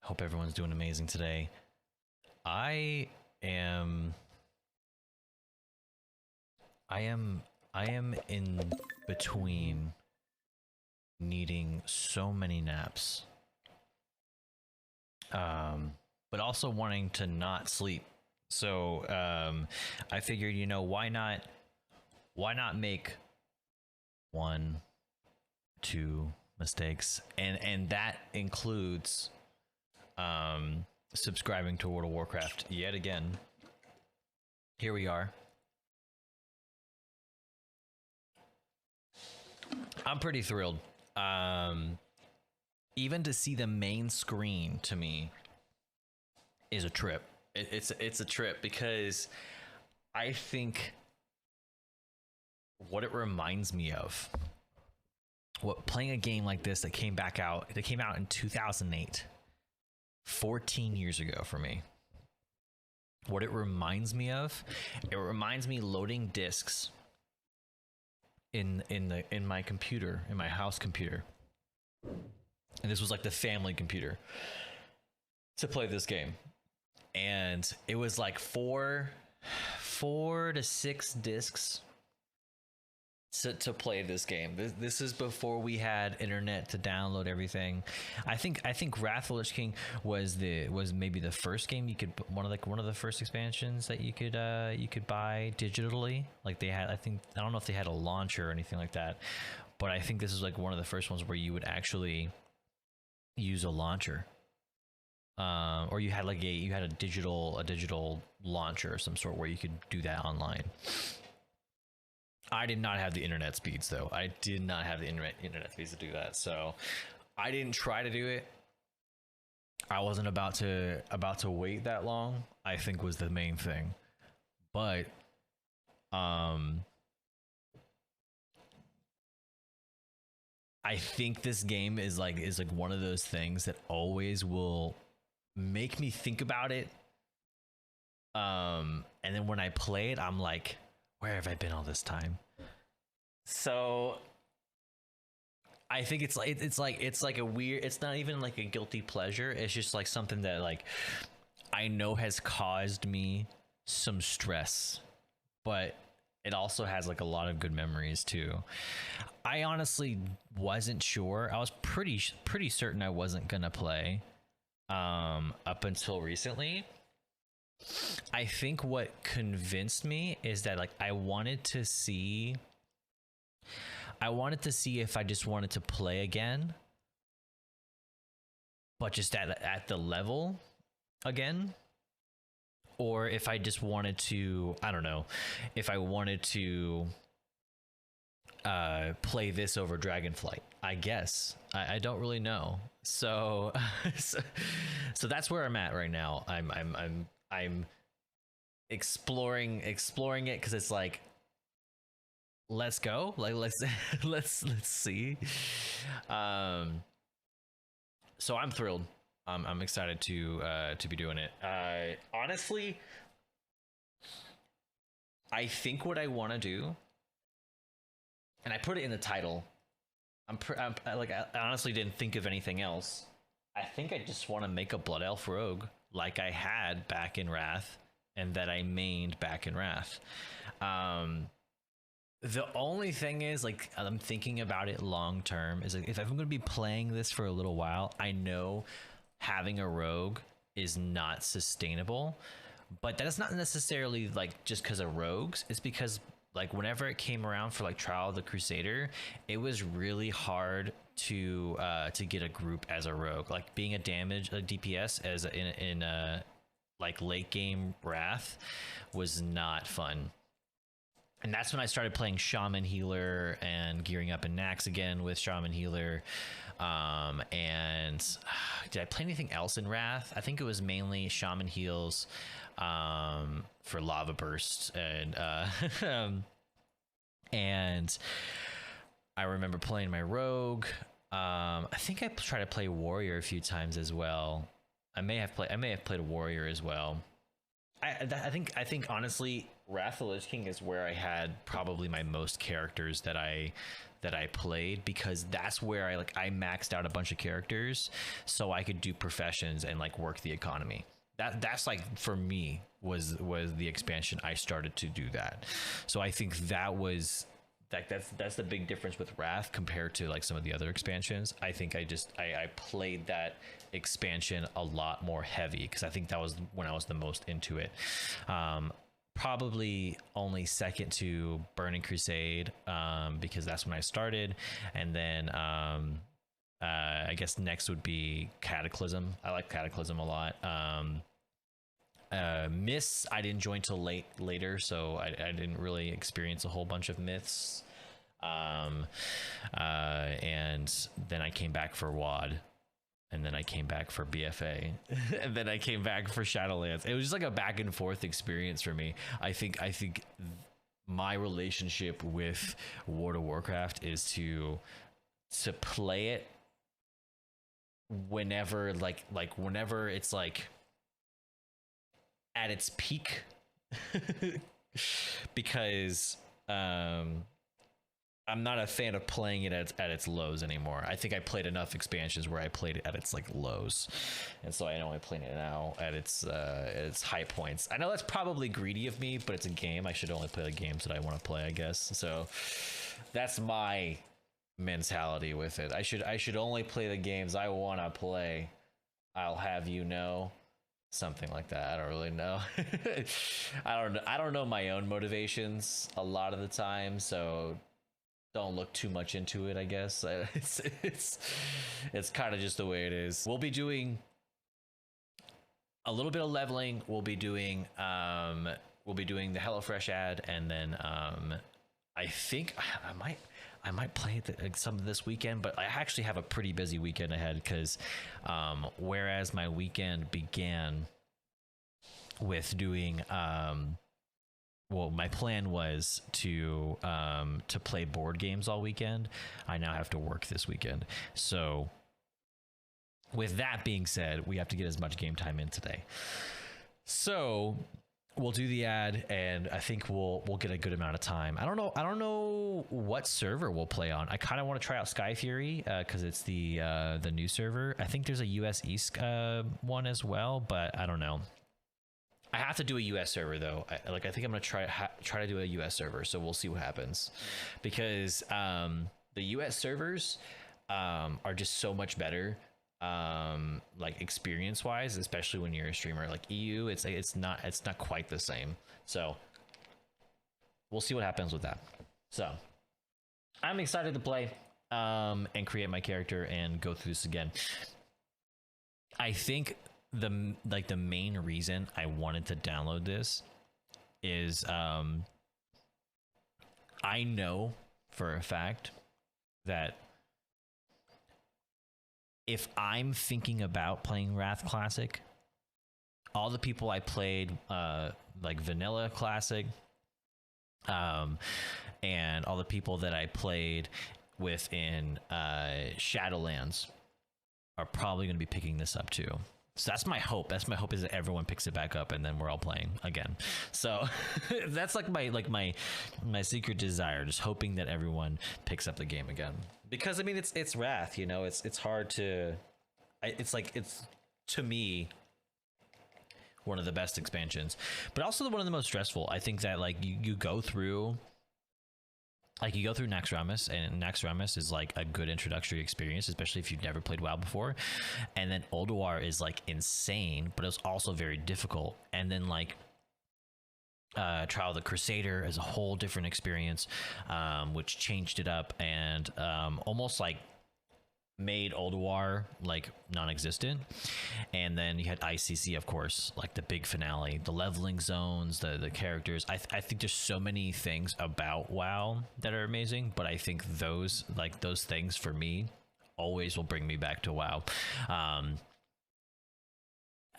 Hope everyone's doing amazing today. I am I am in between needing so many naps. But also wanting to not sleep. So I figured, why not make 1, 2 mistakes, and that includes subscribing to World of Warcraft yet again. Here we are. I'm pretty thrilled. Even to see the main screen to me is a trip. It's a trip because I think what it reminds me of, what playing a game like this that came out in 2008, 14 years ago for me. What it reminds me of, it reminds me loading discs in my computer, in my house computer. And this was like the family computer to play this game. And it was like 4 to 6 discs to play this game. This is before we had internet to download everything. I think Wrath of the Lich King was maybe the first game you could, one of the first expansions that you could buy digitally. Like they had, I don't know if they had a launcher or anything like that, but I think this is like one of the first ones where you would actually use a launcher. Or you had a digital launcher of some sort where you could do that online. I did not have the internet speeds though. I did not have the internet speeds to do that. So I didn't try to do it. I wasn't about to wait that long, I think was the main thing. But I think this game is like one of those things that always will make me think about it. And then when I play it, I'm like, where have I been all this time? So I think it's like a weird, it's not even like a guilty pleasure. It's just like something that like I know has caused me some stress, but it also has like a lot of good memories too. I honestly wasn't sure. I was pretty certain I wasn't gonna play up until recently. I think what convinced me is that like I wanted to see if I just wanted to play again, but just at the level again, or if I just wanted to, I don't know, if I wanted to play this over Dragonflight, I guess. I don't really know. So so that's where I'm at right now. I'm exploring it because it's like, let's go, like let's see. So I'm thrilled. I'm excited to be doing it. Honestly, I think what I want to do, and I put it in the title. I honestly didn't think of anything else. I think I just want to make a Blood Elf Rogue like I had back in Wrath, and that I mained back in Wrath. The only thing is, like, I'm thinking about it long term, is like, if I'm going to be playing this for a little while, I know having a rogue is not sustainable, but that is not necessarily like just because of rogues. It's because like whenever it came around for like Trial of the Crusader, it was really hard to get a group as a rogue. Like being a DPS as in like late game Wrath was not fun. And that's when I started playing Shaman Healer and gearing up in Nax again with Shaman Healer. And did I play anything else in Wrath? I think it was mainly Shaman Heals for Lava Burst. And I remember playing my Rogue. I think I tried to play Warrior a few times as well. I may have played a Warrior as well. I think honestly, Wrath of the Lich King is where I had probably my most characters that I that I played, because that's where I maxed out a bunch of characters so I could do professions and like work the economy. That's like, for me, was the expansion I started to do that. So I think that's the big difference with Wrath compared to like some of the other expansions. I think I played that expansion a lot more heavy, because I think that was when I was the most into it. Probably only second to Burning Crusade, because that's when I started, and then I guess next would be Cataclysm. I like Cataclysm a lot. Myths I didn't join till later, so I didn't really experience a whole bunch of Myths. And then I came back for WOD, and then I came back for BFA, and then I came back for Shadowlands. It was just like a back and forth experience for me. I think my relationship with World of Warcraft is to play it whenever whenever it's like at its peak, because I'm not a fan of playing it at its lows anymore. I think I played enough expansions where I played it at its like lows, and so I only play it now at its high points. I know that's probably greedy of me, but it's a game. I should only play the games that I want to play, I guess. So that's my mentality with it. I should only play the games I want to play. I'll have you know. Something like that. I don't really know. I don't know my own motivations a lot of the time, so don't look too much into it, I guess. It's kind of just the way it is. We'll be doing a little bit of leveling. We'll be doing the HelloFresh ad, and then I think I might play some of this weekend, but I actually have a pretty busy weekend ahead, because whereas my weekend began with doing my plan was to play board games all weekend. I now have to work this weekend. So with that being said, we have to get as much game time in today. So we'll do the ad, and I think we'll get a good amount of time. I don't know what server we'll play on. I kind of want to try out Sky Fury, because it's the new server. I think there's a US East one as well, but I don't know. I have to do a US server though. I think I'm gonna try to do a US server. So we'll see what happens, because the US servers are just so much better. Like experience wise, especially when you're a streamer. Like EU, it's not quite the same. So we'll see what happens with that. So I'm excited to play and create my character and go through this again. I think the main reason I wanted to download this is I know for a fact that if I'm thinking about playing Wrath Classic, all the people I played like Vanilla Classic, and all the people that I played with in Shadowlands are probably going to be picking this up too. So that's my hope. That's my hope, is that everyone picks it back up and then we're all playing again. So that's like my secret desire, just hoping that everyone picks up the game again. Because I mean, it's Wrath, you know, it's hard to, it's to me one of the best expansions, but also one of the most stressful. I think that like you go through Naxxramas, and Naxxramas is like a good introductory experience, especially if you've never played WoW before. And then Ulduar is like insane, but it's also very difficult. And then like Trial of the Crusader is a whole different experience, which changed it up and almost like made Ulduar like non-existent. And then you had ICC, of course, like the big finale, the leveling zones, the characters. I think there's so many things about WoW that are amazing, but I think those things for me always will bring me back to WoW.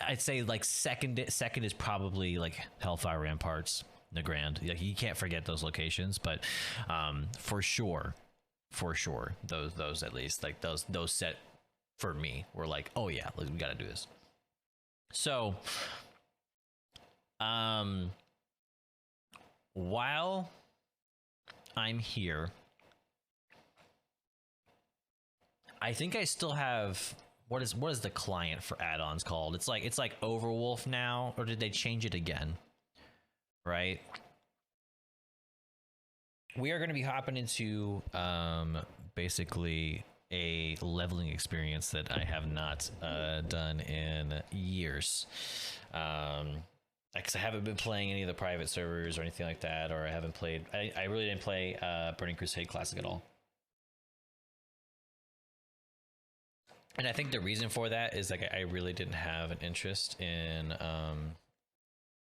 I'd say like second is probably like Hellfire Ramparts, Nagrand. Like you can't forget those locations, but for sure, those at least, like those set for me were like, oh yeah, we got to do this. So while I'm here, I think I still have what is the client for add-ons called? It's like Overwolf now, or did they change it again? Right. We are going to be hopping into basically a leveling experience that I have not done in years. Because I haven't been playing any of the private servers or anything like that, or I haven't played. I really didn't play Burning Crusade Classic at all. And I think the reason for that is like I really didn't have an interest in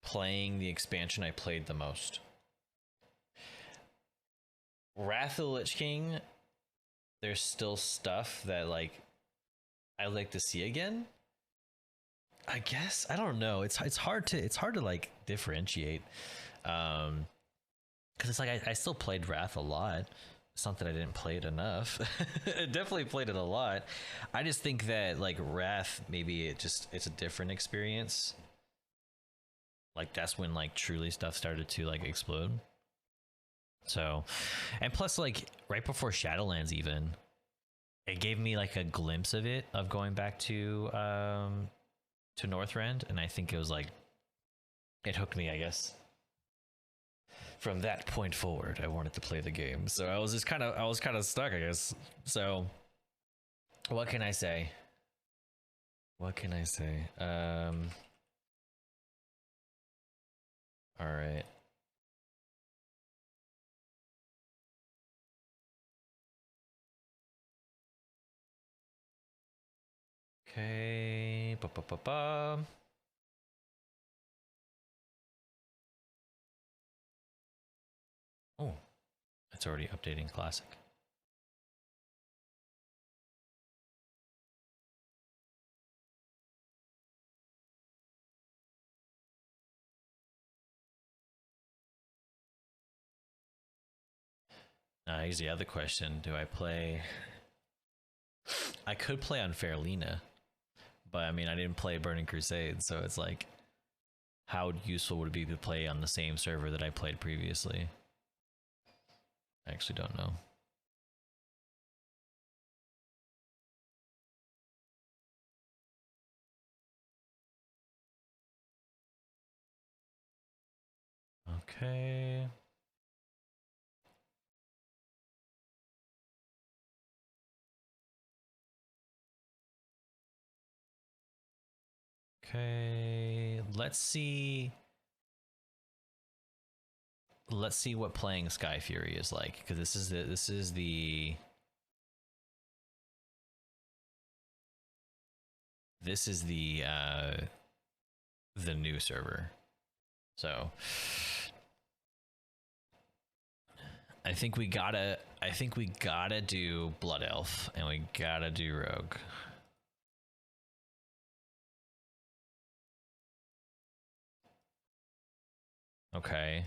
playing the expansion I played the most. Wrath of the Lich King, there's still stuff that like I like to see again. I guess I don't know. It's hard to like differentiate, because it's like I still played Wrath a lot. It's not that I didn't play it enough. I definitely played it a lot. I just think that like Wrath, maybe it's a different experience. Like that's when like truly stuff started to like explode. So, and plus like right before Shadowlands even, it gave me like a glimpse of it, of going back to Northrend, and I think it was like it hooked me, I guess. From that point forward, I wanted to play the game, so I was kind of stuck, I guess. So, what can I say? What can I say? All right. Okay. Ba-ba-ba-ba. Oh, it's already updating Classic. Here's the other question. Do I play... I could play on Fairlina, but I mean, I didn't play Burning Crusade, so it's like, how useful would it be to play on the same server that I played previously? I actually don't know. Okay. Okay, let's see what playing Sky Fury is like, because this is the new server. So I think we gotta do Blood Elf, and we gotta do Rogue. Okay.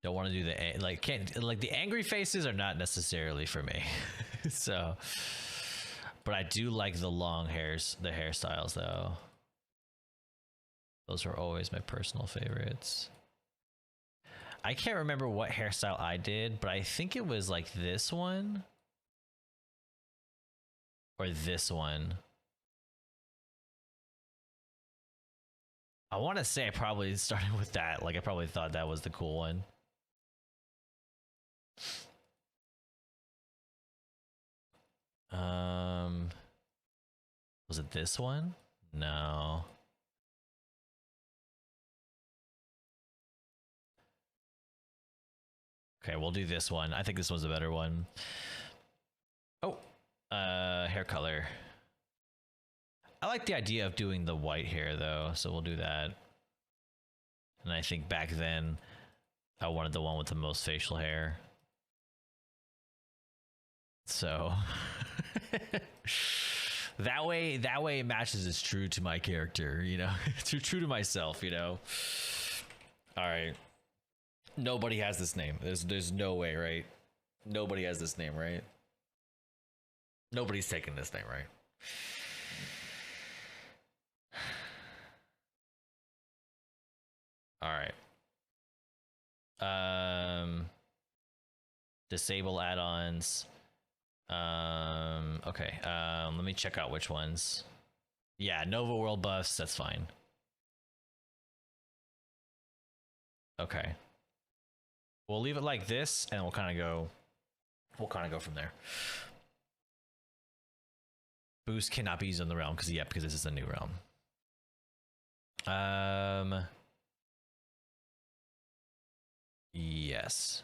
Don't want to do the like the angry faces are not necessarily for me. So, but I do like the long hairs, the hairstyles though. Those are always my personal favorites. I can't remember what hairstyle I did, but I think it was like this one or this one. I want to say I probably started with that. Like I probably thought that was the cool one. Was it this one? No. Okay, we'll do this one. I think this one's a better one. Oh, hair color. I like the idea of doing the white hair though, so we'll do that. And I think back then I wanted the one with the most facial hair. So that way it matches as true to my character, you know, true to myself, you know. All right. Nobody has this name. There's no way, right? Nobody has this name, right? Nobody's taking this name, right? All right. Disable add-ons. Okay. Let me check out which ones. Yeah, Nova World buffs, that's fine. Okay. We'll leave it like this and we'll kind of go from there. Boost cannot be used in the realm because this is a new realm. Yes.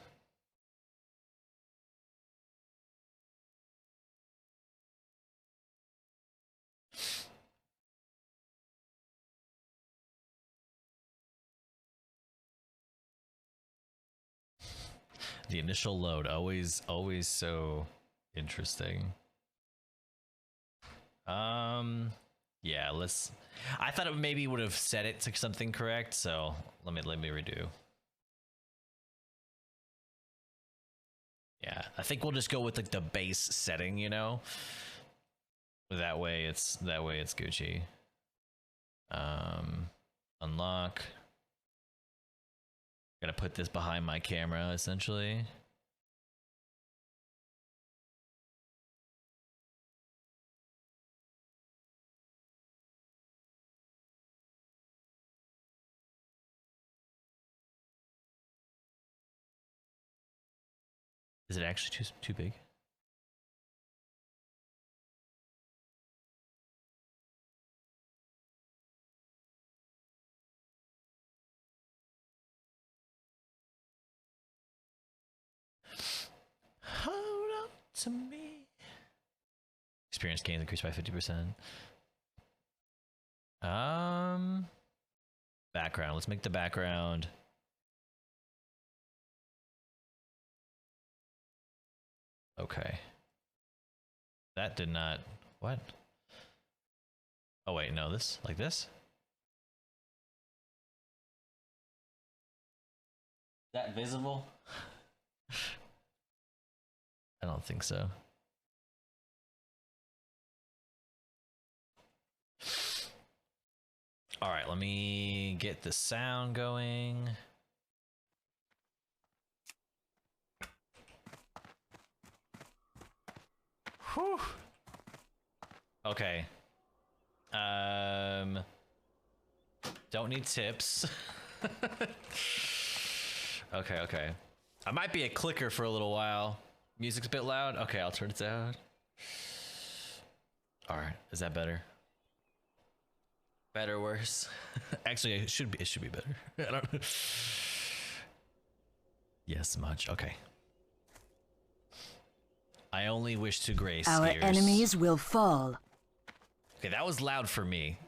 The initial load, always so interesting. Yeah, I thought it maybe would have set it to something correct, so let me redo. Yeah, I think we'll just go with like the base setting, you know. That way it's Gucci. Unlock. Gotta put this behind my camera essentially. Is it actually too big? Hold up to me. Experience gains increased by 50%. Background. Let's make the background. Okay. That did not. What? Oh wait, no. This like this. Is that visible? I don't think so. All right, let me get the sound going. Whew. Okay. Don't need tips. Okay. I might be a clicker for a little while. Music's a bit loud. Okay, I'll turn it down. All right, is that better? Better, worse? Actually, it should be better. I don't know. Yes, much. Okay. I only wish to grace Our gears. enemies will fall. Okay, that was loud for me.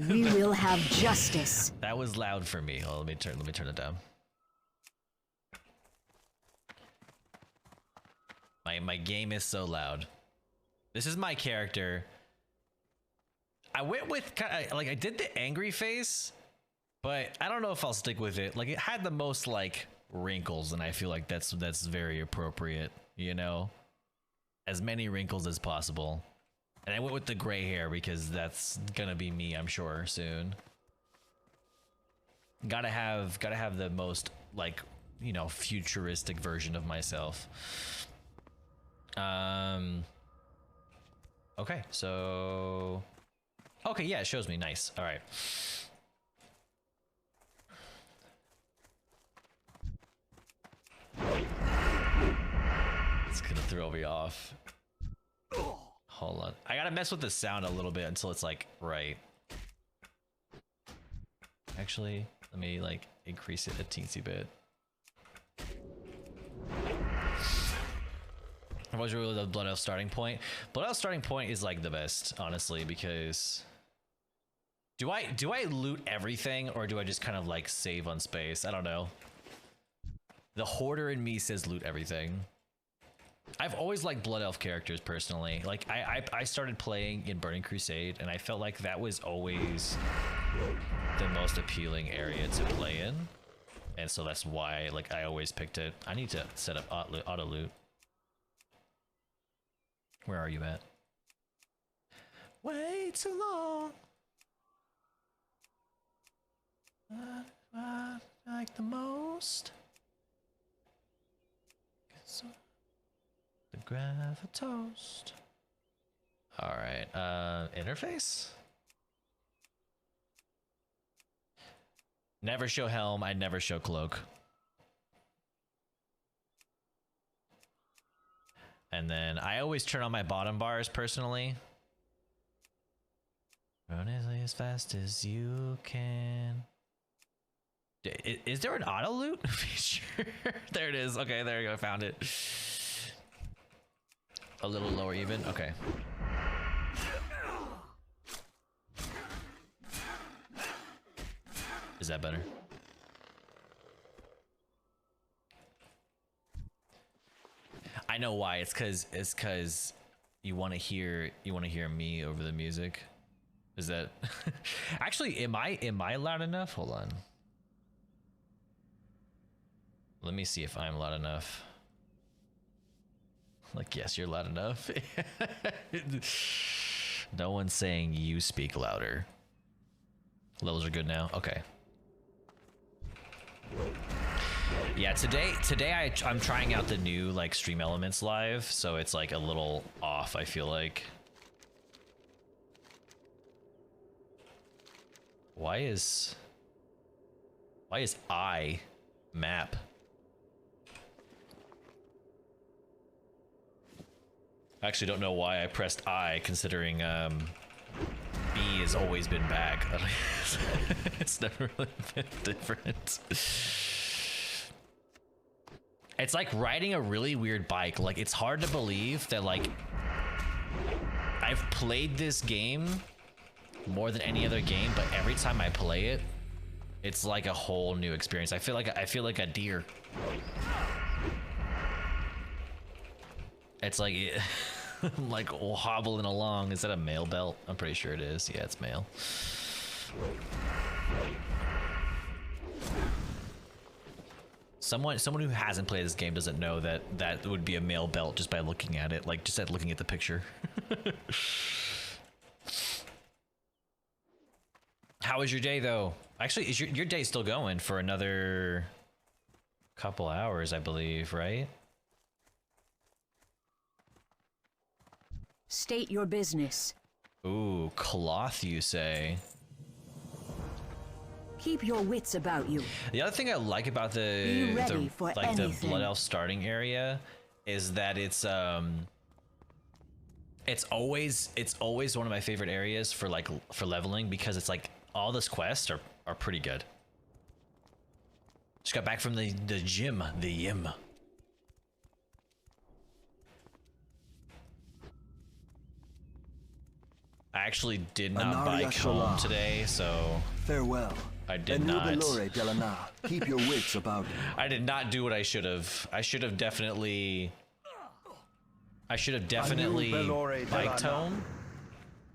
We will have justice. That was loud for me. Oh, let me turn it down. My game is so loud. This is my character. I went with like I did the angry face, but I don't know if I'll stick with it. Like it had the most like wrinkles, and I feel like that's very appropriate, you know? As many wrinkles as possible. And I went with the gray hair because that's gonna be me, I'm sure, soon. Gotta have the most like, you know, futuristic version of myself. Okay, so okay, yeah, it shows me. Nice. All right. It's gonna throw me off. Hold on. I gotta mess with the sound a little bit until it's like right. Actually, let me like increase it a teensy bit. I was really the Blood Elf starting point. Blood Elf starting point is like the best, honestly, because do I loot everything or do I just kind of like save on space? I don't know. The hoarder in me says loot everything. I've always liked Blood Elf characters personally. Like I started playing in Burning Crusade and I felt like that was always the most appealing area to play in. And so that's why like I always picked it. I need to set up auto loot. Where are you at? Way too long. I like the most. The Gravitoast. All right, interface. Never show helm. I never show cloak. And then I always turn on my bottom bars personally. Run as fast as you can. Is there an auto loot feature? There it is. Okay, there you go. I found it. A little lower even. Okay. Is that better? I know why. It's cause you want to hear me over the music. Is that actually am I loud enough? Hold on. Let me see if I'm loud enough. Like, yes, you're loud enough. No one's saying you speak louder. Levels are good now. Okay. Yeah, today I'm trying out the new like Stream Elements live, so it's like a little off, I feel like. Why is I map? I actually don't know why I pressed I, considering B has always been back. It's never really been different. It's like riding a really weird bike. Like, it's hard to believe that, like, I've played this game more than any other game, but every time I play it, it's like a whole new experience. I feel like a deer. It's like I'm like hobbling along. Is that a male belt? I'm pretty sure it is. Yeah, it's male. Someone who hasn't played this game doesn't know that that would be a male belt just by looking at it, like just at looking at the picture. How was your day though? Actually, is your day still going for another couple hours, I believe, right? State your business. Ooh, cloth, you say? Keep your wits about you. The other thing I like about the Blood Elf starting area is that it's always one of my favorite areas for leveling, because it's like all those quests are pretty good. Just got back from the gym, the yim. I actually did not bike home today, so farewell. I did not. Keep your wits about you. I did not do what I should have. I should have definitely biked home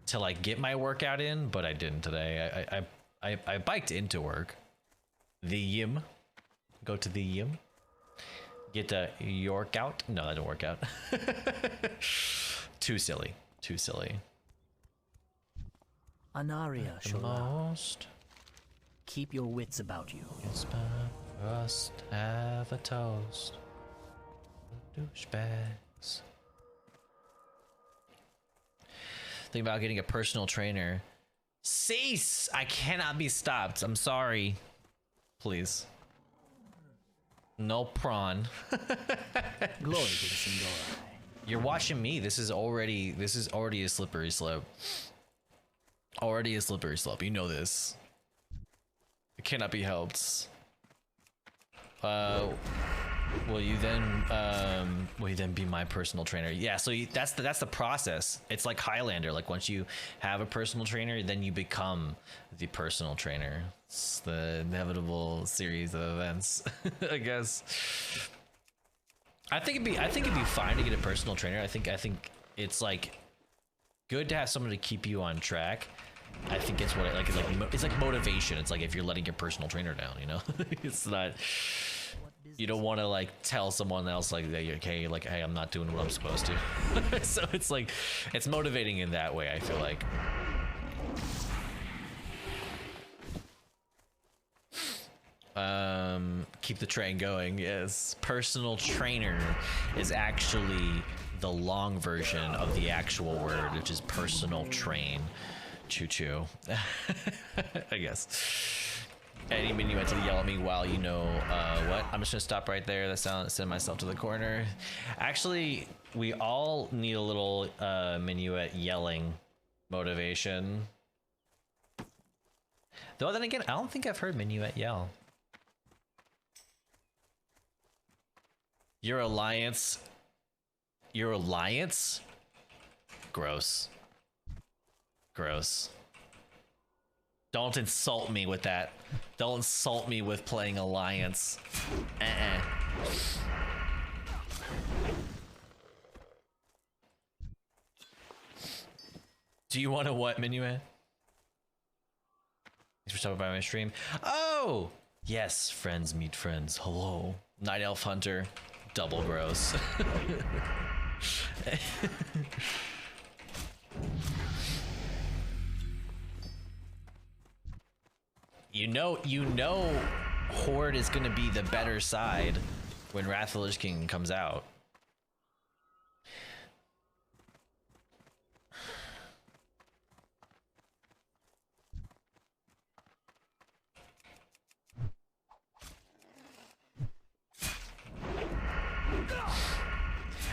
to like get my workout in, but I didn't today. I biked into work. The yim. Go to the yim. Get a York out. No, that didn't work out. Too silly. Too silly. Anaria, Most. Keep your wits about you. It's my first ever toast. Douchebags. Think about getting a personal trainer. Cease! I cannot be stopped. I'm sorry. Please. No prawn. Glory to the Sindora. You're watching me. This is already a slippery slope. Already a slippery slope. You know this. It cannot be helped. Will you then be my personal trainer? Yeah, so that's the process. It's like Highlander. Like, once you have a personal trainer, then you become the personal trainer. It's the inevitable series of events, I guess. I think it'd be fine to get a personal trainer. I think it's like good to have someone to keep you on track. I think it's what it's like motivation. It's like if you're letting your personal trainer down, you know. It's not. You don't want to like tell someone else like, okay, like, hey, I'm not doing what I'm supposed to. So it's like, it's motivating in that way, I feel like. Keep the train going. Yes, personal trainer is actually the long version of the actual word, which is personal train. Choo choo. I guess. Any minuet to yell at me while you know what? I'm just gonna stop right there. That sound, send myself to the corner. Actually, we all need a little minuet yelling motivation. Though then again, I don't think I've heard minuet yell. Your alliance. Your alliance? Gross. Gross. Don't insult me with that. Don't insult me with playing alliance. Do you want to what, Minuet? Thanks for stopping by my stream. Oh! Yes, friends meet friends. Hello. Night Elf Hunter. Double gross. You know Horde is gonna be the better side when Wrath of the Lich King comes out.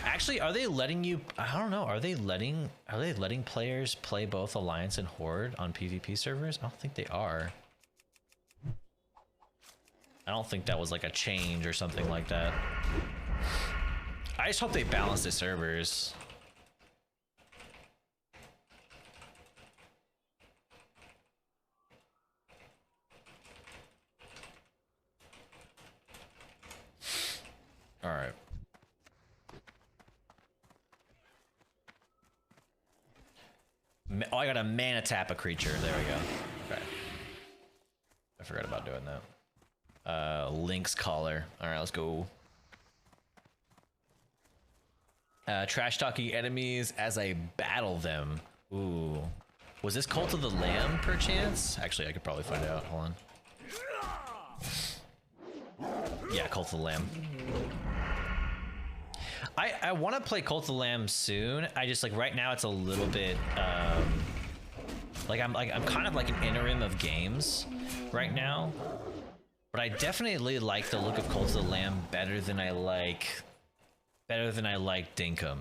Actually, are they letting you? I don't know. Are they letting players play both Alliance and Horde on PvP servers? I don't think they are. I don't think that was like a change or something like that. I just hope they balance the servers. All right. Oh, I got a mana tap a creature. There we go. Okay. I forgot about doing that. Lynx Collar. All right, let's go. Trash talking enemies as I battle them. Ooh. Was this Cult of the Lamb, perchance? Actually, I could probably find out. Hold on. Yeah, Cult of the Lamb. I want to play Cult of the Lamb soon. I just like right now it's a little bit I'm kind of like an interim of games right now. But I definitely like the look of Cult of the Lamb better than I like Dinkum.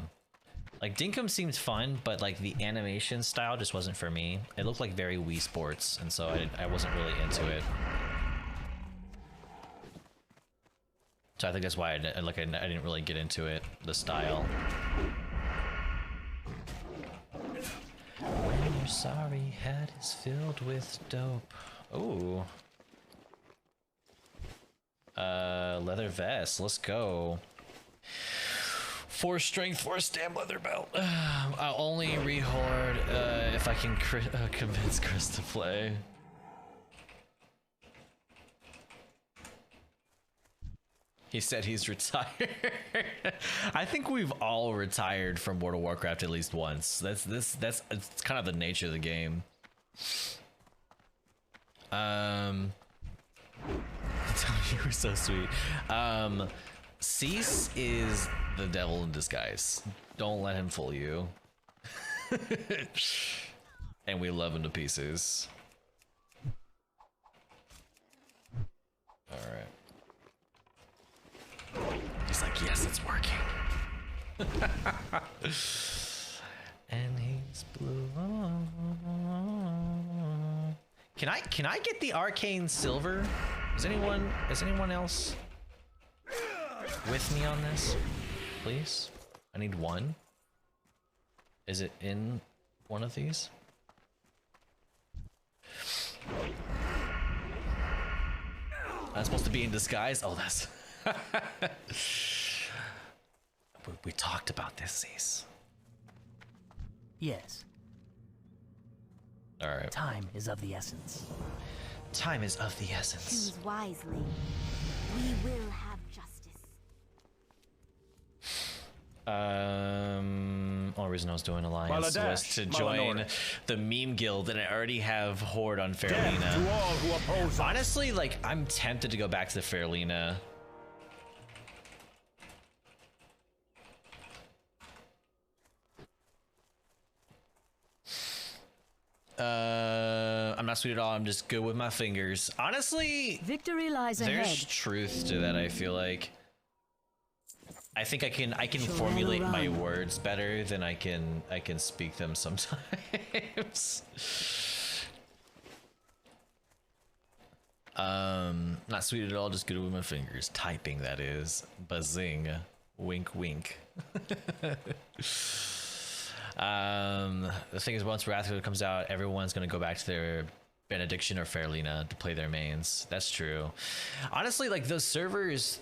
Like Dinkum seems fun, but like the animation style just wasn't for me. It looked like very Wii Sports, and so I wasn't really into it. So I think that's why I didn't really get into it, the style. When your sorry head is filled with dope. Ooh. Leather vest. Let's go. 4 strength, 4 stam leather belt. I'll only rehorde if I can convince Chris to play. He said he's retired. I think we've all retired from World of Warcraft at least once. That's it's kind of the nature of the game. You were so sweet. Cease is the devil in disguise. Don't let him fool you. And we love him to pieces. All right. He's like, yes, it's working. And he's blue. Can I get the arcane silver? Is anyone else with me on this? Please? I need one. Is it in one of these? I'm supposed to be in disguise? Oh, that's... we talked about this, Cease. Yes. All right. Time is of the essence. Time is of the essence. Choose wisely. We will have justice. Oh, reason I was doing Alliance was Baladash, to join Malanor. the meme guild, and I already have Horde on Death to Fairlina. all who oppose us. Honestly, like, I'm tempted to go back to the Fairlina. I'm not sweet at all. I'm just good with my fingers. Honestly, Victory lies ahead. there's truth to that. I feel like I think I can Shall formulate I my run? words better than I can speak them sometimes. Not sweet at all. Just good with my fingers. Typing, that is. Buzzing. Wink, wink. The thing is, once Wrath comes out, everyone's gonna go back to their Benediction or Fairlina to play their mains. That's true. Honestly, like those servers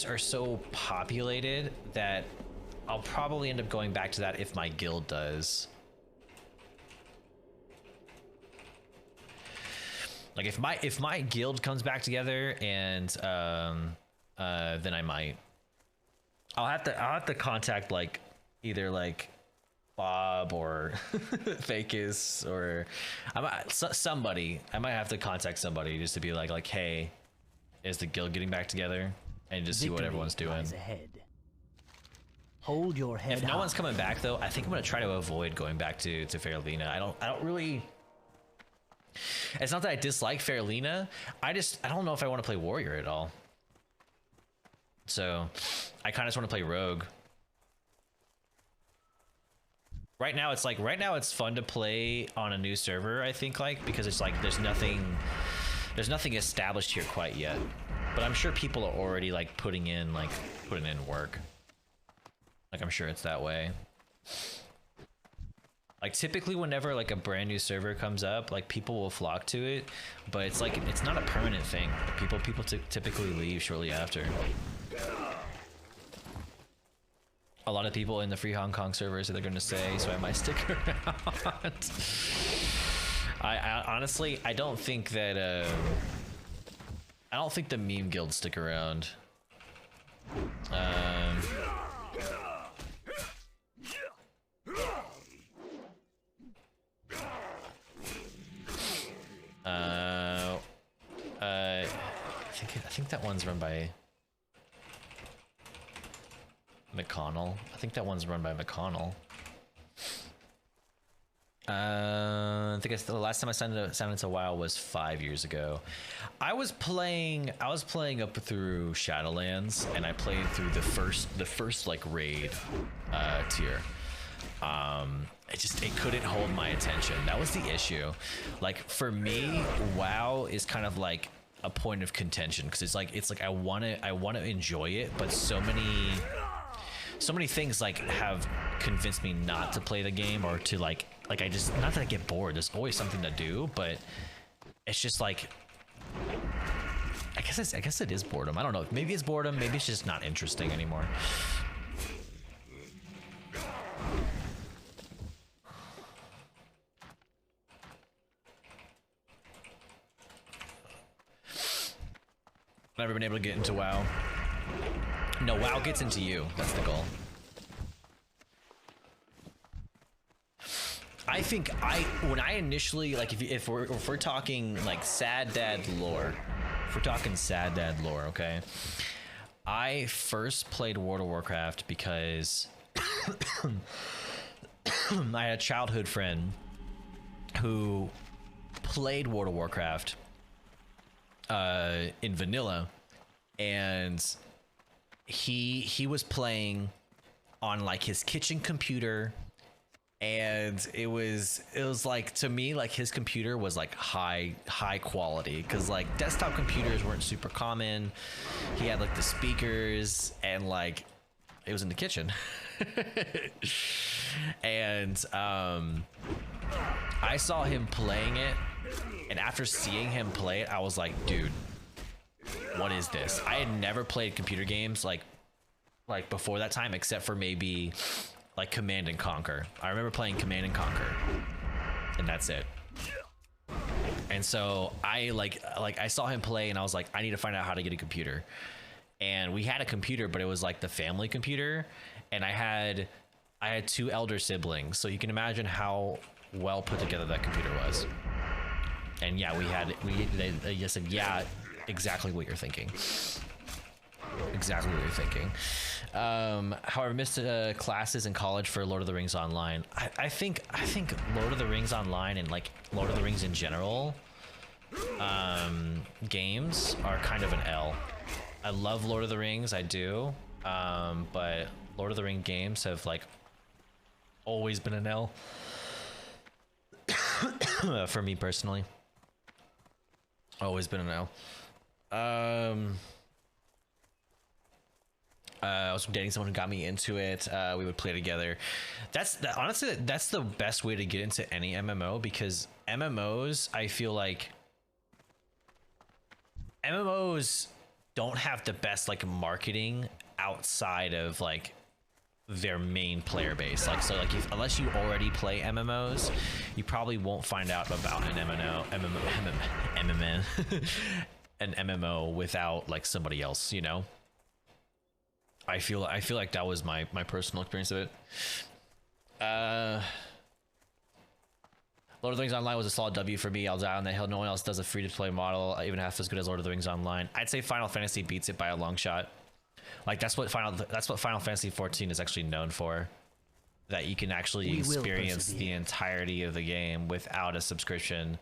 are so populated that I'll probably end up going back to that if my guild does. Like if my guild comes back together, and then I might. I'll have to contact like either like Bob or Fakis or somebody. I might have to contact somebody just to be like, hey, is the guild getting back together? And just see what Victory everyone's doing. lies ahead. Hold your head If no high. one's coming back though, I think I'm gonna try to avoid going back to Fairlina. I don't really. It's not that I dislike Fairlina. I don't know if I want to play warrior at all. So I kind of just want to play rogue. Right now it's fun to play on a new server, I think, like, because it's like there's nothing established here quite yet. But I'm sure people are already like putting in work. Like, I'm sure it's that way. Like, typically whenever like a brand new server comes up, like people will flock to it, but it's like it's not a permanent thing. People typically leave shortly after. A lot of people in the free Hong Kong servers that they're going to say, so I might stick around. I honestly, I don't think that I don't think the meme guilds stick around. I think that one's run by McConnell. I think that one's run by McConnell. I think the last time I signed into WoW was 5 years ago. I was playing up through Shadowlands, and I played through the first like raid tier. It couldn't hold my attention. That was the issue. Like, for me, WoW is kind of like a point of contention, because it's like I want to enjoy it, but so many things like have convinced me not to play the game, or to like I just, not that I get bored, there's always something to do, but it's just like, I guess it is boredom. I don't know, maybe it's boredom, maybe it's just not interesting anymore. Never been able to get into WoW. No, WoW gets into you. That's the goal. I think when I initially, like, if we're talking like sad dad lore, if we're talking sad dad lore, okay? I first played World of Warcraft because I had a childhood friend who played World of Warcraft in vanilla, and he was playing on like his kitchen computer, and it was like, to me, like his computer was like high quality, because like desktop computers weren't super common. He had like the speakers, and like it was in the kitchen. And I saw him playing it, and after seeing him play it, I was like, dude, what is this? I had never played computer games like before that time, except for maybe like Command and Conquer. I remember playing Command and Conquer, and that's it. And so I I saw him play, and I was like, I need to find out how to get a computer. And we had a computer, but it was like the family computer, and I had I had 2 elder siblings, so you can imagine how well put together that computer was. And yeah, they just said, yeah, exactly what you're thinking. Exactly what you're thinking. However, missed classes in college for Lord of the Rings Online. I think Lord of the Rings Online and like Lord of the Rings in general, games are kind of an L. I love Lord of the Rings, I do, but Lord of the Rings games have like always been an L for me personally. Always been an L. I was dating someone who got me into it. We would play together. Honestly, that's the best way to get into any MMO, because MMOs, I feel like MMOs don't have the best like marketing outside of like their main player base. Like, so like unless you already play MMOs, you probably won't find out about an an MMO without like somebody else, you know? I feel like that was my personal experience of it. Lord of the Rings Online was a solid W for me. I'll die on that hill. No one else does a free-to-play model even half as good as Lord of the Rings Online. I'd say Final Fantasy beats it by a long shot. Like that's what Final Fantasy 14 is actually known for. That you can actually experience the entirety of the game without a subscription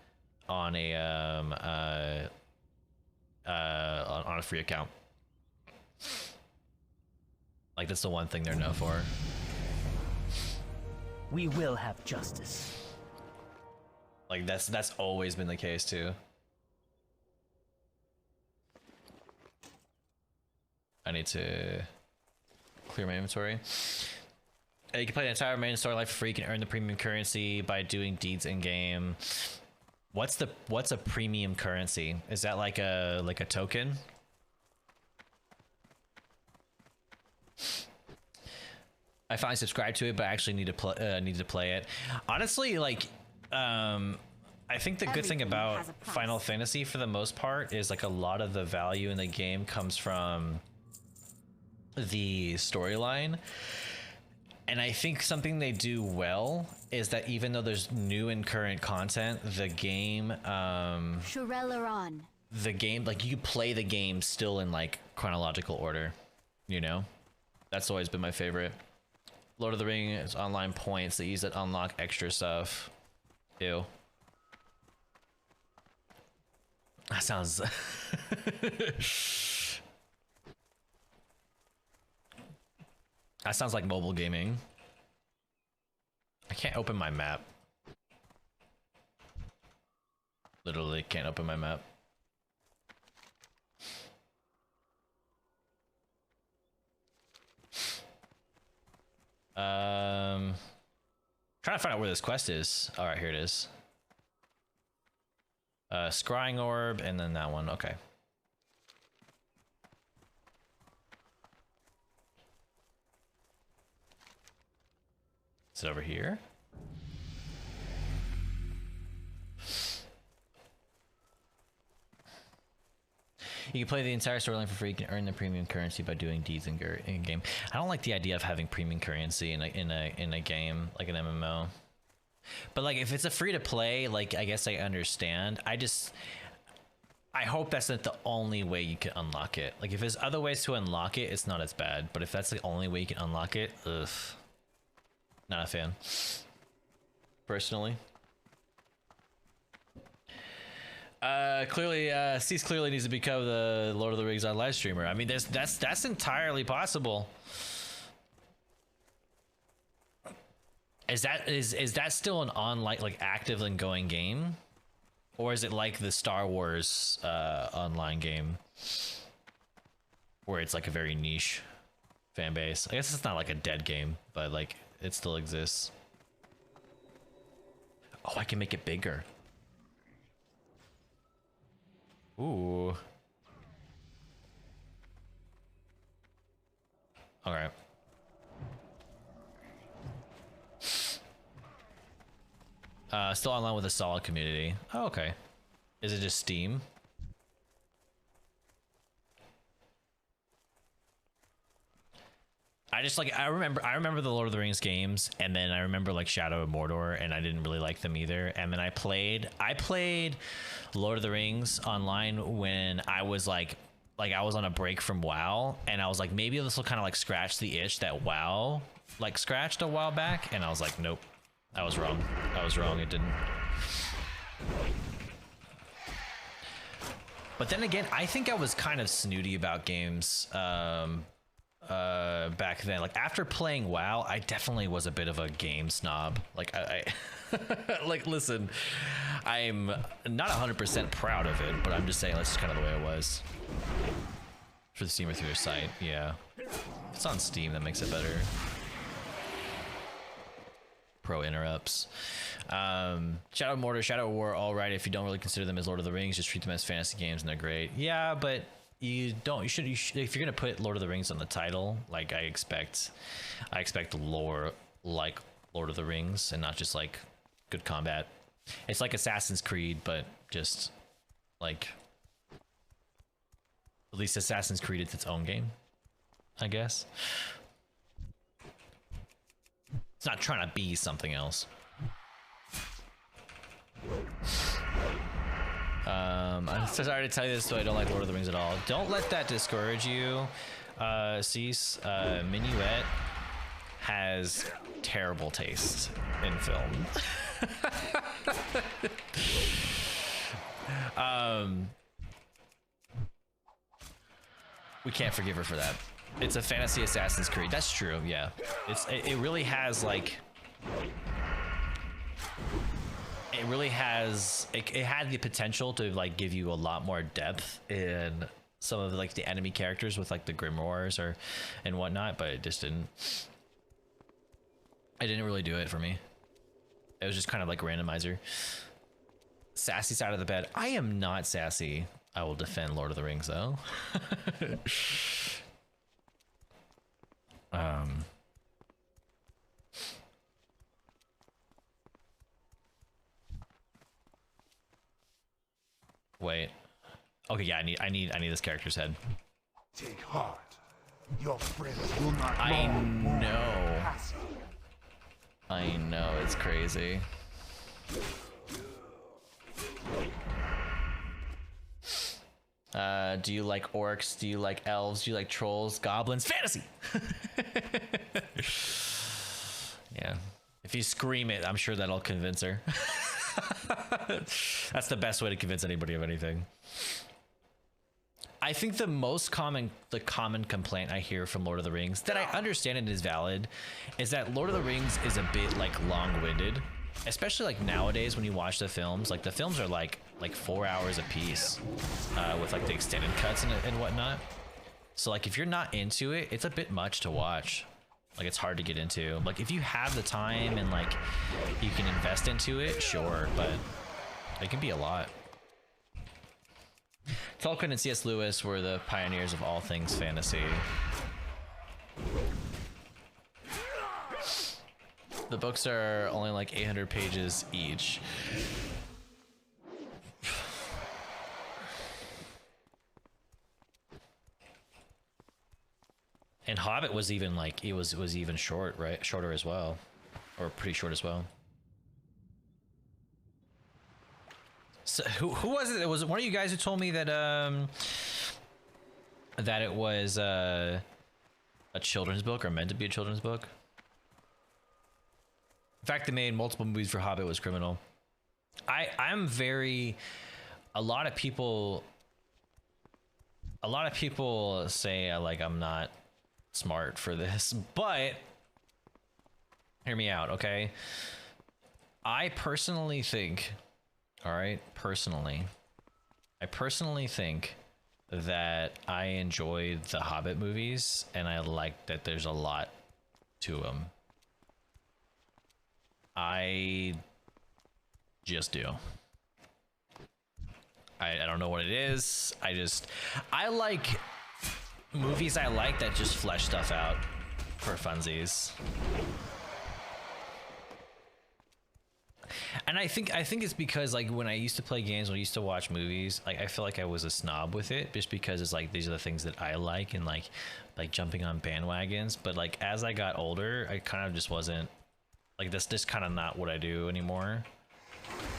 on a on a free account. Like that's the one thing they're known for. We will have justice. Like that's always been the case too. I need to clear my inventory. You can play the entire main storyline for free. You can earn the premium currency by doing deeds in game. What's a premium currency? Is that like a token? I finally subscribed to it, but I actually need to play it. Honestly, like, I think the good thing about Final Fantasy for the most part is like a lot of the value in the game comes from the storyline. And I think something they do well is that even though there's new and current content, the game, like you play the game still in like chronological order, you know? That's always been my favorite. Lord of the Rings Online points they use that unlock extra stuff. Ew. That sounds... That sounds like mobile gaming. I can't open my map. Literally can't open my map. Trying to find out where this quest is. All right, here it is. Scrying orb, and then that one. Okay. Is it over here? You can play the entire storyline for free. You can earn the premium currency by doing deeds in game. I don't like the idea of having premium currency in a game like an MMO. But like if it's a free to play, like I guess I understand. I hope that's not the only way you can unlock it. Like if there's other ways to unlock it, it's not as bad. But if that's the only way you can unlock it, ugh. Not a fan. Personally. Clearly, Cease clearly needs to become the Lord of the Rings on live streamer. I mean, that's entirely possible. Is that still an online, like active and going game, or is it like the Star Wars online game, where it's like a very niche fan base? I guess it's not like a dead game, but like it still exists. Oh, I can make it bigger. Ooh. All right. Still online with a solid community. Oh, okay. Is it just Steam? I just like I remember the Lord of the Rings games, and then I remember like Shadow of Mordor, and I didn't really like them either. And then I played Lord of the Rings online when I was like I was on a break from WoW, and I was like, maybe this will kind of like scratch the itch that WoW like scratched a while back, and I was like, nope, I was wrong. It didn't. But then again, I think I was kind of snooty about games back then. Like after playing WoW, I definitely was a bit of a game snob. Like I like listen, I'm not 100% proud of it, but I'm just saying that's just kind of the way it was. For the Steamer through their site, yeah. If it's on Steam, that makes it better. Pro interrupts. Shadow of Mordor, Shadow of War, all right. If you don't really consider them as Lord of the Rings, just treat them as fantasy games and they're great. Yeah, but you should if you're gonna put Lord of the Rings on the title, like I expect lore like Lord of the Rings and not just like good combat. It's like Assassin's Creed, but just like at least Assassin's Creed is its own game, I guess. It's not trying to be something else. I'm so sorry to tell you this, so I don't like Lord of the Rings at all. Don't let that discourage you, Cease. Minuet has terrible taste in film. We can't forgive her for that. It's a fantasy Assassin's Creed. That's true, yeah. It really has like it had the potential to like give you a lot more depth in some of like the enemy characters with like the grimoires and whatnot, but it just didn't. It didn't really do it for me. It was just kind of like randomizer. Sassy side of the bed. I am not sassy. I will defend Lord of the Rings though. Wait. Okay, yeah, I need this character's head. Take heart. Your friends will not I long know. pass. I know, it's crazy. Do you like orcs? Do you like elves? Do you like trolls? Goblins? Fantasy! Yeah. If you scream it, I'm sure that'll convince her. That's the best way to convince anybody of anything. I think the common complaint I hear from Lord of the Rings, that I understand it is valid, is that Lord of the Rings is a bit like long-winded, especially like nowadays when you watch the films. Like the films are like 4 hours a piece, with like the extended cuts and whatnot. So like if you're not into it, it's a bit much to watch. Like it's hard to get into. Like if you have the time and like you can invest into it, sure, but it can be a lot. Tolkien and C.S. Lewis were the pioneers of all things fantasy. The books are only like 800 pages each. And Hobbit was even like, it was even short, right? Shorter as well, or pretty short as well. So who was it? It was one of you guys who told me that that it was a children's book, or meant to be a children's book. The fact they made multiple movies for Hobbit was criminal. I'm very. A lot of people say like I'm not smart for this, but hear me out, okay? I personally think, all right, I personally think that I enjoy the Hobbit movies, and I like that there's a lot to them. I just do. I don't know what it is. I like movies I like that just flesh stuff out for funsies. And I think it's because like when I used to play games, when I used to watch movies, like I feel like I was a snob with it, just because it's like these are the things that I like, and like jumping on bandwagons. But like as I got older, I kind of just wasn't like this. Just kind of not what I do anymore.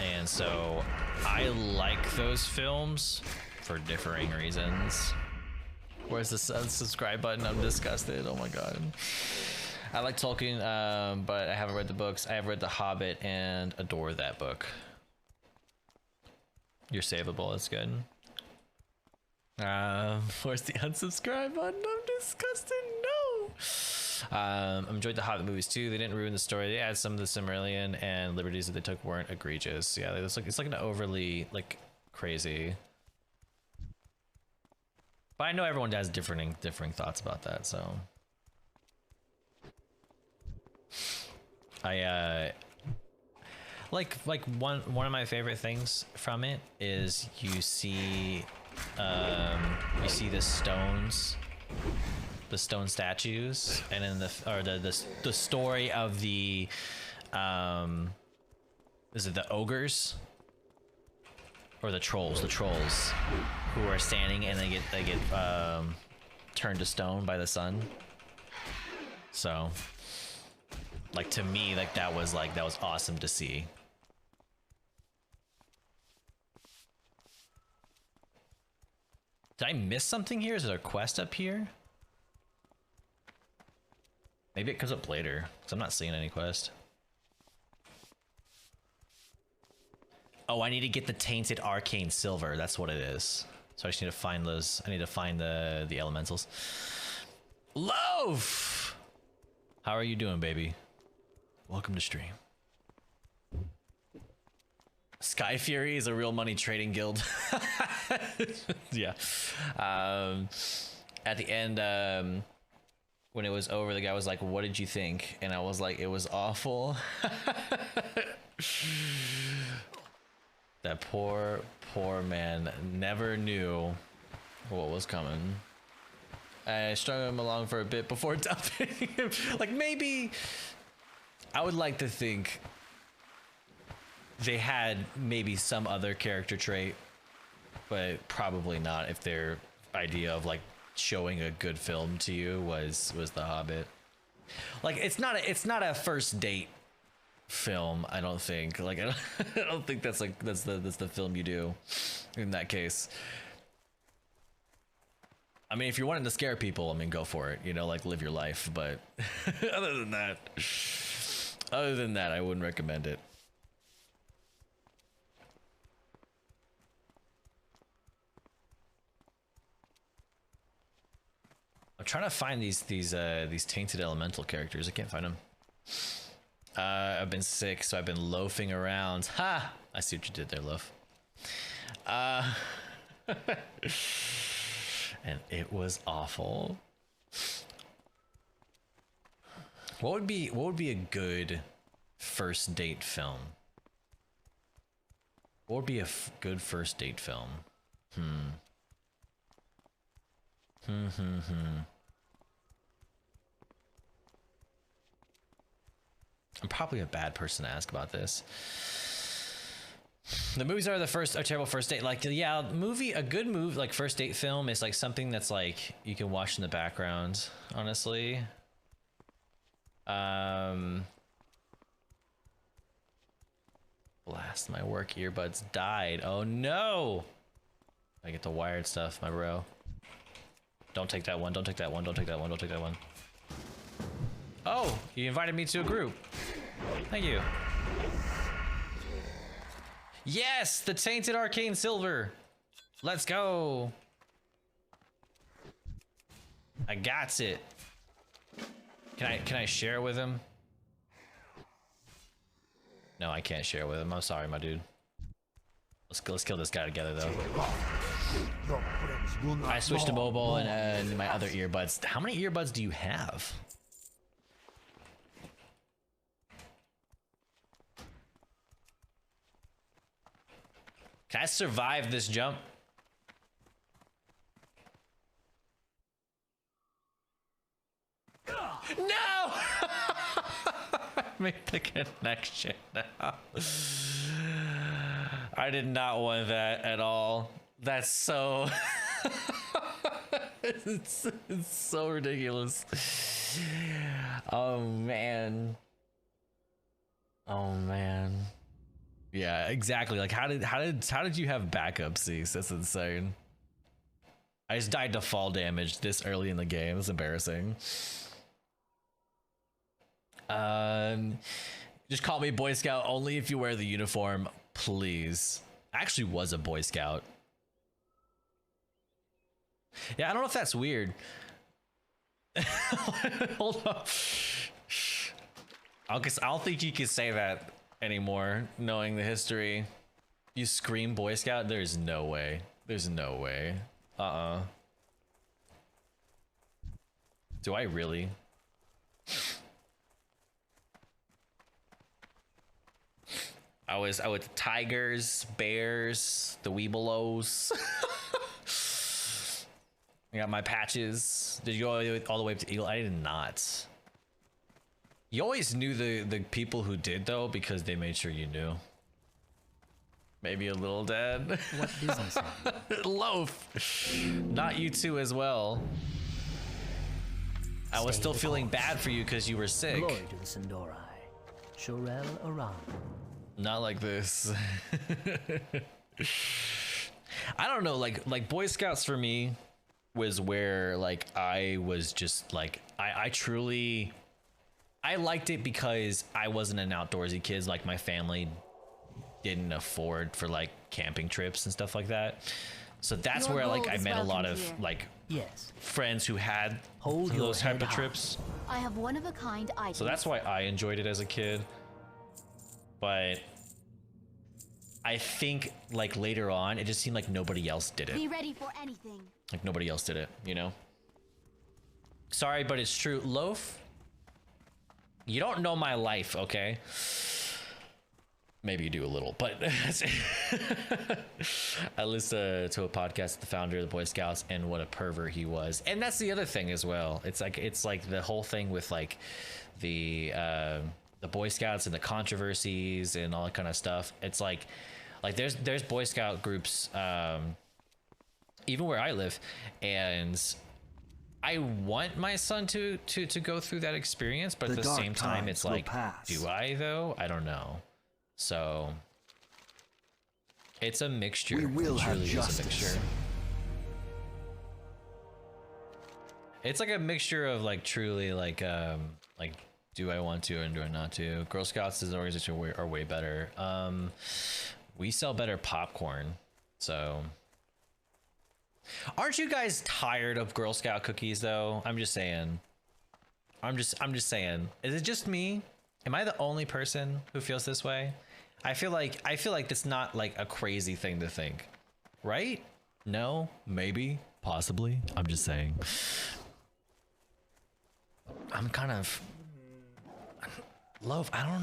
And so I like those films for differing reasons. Where's the subscribe button? I'm disgusted. Oh my god. I like Tolkien, but I haven't read the books. I have read The Hobbit and adore that book. You're savable. It's good. Where's the unsubscribe button? I'm disgusted. No. Enjoyed the Hobbit movies too. They didn't ruin the story. They added some of the Silmarillion, and liberties that they took weren't egregious. Yeah, it's like an overly like crazy. But I know everyone has differing thoughts about that, so. I like one of my favorite things from it is you see the stone statues, and then the story of the is it the ogres or the trolls who are standing and they get turned to stone by the sun. So like to me, like that was awesome to see. Did I miss something here? Is there a quest up here? Maybe it comes up later, because I'm not seeing any quest. Oh, I need to get the tainted arcane silver. That's what it is. So I just need to find those. I need to find the elementals. Loaf! How are you doing, baby? Welcome to stream. Sky Fury is a real money trading guild. Yeah. At the end, when it was over, the guy was like, "What did you think?" And I was like, "It was awful." That poor man never knew what was coming. I strung him along for a bit before dumping him. Like, maybe I would like to think they had maybe some other character trait, but probably not if their idea of like showing a good film to you was The Hobbit. Like, it's not a first date film, I don't think. Like, I don't think that's the film you do in that case. I mean, if you're wanting to scare people, I mean, go for it, you know, like live your life. But other than that, I wouldn't recommend it. I'm trying to find these tainted elemental characters. I can't find them. I've been sick, so I've been loafing around. Ha! I see what you did there, Loaf. And it was awful. What would be a good first date film? What would be a good first date film? I'm probably a bad person to ask about this. The movies are a terrible first date. Like, yeah, a good movie, like first date film is like something that's like you can watch in the background, honestly. Blast, my work earbuds died. Oh no! I get the wired stuff, my bro. Don't take that one, don't take that one, don't take that one, don't take that one. Oh, you invited me to a group. Thank you. Yes, the tainted arcane silver. Let's go. I got it. Can I share it with him? No, I can't share it with him. I'm sorry, my dude. Let's kill this guy together though. I switched to mobile and my other earbuds. How many earbuds do you have? Can I survive this jump? No! Make the connection now. I did not want that at all. That's so... it's so ridiculous. Oh, man. Oh, man. Yeah, exactly. Like, how did you have backup, Cease? That's insane. I just died to fall damage this early in the game. It's embarrassing. Just call me Boy Scout only if you wear the uniform, please. I actually was a Boy Scout. Yeah, I don't know if that's weird. Hold up. I don't think you can say that anymore, knowing the history. You scream Boy Scout? There's no way. There's no way. Do I really? I was tigers, bears, the Weebelows. I got my patches. Did you go all the way up to Eagle? I did not. You always knew the people who did though, because they made sure you knew. Maybe a little dad. What business are you? Loaf. Not you two as well. I was Stay still the feeling course. bad for you because you were sick. Glory to the Sindorai. Shorel Aran. Not like this. I don't know, like Boy Scouts for me was where like I was just like I truly liked it because I wasn't an outdoorsy kid. Like my family didn't afford for like camping trips and stuff like that. So that's Your where like gold I is met a lot welcome of here. like Yes. friends who had Hold your those type head of high. trips. I have one of a kind items. So that's why I enjoyed it as a kid. But I think like later on, it just seemed like nobody else did it. Be ready for anything. Like nobody else did it, you know? Sorry, but it's true. Loaf, you don't know my life, okay? Maybe you do a little, but I listened to a podcast with the founder of the Boy Scouts and what a pervert he was. And that's the other thing as well. It's like the whole thing with like the Boy Scouts and the controversies and all that kind of stuff. It's like there's Boy Scout groups even where I live, and I want my son to go through that experience, but at The the dark same time it's times will like, pass. do I though? I don't know. So it's a mixture. We will It have truly is a justice. mixture. It's like a mixture of like truly like do I want to and do I not to? Girl Scouts as an organization are way better. We sell better popcorn, so aren't you guys tired of Girl Scout cookies though? I'm just saying. I'm just saying. Is it just me? Am I the only person who feels this way? I feel like it's not like a crazy thing to think, right? No, maybe, possibly. I'm just saying. I'm kind of Loaf. I don't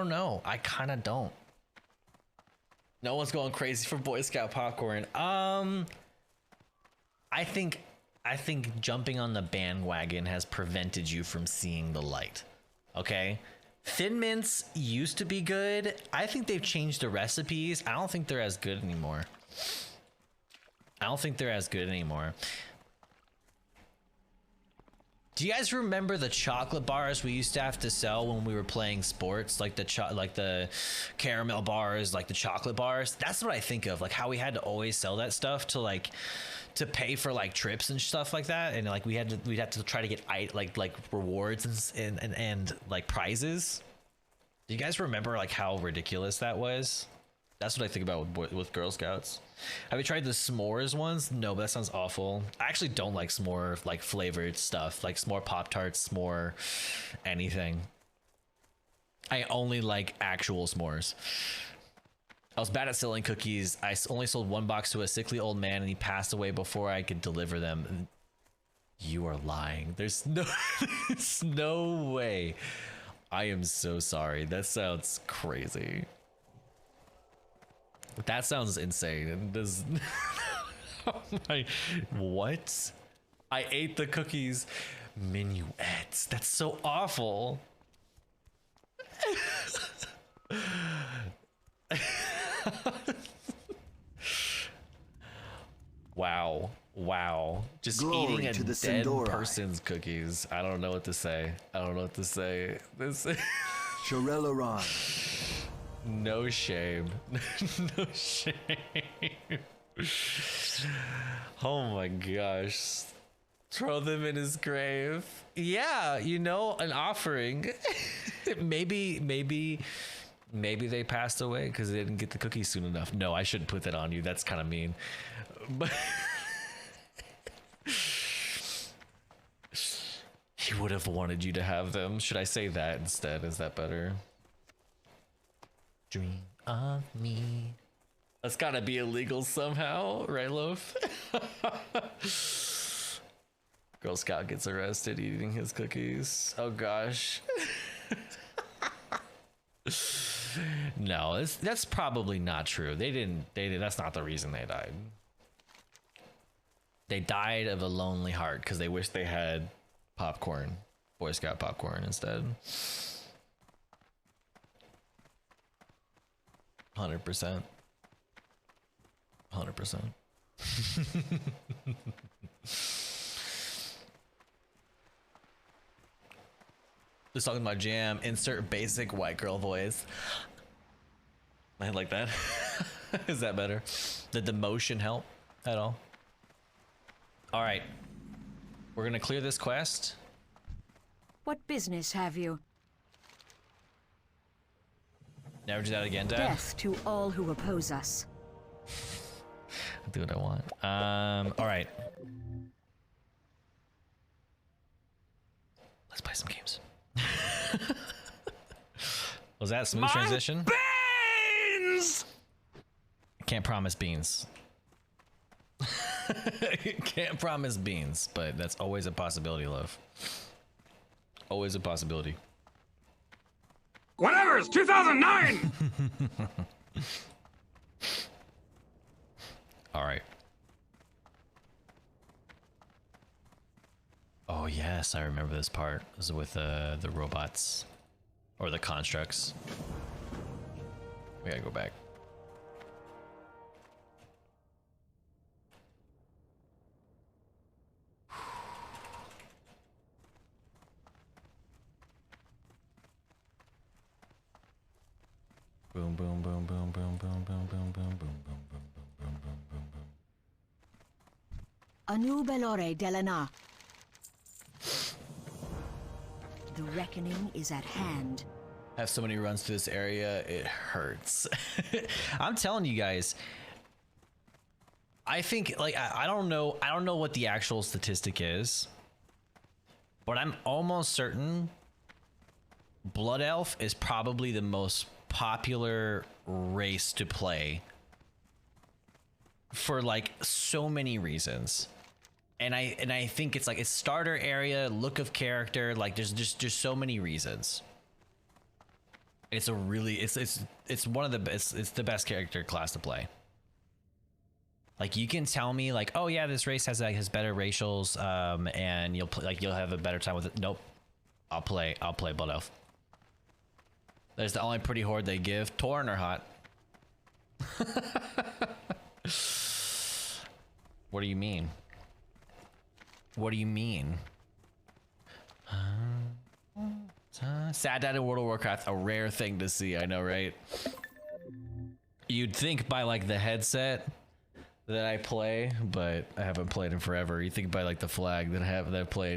know. I kind of don't. No one's going crazy for Boy Scout popcorn. I think jumping on the bandwagon has prevented you from seeing the light. Okay? Thin Mints used to be good. I think they've changed the recipes. I don't think they're as good anymore. Do you guys remember the chocolate bars we used to have to sell when we were playing sports? Like the caramel bars, like the chocolate bars? That's what I think of. Like how we had to always sell that stuff to pay for like trips and stuff like that, and like we'd have to try to get like rewards and like prizes. Do you guys remember like how ridiculous that was? That's what I think about with Girl Scouts. Have you tried the s'mores ones? No, but that sounds awful. I actually don't like s'more like flavored stuff, like s'more Pop-Tarts, s'more anything. I only like actual s'mores. I was bad at selling cookies. I only sold one box to a sickly old man, and he passed away before I could deliver them. You are lying. There's no way. I am so sorry. That sounds crazy. That sounds insane. And does oh my, what? I ate the cookies. Minuets. That's so awful. Wow. Wow. Just Glory eating a to the dead Sindori. person's cookies. I don't know what to say. I don't know what to say. This Shorel Aran. no shame. No shame. Oh my gosh. Throw them in his grave. Yeah, you know, an offering. maybe they passed away because they didn't get the cookies soon enough. No, I shouldn't put that on you. That's kind of mean. But he would have wanted you to have them. Should I say that instead? Is that better? Dream of me. That's gotta be illegal somehow, right, Loaf? Girl Scout gets arrested eating his cookies. Oh gosh. No, that's probably not true. They didn't. That's not the reason they died. They died of a lonely heart because they wish they had popcorn, Boy Scout popcorn instead. 100%. 100%. Just talking about jam. Insert basic white girl voice. I like that. Is that better? Did the motion help at all? All right. We're gonna clear this quest. What business have you? Never do that again, Dad. Death to all who oppose us. I'll do what I want. All right. Let's play some games. Was that a smooth transition? Beans! Can't promise beans. Can't promise beans, but that's always a possibility, love. Always a possibility. Whatever, it's 2009! All right. Oh yes, I remember this part. This is with the robots or the constructs. We gotta go back. Boom, boom, boom, boom, boom, boom, boom, boom, boom, boom, boom, boom, boom, boom, boom, boom, boom. Anu Belore Delana. The reckoning is at hand. Have so many runs through this area, it hurts. I'm telling you guys. I think like I don't know what the actual statistic is, but I'm almost certain Blood Elf is probably the most popular race to play for like so many reasons. And I think it's like it's starter area, look of character, like there's just so many reasons. It's a really it's one of the best, it's the best character class to play. Like you can tell me like, oh yeah, this race has better racials, and you'll have a better time with it. Nope, I'll play Blood Elf. There's the only pretty horde they give. Torn or hot? What do you mean? What do you mean? Sad Dad in World of Warcraft, a rare thing to see, I know, right? You'd think by like the headset that I play, but I haven't played in forever. You think by like the flag that I play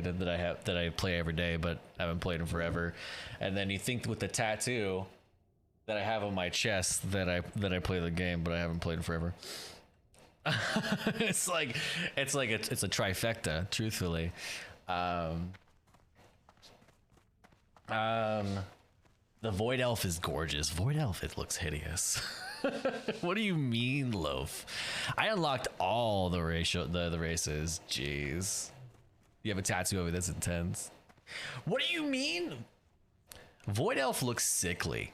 every day, but I haven't played in forever. And then you think with the tattoo that I have on my chest that I play the game, but I haven't played in forever. it's a trifecta, truthfully. The Void Elf is gorgeous. Void Elf, it looks hideous. What do you mean, Loaf? I unlocked all the races. Jeez. You have a tattoo of it, that's intense. What do you mean? Void Elf looks sickly.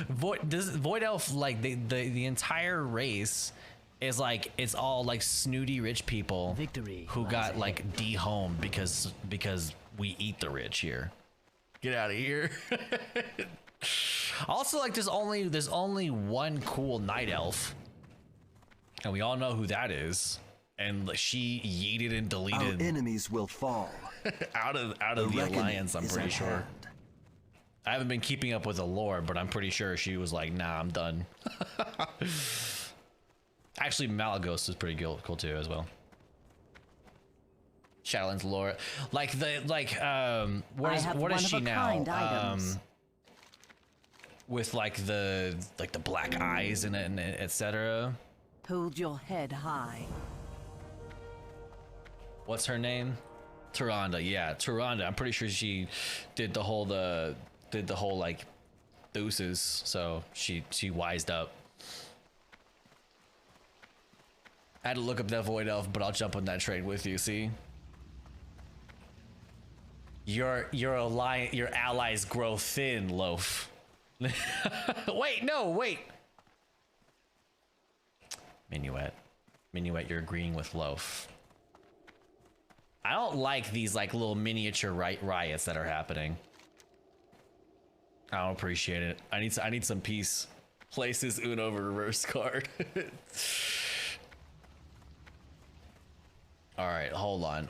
Void Elf, like the entire race is like it's all like snooty rich people Victory who lies got ahead. like dehomed because we eat the rich here. Get out of here. Also, like, there's only one cool night elf, and we all know who that is. And she yeeted and Our deleted enemies will fall. out of the reckoning alliance. I'm is pretty at sure. hand. I haven't been keeping up with the lore, but I'm pretty sure she was like, "Nah, I'm done." Actually, Malagos is pretty cool too as well. Shadowlands lore, like what is she now? With like the black eyes and etc. Hold your head high. What's her name? Tyrande. Yeah, Tyrande. I'm pretty sure she did the whole like deuces. So she wised up. I had to look up that void elf, but I'll jump on that train with you. See, your allies grow thin, loaf. Wait. Minuet, you're agreeing with loaf. I don't like these like little miniature riots that are happening. I don't appreciate it. I need some peace. Places Uno reverse card. All right, hold on.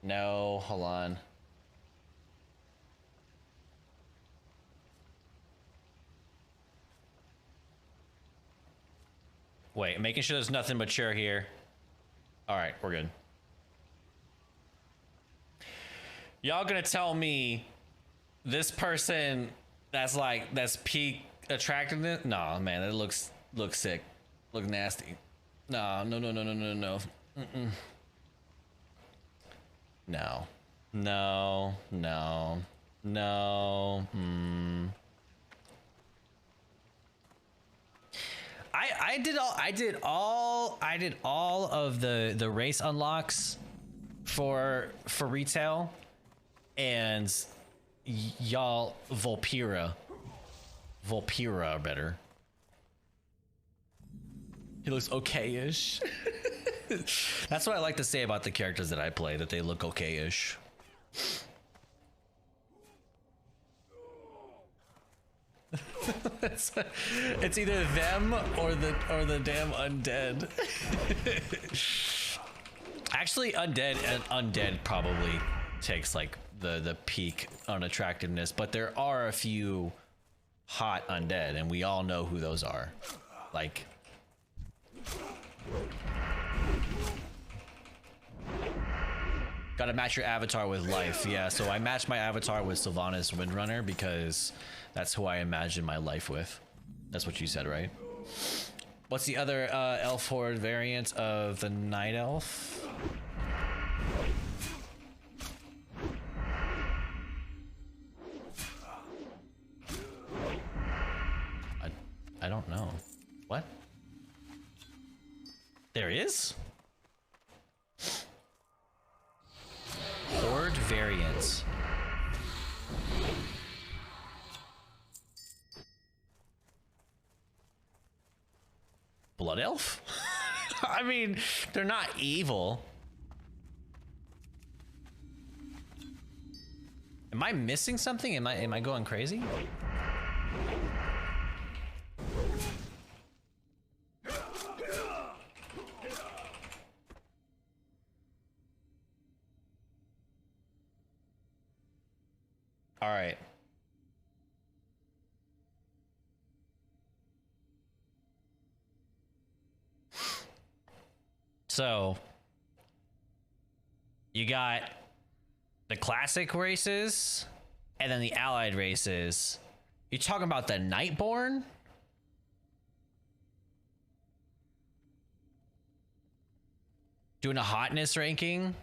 No, hold on. Wait, making sure there's nothing mature here. All right, we're good. Y'all gonna tell me this person that's peak attractiveness? No, man, it looks sick, look nasty. No. Mm-mm. No. I did all of the race unlocks for retail, and y'all Volpira are better. He looks okay-ish. That's what I like to say about the characters that I play, that they look okay-ish. It's either them or the damn undead. Actually, undead probably takes like the peak unattractiveness, but there are a few hot undead, and we all know who those are. Like, gotta match your avatar with life. Yeah, so I matched my avatar with Sylvanas Windrunner because that's who I imagine my life with. That's what you said, right? What's the other elf horde variant of the night elf? I don't know. What? There is? Horde variants. Blood elf? I mean, they're not evil. Am I missing something? Am I going crazy? All right. So you got the classic races and then the allied races. You talking about the Nightborn? Doing a hotness ranking?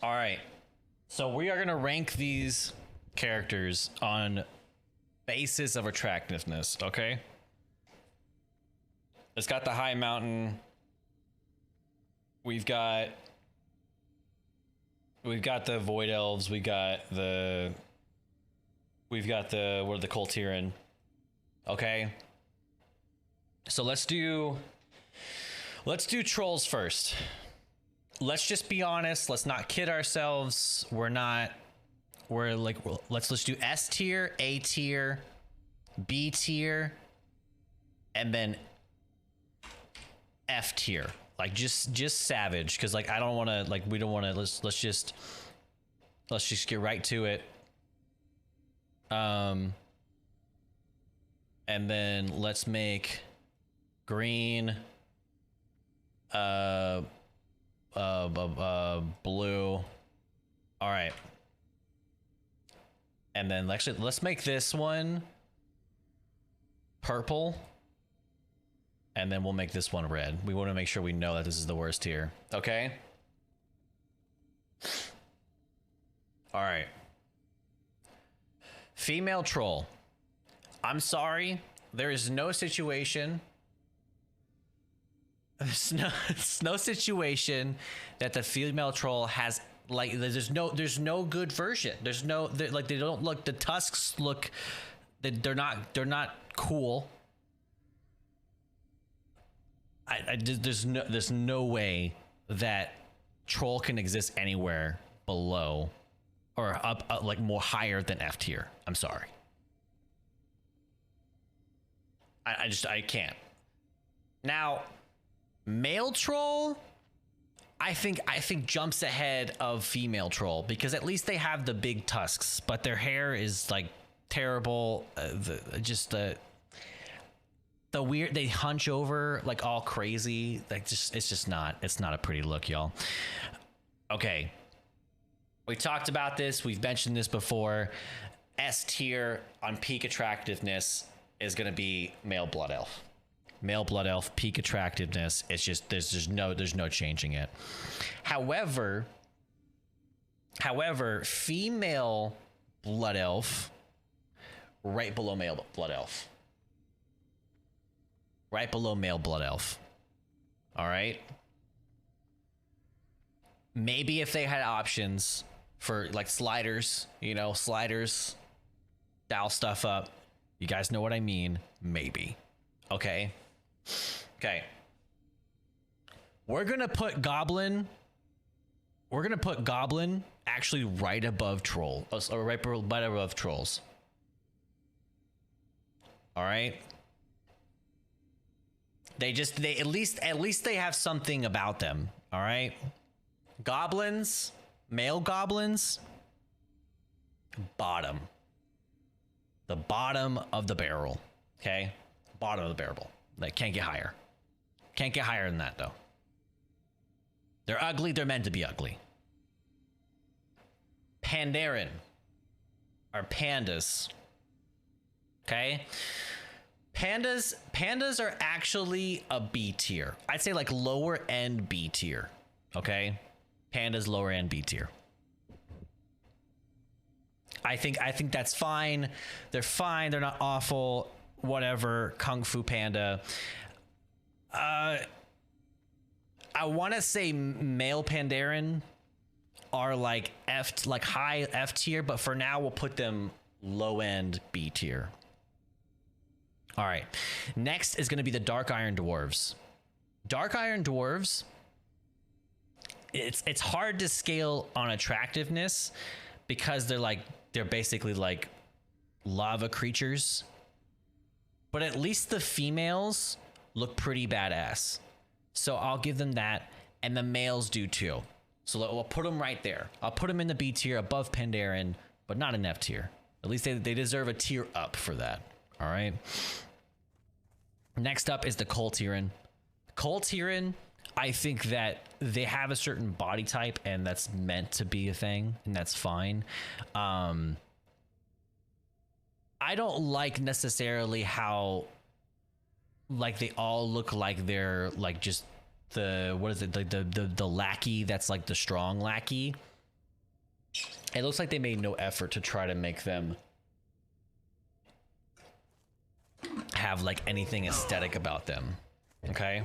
All right. So we are gonna rank these characters on basis of attractiveness. Okay. It's got the high mountain. We've got the void elves. We've got the what are the Coltiran. Okay. So let's do trolls first. Let's just be honest. Let's not kid ourselves. Let's do S tier, A tier, B tier, and then F tier. Like just savage, because like I don't want to, like we don't want to. Let's just get right to it. And then let's make green, blue. All right. And then actually, let's make this one purple. And then we'll make this one red. We want to make sure we know that this is the worst tier. Okay? All right. Female troll. I'm sorry. There is no situation. There's no situation that the female troll has, like, there's no good version. There's no, like, they don't look, the tusks look, they're not cool. There's no way that troll can exist anywhere below or up like more higher than F tier. I'm sorry. I can't. Now, male troll, I think jumps ahead of female troll because at least they have the big tusks, but their hair is like terrible. The weird, they hunch over like all crazy. Like it's not a pretty look, y'all. Okay. We talked about this. We've mentioned this before. S tier on peak attractiveness is going to be male blood elf. Male blood elf, peak attractiveness. It's just, there's no changing it. However, female blood elf, right below male blood elf. Right below male blood elf. All right. Maybe if they had options for like sliders, sliders, dial stuff up. You guys know what I mean? Maybe. Okay. Okay. We're going to put goblin actually right above troll, or right above trolls. All right. They at least they have something about them. All right. Goblins, male goblins, bottom. The bottom of the barrel. Okay. Bottom of the barrel. They can't get higher. Can't get higher than that though. They're ugly. They're meant to be ugly. Pandaren are pandas. Okay. Pandas are actually a B tier. I'd say like lower end B tier. Okay? Pandas lower end B tier. I think that's fine. They're fine. They're not awful. Whatever. Kung Fu Panda. I want to say male Pandaren are like high F tier, but for now we'll put them low end B tier. All right. Next is going to be the Dark Iron Dwarves. Dark Iron Dwarves, it's hard to scale on attractiveness because they're basically like lava creatures. But at least the females look pretty badass. So I'll give them that, and the males do too. So we'll put them right there. I'll put them in the B tier above Pandaren, but not in F tier. At least they deserve a tier up for that. All right. Next up is the Coltiran. Coltiran, I think that they have a certain body type, and that's meant to be a thing, and that's fine. I don't like necessarily how like they all look like they're like just the lackey that's like the strong lackey. It looks like they made no effort to try to make them have like anything aesthetic about them. Okay.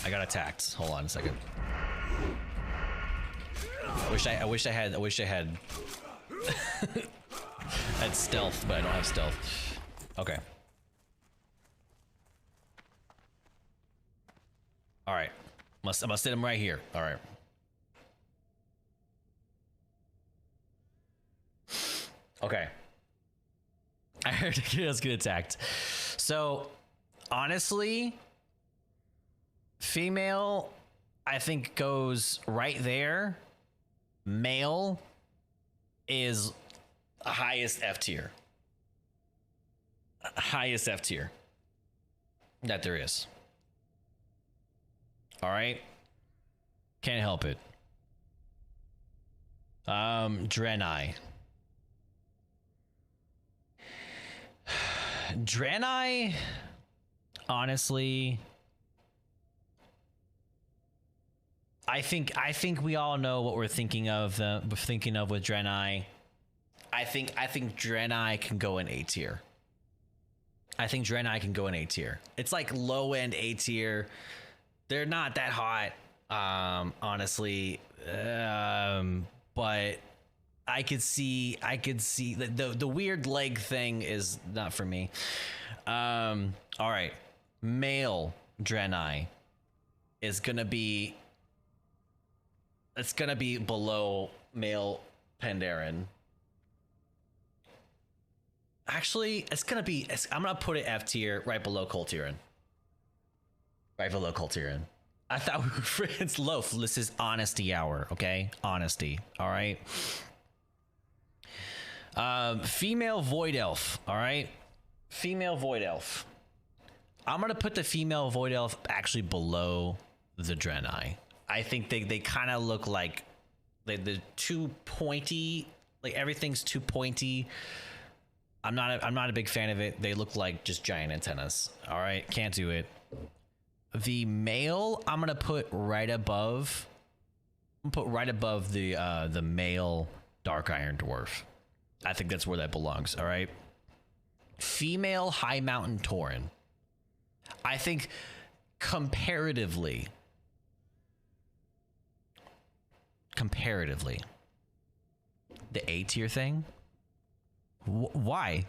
I got attacked. Hold on a second. I wish I had had stealth, but I don't have stealth. Okay. All right. I must hit him right here. All right. Okay. I heard he was get attacked. So, honestly, female, I think, goes right there. Male is highest F tier. Highest F tier that there is. All right. Can't help it. Draenei. Draenei, honestly, I think we all know what we're thinking of. With Draenei. I think Draenei can go in A tier. I think Draenei can go in A tier. It's like low end A tier. They're not that hot, honestly. But I could see the weird leg thing is not for me. All right, male Draenei is gonna be. It's gonna be below male Pandaren. Actually, I'm gonna put it F tier, right below Coltiran. Right below Coltiran. I thought we were friends. Loaf, this is honesty hour, okay? Honesty, all right? Female Void Elf, all right? Female Void Elf. I'm gonna put the female Void Elf actually below the Draenei. I think they kind of look like they're too pointy. Like everything's too pointy. I'm not a big fan of it. They look like just giant antennas. All right, can't do it. The male, I'm gonna put right above. The male Dark Iron Dwarf. I think that's where that belongs. All right. Female High Mountain Tauren. I think comparatively, the A tier thing. Why?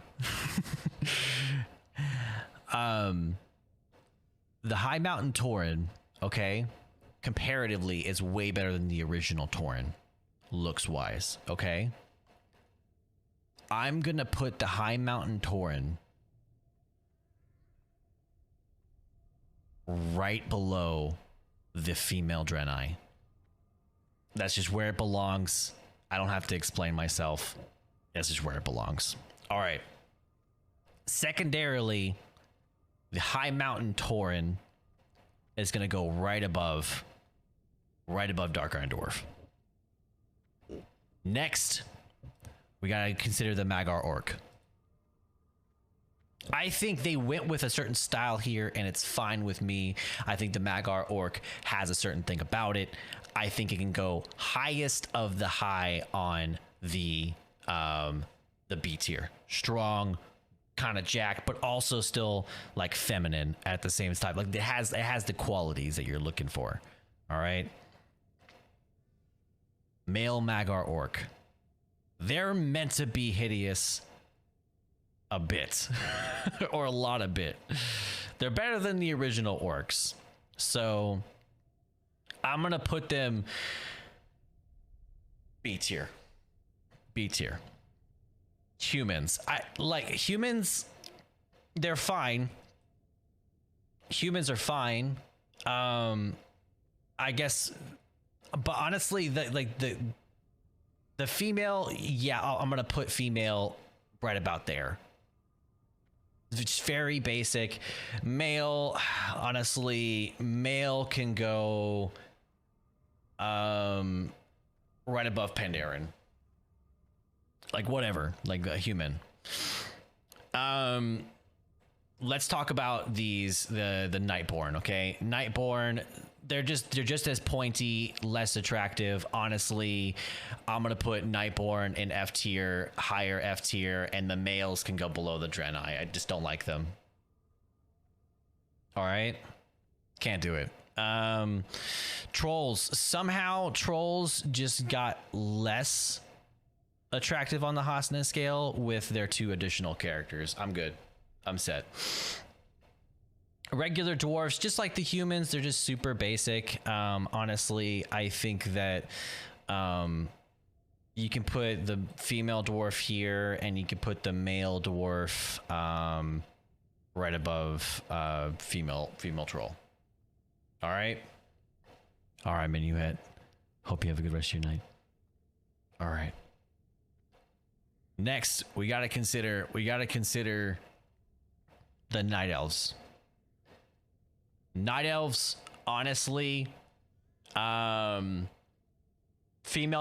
The High Mountain Tauren, okay, comparatively is way better than the original Tauren, looks wise, okay? I'm gonna put the High Mountain Tauren right below the female Draenei. That's just where it belongs. I don't have to explain myself. That's just where it belongs. All right. Secondarily, the High Mountain Tauren is going to go right above Dark Iron Dwarf. Next, we got to consider the Magar Orc. I think they went with a certain style here, and it's fine with me. I think the Magar Orc has a certain thing about it. I think it can go highest of the high on the B tier. Strong, kind of jacked, but also still like feminine at the same time. Like it has the qualities that you're looking for. All right. Male Magar Orc. They're meant to be hideous a bit or a lot of bit. They're better than the original orcs. So I'm going to put them B tier. B tier. Humans. Humans, they're fine. Humans are fine. I guess, but honestly, the female, yeah, I'm going to put female right about there. It's very basic. Male, honestly, male can go right above Pandaren. Like whatever, like a human. Let's talk about the Nightborn, okay? Nightborn, they're just as pointy, less attractive. Honestly, I'm gonna put Nightborn in F tier, higher F tier, and the males can go below the Draenei. I just don't like them. All right, can't do it. Trolls. Somehow trolls just got less attractive on the hotness scale with their 2 additional characters. I'm good. I'm set. Regular dwarves, just like the humans, they're just super basic. Honestly, I think that you can put the female dwarf here, and you can put the male dwarf right above female troll. All right, Minuet. Hope you have a good rest of your night. All right. Next, we gotta consider the night elves. Night elves, honestly, female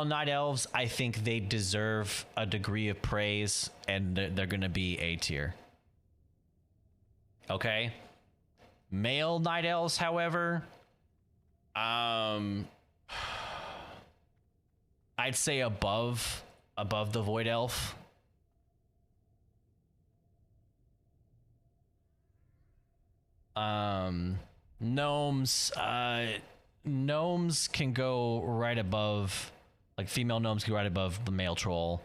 night elves, I think they deserve a degree of praise, and they're gonna be A tier. Okay. Male night elves, however, I'd say above the void elf. Gnomes can go right above, like female gnomes go right above the male troll,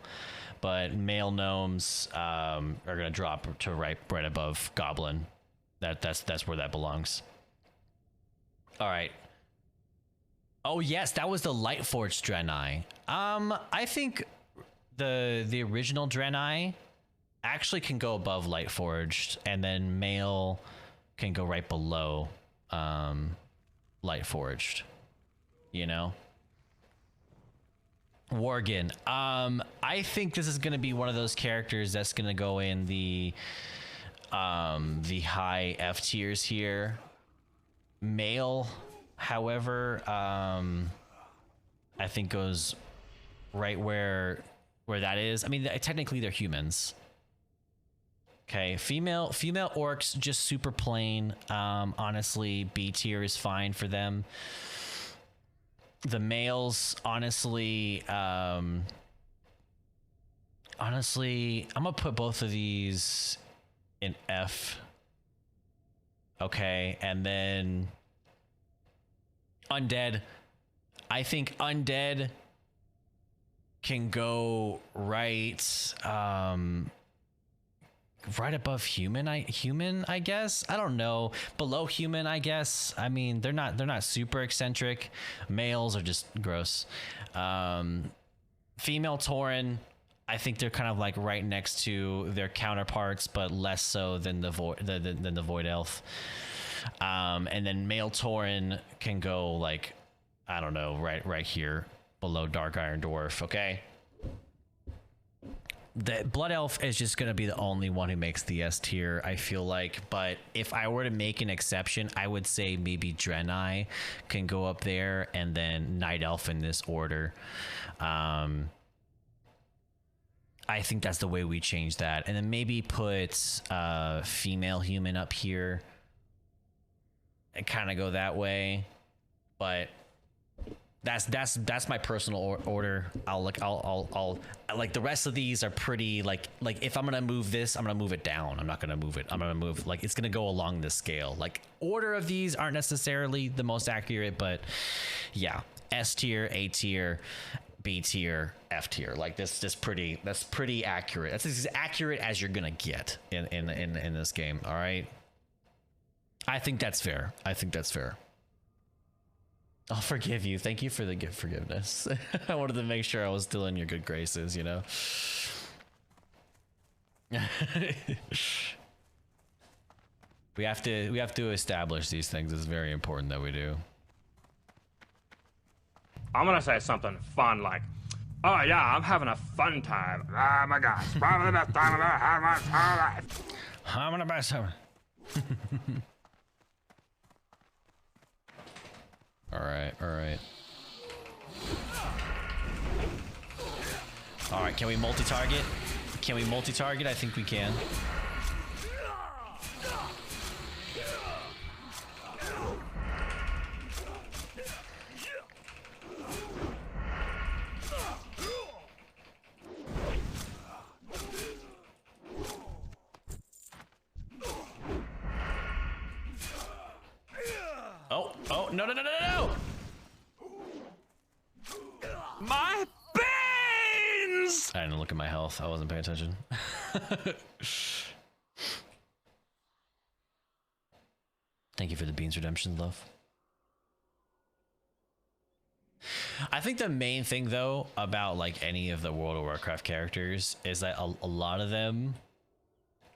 but male gnomes are gonna drop to right above goblin. That's where that belongs. All right. Oh yes, that was the Lightforged Draenei. I think the original Draenei actually can go above Lightforged, and then male can go right below Lightforged. You know? Worgen. I think this is gonna be one of those characters that's gonna go in the high F tiers here. Male, however, I think goes right where that is. I mean, technically they're humans. Okay, female orcs, just super plain. Honestly, B tier is fine for them. The males, honestly, I'm gonna put both of these in F. Okay, and then undead. I think undead can go right above human, I guess. I don't know. Below human, I guess. I mean, they're not super eccentric. Males are just gross. Female Tauren, I think they're kind of like right next to their counterparts, but less so than the void elf. And then male Tauren can go like, I don't know, right here below Dark Iron Dwarf. Okay. The Blood Elf is just going to be the only one who makes the S tier, I feel like. But if I were to make an exception, I would say maybe Draenei can go up there, and then Night Elf in this order. I think that's the way we change that. And then maybe put female human up here and kind of go that way. But that's my personal order. I'll like the rest of these are pretty like if I'm gonna move this, I'm gonna move it down. I'm not gonna move it. I'm gonna move like it's gonna go along this scale. Like order of these aren't necessarily the most accurate, but yeah, S tier, A tier, B tier, F tier. Like that's pretty accurate. That's as accurate as you're gonna get in this game. All right. I think that's fair. I'll forgive you. Thank you for the gift forgiveness. I wanted to make sure I was still in your good graces, you know? We have to establish these things. It's very important that we do. I'm gonna say something fun like, oh yeah, I'm having a fun time. Oh my gosh, probably the best time I've ever had in my entire life. I'm gonna buy some. All right. Can we multi-target? I think we can. No, no, no, no, no! My beans! I didn't look at my health. I wasn't paying attention. Thank you for the beans redemption, love. I think the main thing though about like any of the World of Warcraft characters is that a lot of them,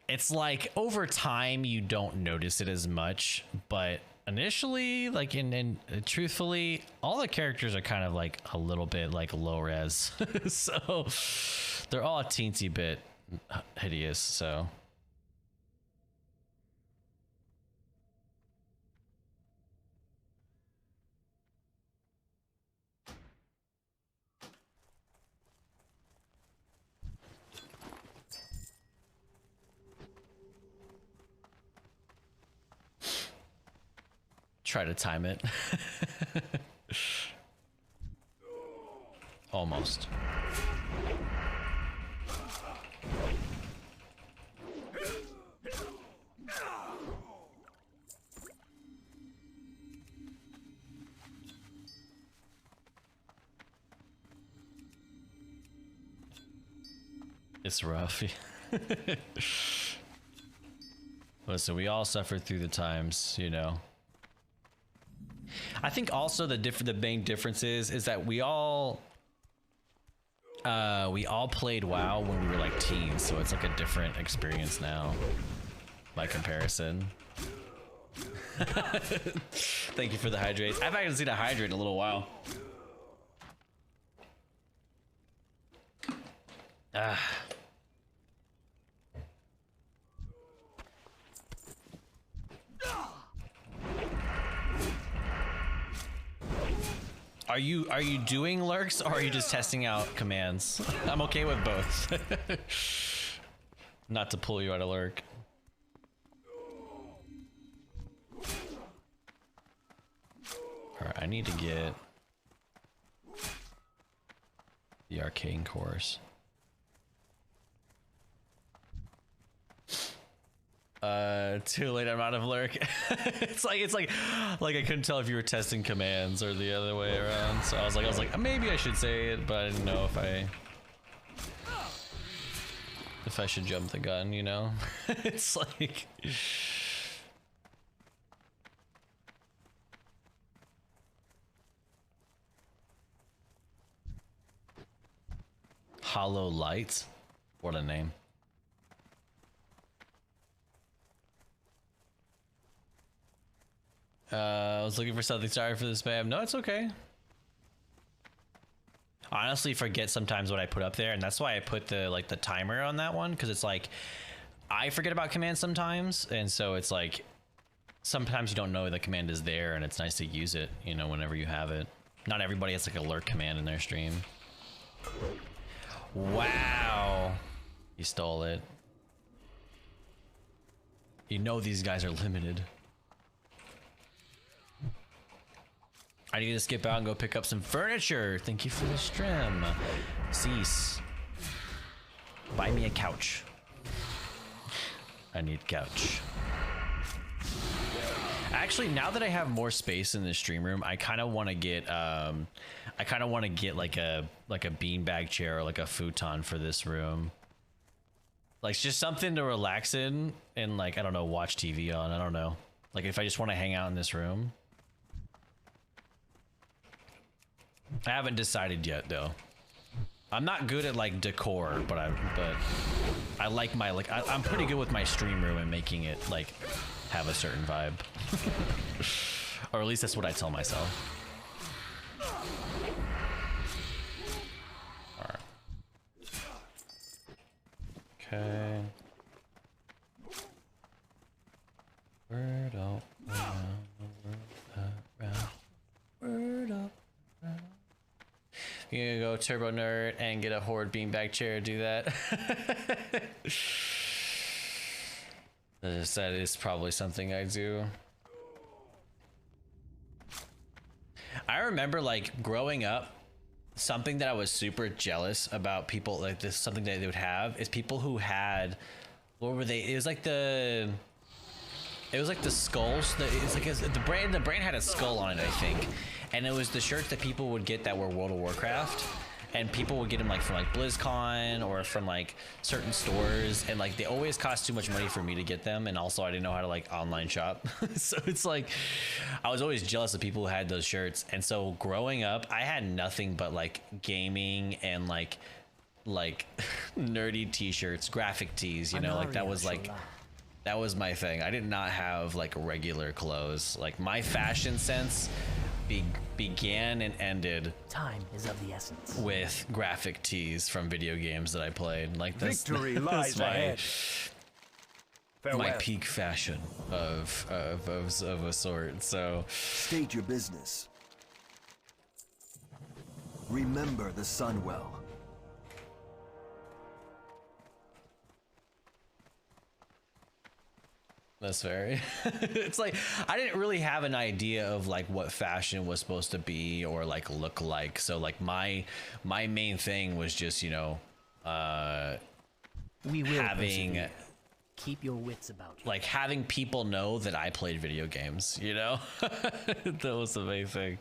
it's like over time you don't notice it as much, but initially, like in truthfully, all the characters are kind of like a little bit like low res. So they're all a teensy bit hideous, so. Try to time it. Almost. It's rough. Listen, we all suffered through the times, you know. I think also the main difference is that we all played WoW when we were like teens, so it's like a different experience now by comparison. Thank you for the hydrate. I've actually seen a hydrate in a little while. Are you doing lurks or are you just testing out commands? I'm okay with both. Not to pull you out of lurk. Alright, I need to get the arcane course. Too late, I'm out of lurk. it's like I couldn't tell if you were testing commands or the other way around. So I was like, maybe I should say it, but I didn't know if I should jump the gun, you know? It's like Hollow Light. What a name. I was looking for something. Sorry for the spam. No, it's okay. I honestly forget sometimes what I put up there, and that's why I put the timer on that one, because it's like I forget about commands sometimes, and so it's like sometimes you don't know the command is there, and it's nice to use it, you know, whenever you have it. Not everybody has like a lurk command in their stream. Wow, he stole it. You know these guys are limited. I need to skip out and go pick up some furniture. Thank you for the stream. Cease. Buy me a couch. I need couch. Actually, now that I have more space in the stream room, I kind of want to get like a beanbag chair or like a futon for this room. Like just something to relax in and like, I don't know, watch TV on. I don't know. Like if I just want to hang out in this room. I haven't decided yet though. I'm not good at like decor, but I like my I'm pretty good with my stream room and making it like have a certain vibe. Or at least that's what I tell myself. All right. Okay. Word up, word up. You're gonna go turbo nerd and get a horde beanbag chair. Do that. That is probably something I do. I remember like growing up, something that I was super jealous about people like this, something that they would have is people who had, what were they? It was like the It was like the skulls. It's like the brand had a skull on it, I think, and it was the shirts that people would get that were World of Warcraft, and people would get them like from like BlizzCon or from like certain stores, and like they always cost too much money for me to get them, and also I didn't know how to like online shop, so it's like I was always jealous of people who had those shirts. And so growing up, I had nothing but like gaming and like nerdy t-shirts, graphic tees, you know, like that was like. That was my thing. I did not have like regular clothes. Like my fashion sense began and ended. Time is of the essence. With graphic tees from video games that I played. Like that's, Victory that's lies ahead. my Farewell. peak fashion of a sort. So State your business. Remember the sun well. that's very. It's like I didn't really have an idea of like what fashion was supposed to be or like look like. So like my main thing was just, you know, We will having persevere. Keep your wits about you. like having people know that I played video games, you know. That was the main thing.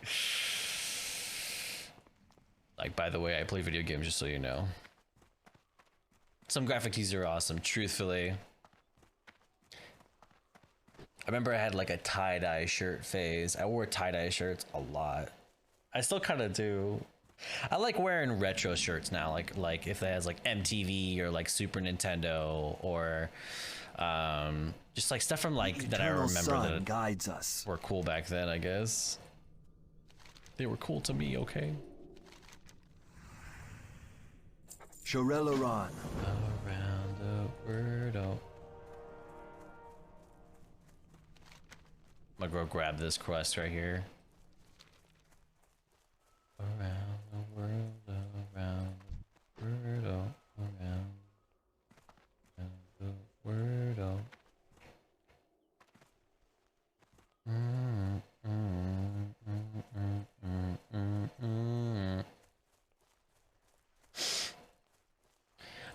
Like, by the way, I play video games, just so you know. Some graphic tees are awesome, truthfully. I remember I had like a tie-dye shirt phase. I wore tie-dye shirts a lot. I still kind of do. I like wearing retro shirts now, like if it has like MTV or like Super Nintendo or just like stuff from like that I Eternal remember sun that guides us. were cool back then, I guess. They were cool to me, okay? Shorel Aran. Around the world, oh. I'm gonna go grab this quest right here. Around the world, around the world, around the world.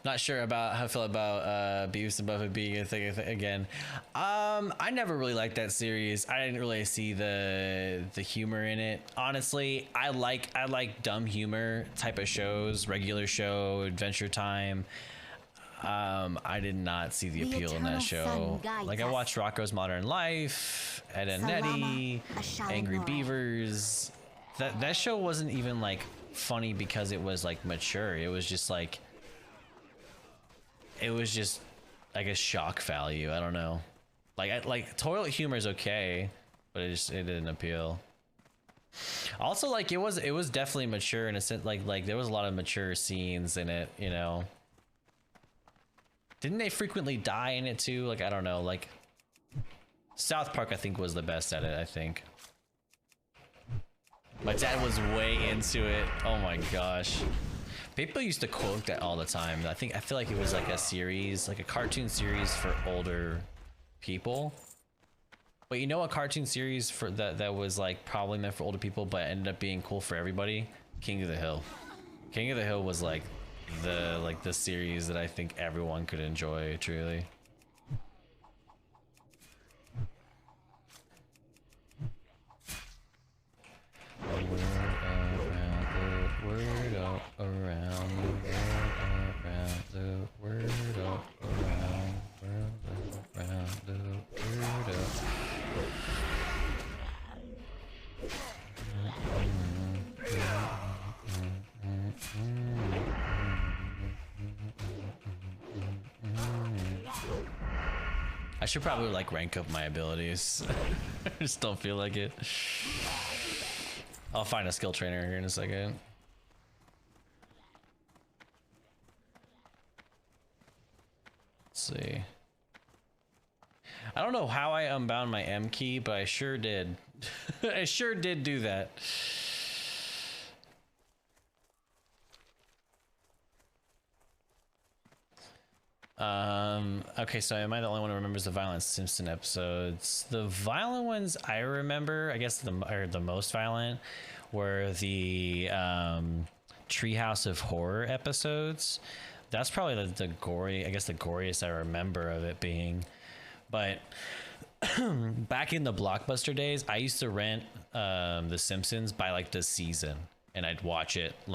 Not sure about how I feel about Beavis and Butthead being a thing again. I never really liked that series. I didn't really see the humor in it. Honestly, I like dumb humor type of shows, regular show, Adventure Time. I did not see the The appeal in that eternal show. sun guides Like I us. watched Rocko's Modern Life, Ed and Eddie, Salama, a shining Angry light. Beavers. That show wasn't even like funny because it was like mature. It was just like like a shock value. I don't know. Like toilet humor is okay, but it didn't appeal. Also, like it was definitely mature in a sense. Like there was a lot of mature scenes in it. You know. Didn't they frequently die in it too? Like I don't know. Like South Park, I think, was the best at it. I think. My dad was way into it. Oh my gosh. People used to quote that all the time. I feel like it was like a series, like a cartoon series for older people. But you know, a cartoon series for that was like probably meant for older people, but ended up being cool for everybody. King of the Hill. King of the Hill was like the series that I think everyone could enjoy truly. I should probably like rank up my abilities. I just don't feel like it. I'll find a skill trainer here in a second. Let's see. I don't know how I unbound my M key, but I sure did. I sure did do that. Okay, so am I the only one who remembers the Violent Simpson episodes? The violent ones I remember, I guess the most violent, were the Treehouse of Horror episodes. That's probably the gory, I guess the goriest I remember of it being. But back in the Blockbuster days, I used to rent The Simpsons by like the season, and I'd watch it in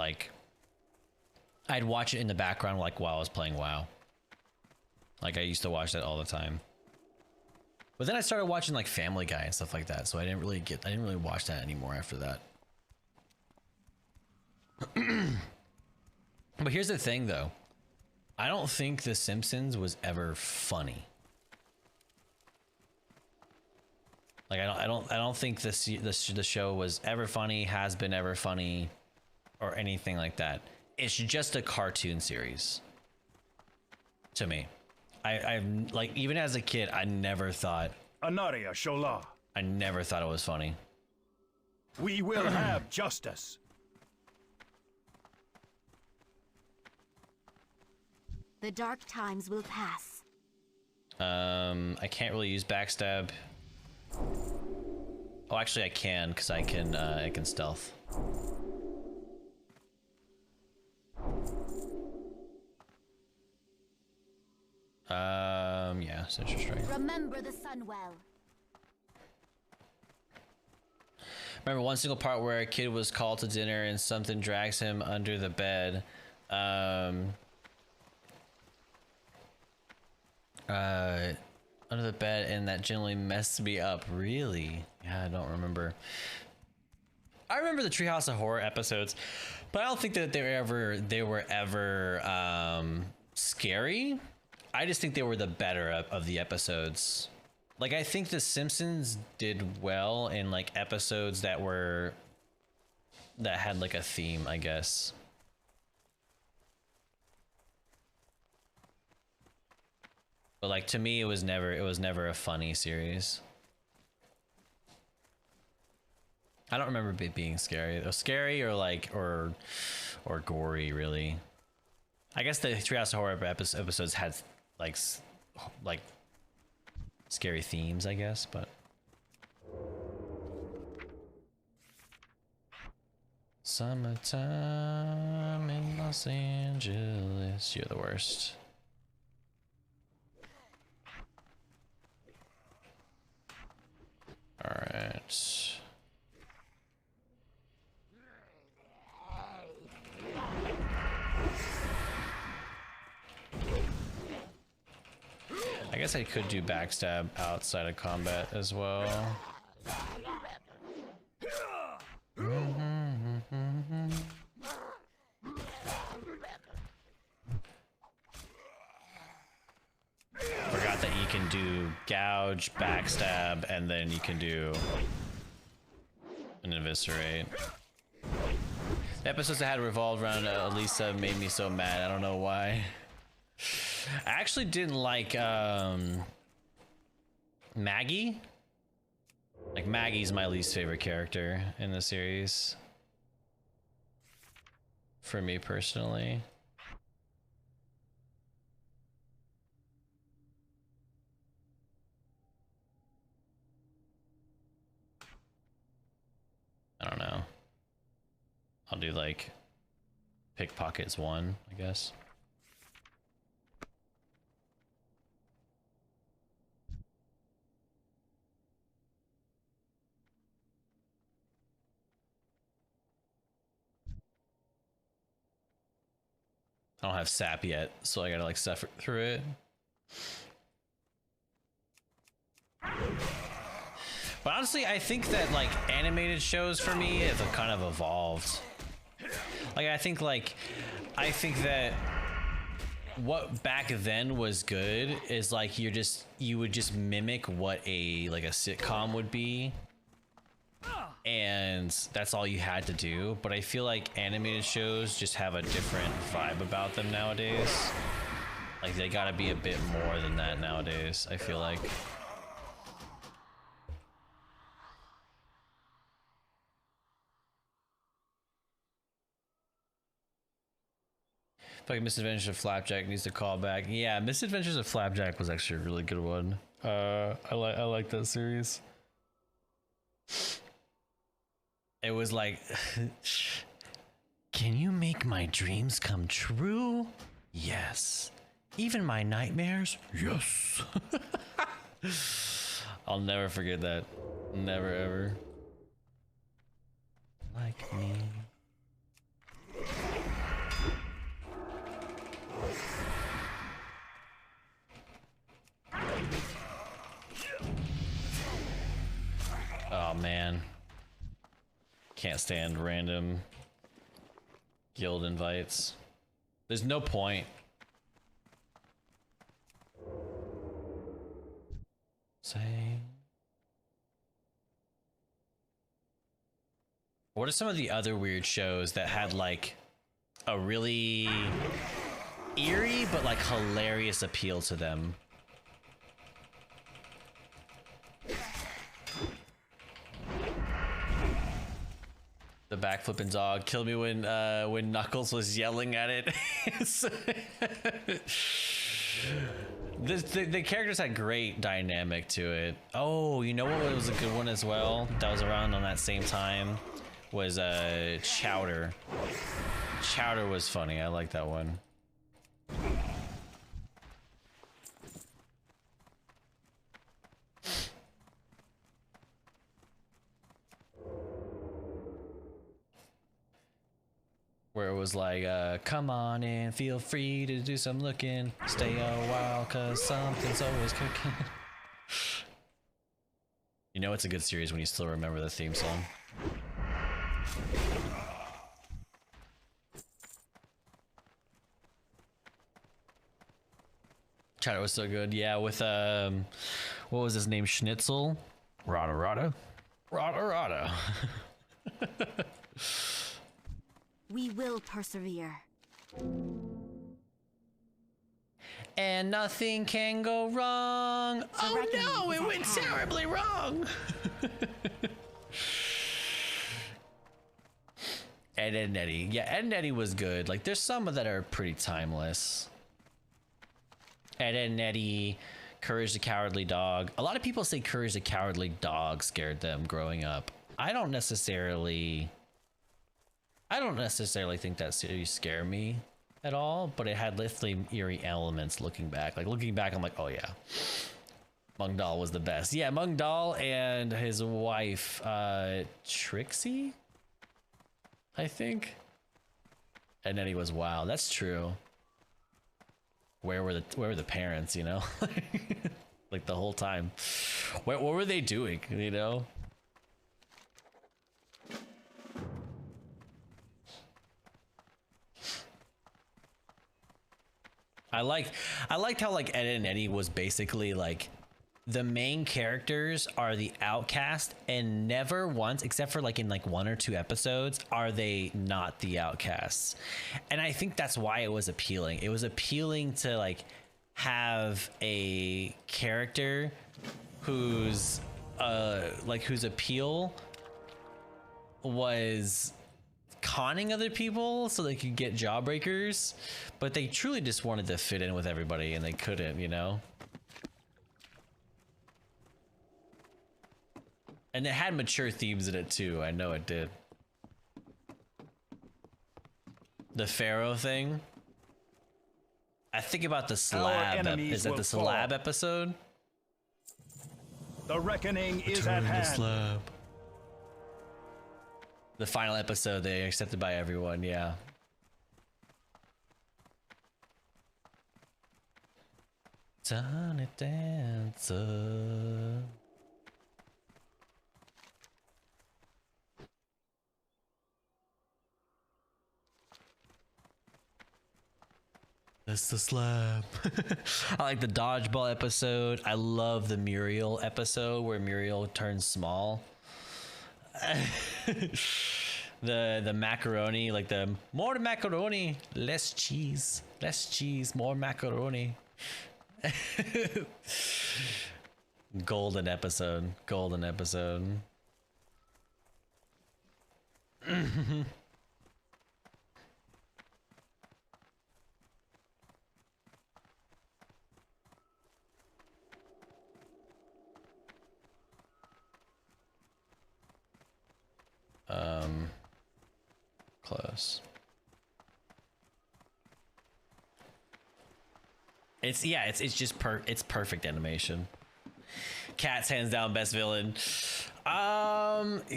the background like while I was playing WoW. Like I used to watch that all the time. But then I started watching like Family Guy and stuff like that, so I didn't really watch that anymore after that. But here's the thing though. I don't think The Simpsons was ever funny. Like I don't think the show was ever funny, has been ever funny, or anything like that. It's just a cartoon series. To me, I'm like, even as a kid, I never thought Anaria Shola. I never thought it was funny. We will have justice. The dark times will pass. I can't really use backstab. Oh, actually, I can, because I can stealth. Yeah, Sinister Strike. Remember the Sunwell. Remember one single part where a kid was called to dinner and something drags him under the bed. Under the bed, and that generally messed me up. Really? Yeah, I don't remember. I remember the Treehouse of Horror episodes, but I don't think that they were ever scary. I just think they were the better of the episodes. Like, I think The Simpsons did well in like episodes that had like a theme, I guess. But like, to me, it was never a funny series. I don't remember it being scary. It was scary or like or gory, really. I guess the Treehouse of Horror episodes had like scary themes, I guess, but summertime in Los Angeles, you're the worst. All right. I guess I could do backstab outside of combat as well. Forgot that you can do gouge, backstab, and then you can do an eviscerate. The episodes that had revolved around Elisa made me so mad. I don't know why. I actually didn't like Maggie. Like, Maggie's my least favorite character in the series. For me personally. I don't know. I'll do like pickpockets 1, I guess. I don't have sap yet, so I gotta like suffer through it. But honestly, I think that like animated shows for me have kind of evolved. Like I think that what back then was good is like you would just mimic what a sitcom would be. And that's all you had to do. But I feel like animated shows just have a different vibe about them nowadays. Like they gotta be a bit more than that nowadays, I feel like. Like Misadventures of Flapjack needs to call back. Yeah, Misadventures of Flapjack was actually a really good one. I like that series. It was like, can you make my dreams come true? Yes. Even my nightmares? Yes. I'll never forget that. Never ever. Like me. Oh man. Can't stand random guild invites. There's no point. Say. What are some of the other weird shows that had like a really eerie but like hilarious appeal to them? The backflipping dog killed me when Knuckles was yelling at it. The characters had great dynamic to it. Oh, you know what was a good one as well? That was around on that same time. Was Chowder. Chowder was funny. I like that one. Where it was like, come on in, feel free to do some looking, stay a while, cause something's always cooking. You know it's a good series when you still remember the theme song. Chowder was so good, yeah, with, what was his name, Schnitzel? Rada Rada? Rada Rada. We will persevere. And nothing can go wrong. Oh no, it went terribly wrong. Ed and Eddie. Yeah, Ed and Eddie was good. Like, there's some that are pretty timeless. Ed and Eddie, Courage the Cowardly Dog. A lot of people say Courage the Cowardly Dog scared them growing up. I don't necessarily think that series scared me at all, but it had definitely eerie elements looking back. Like, looking back, I'm like, oh yeah. Mung Daal was the best. Yeah, Mung Daal and his wife, Trixie, I think. And then he was wild. That's true. Where were the parents, you know? Like the whole time. What were they doing, you know? I liked how like Ed and Eddie was basically like the main characters are the outcast, and never once, except for like in like 1 or 2 episodes, are they not the outcasts. And I think that's why it was appealing. It was appealing to like have a character whose appeal was conning other people so they could get jawbreakers, but they truly just wanted to fit in with everybody and they couldn't, you know? And it had mature themes in it too. I know it did. The Pharaoh thing. I think about the slab. Is that the slab episode? The reckoning is at hand. Slab. The final episode, they accepted by everyone, yeah. Tiny dancer. That's the slab. I like the dodgeball episode. I love the Muriel episode where Muriel turns small. the macaroni, like the more macaroni, less cheese, more macaroni. Golden episode. Close. It's just it's perfect animation. Cat's hands down best villain.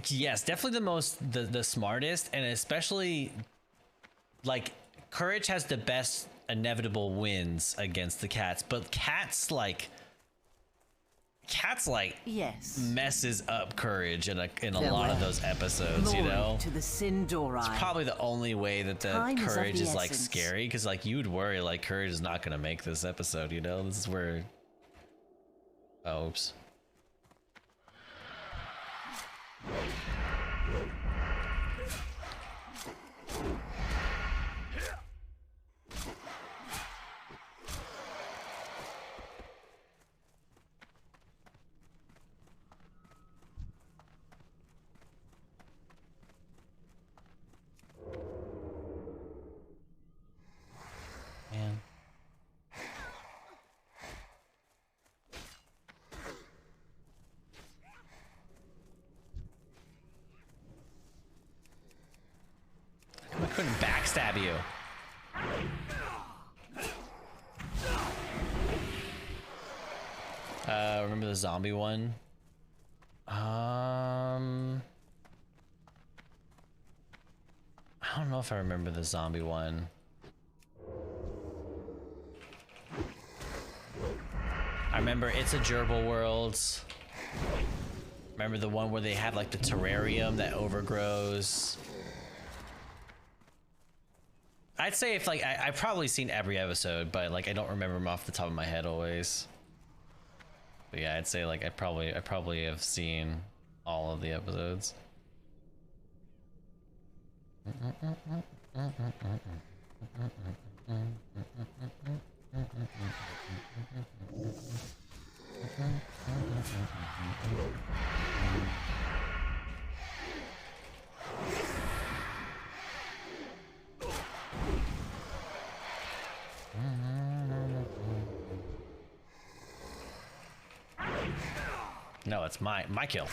Yes, definitely the smartest, and especially like Courage has the best inevitable wins against the cats, but Cat's like Yes. messes up Courage in a lot Farewell. of those episodes, you Glory know. to the Sindori. Probably the only way that the Time is of Courage the is like essence. scary, because like you would worry like Courage is not gonna make this episode, you know. This is where oops. Man. I couldn't backstab you. Remember the zombie one? I don't know if I remember the zombie one. I remember It's a Gerbil World. Remember the one where they have like the terrarium that overgrows. I'd say if like I've probably seen every episode, but like I don't remember them off the top of my head always. But yeah, I'd say like I probably have seen all of the episodes. No, it's my kill.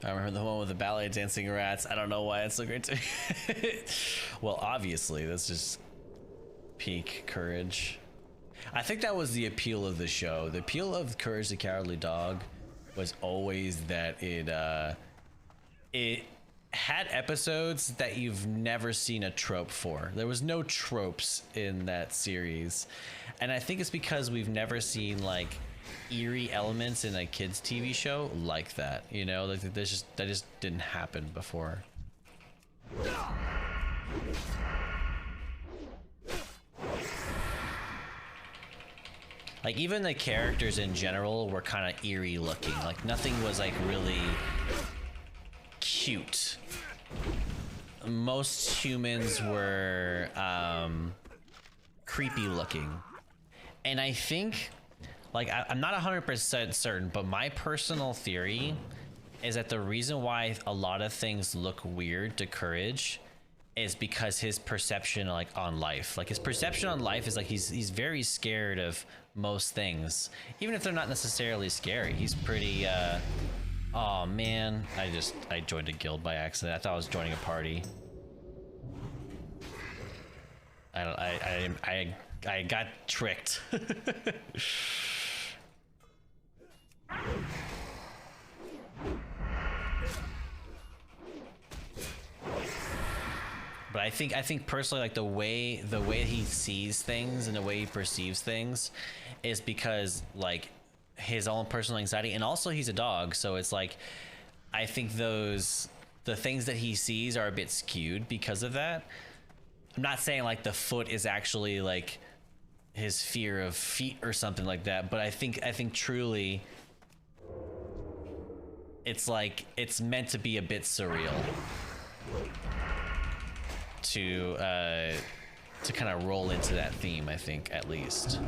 I remember the one with the ballet dancing rats. I don't know why it's so great to me. Well, obviously, that's just peak Courage. I think that was the appeal of the show. The appeal of Courage the Cowardly Dog was always that it had episodes that you've never seen a trope for. There was no tropes in that series. And I think it's because we've never seen like eerie elements in a kids TV show like that, you know, like that just didn't happen before. Like even the characters in general were kind of eerie looking. Like nothing was like really cute. Most humans were creepy looking. And I think, like, I'm not 100% certain, but my personal theory is that the reason why a lot of things look weird to Courage is because his perception, like, on life. Like, his perception on life is, like, he's very scared of most things. Even if they're not necessarily scary. He's pretty, oh, man. I joined a guild by accident. I thought I was joining a party. I got tricked. But I think personally, like the way he sees things and the way he perceives things is because like his own personal anxiety, and also he's a dog, so it's like I think the things that he sees are a bit skewed because of that. I'm not saying like the foot is actually like his fear of feet or something like that, but I think truly it's like it's meant to be a bit surreal to kind of roll into that theme, I think, at least.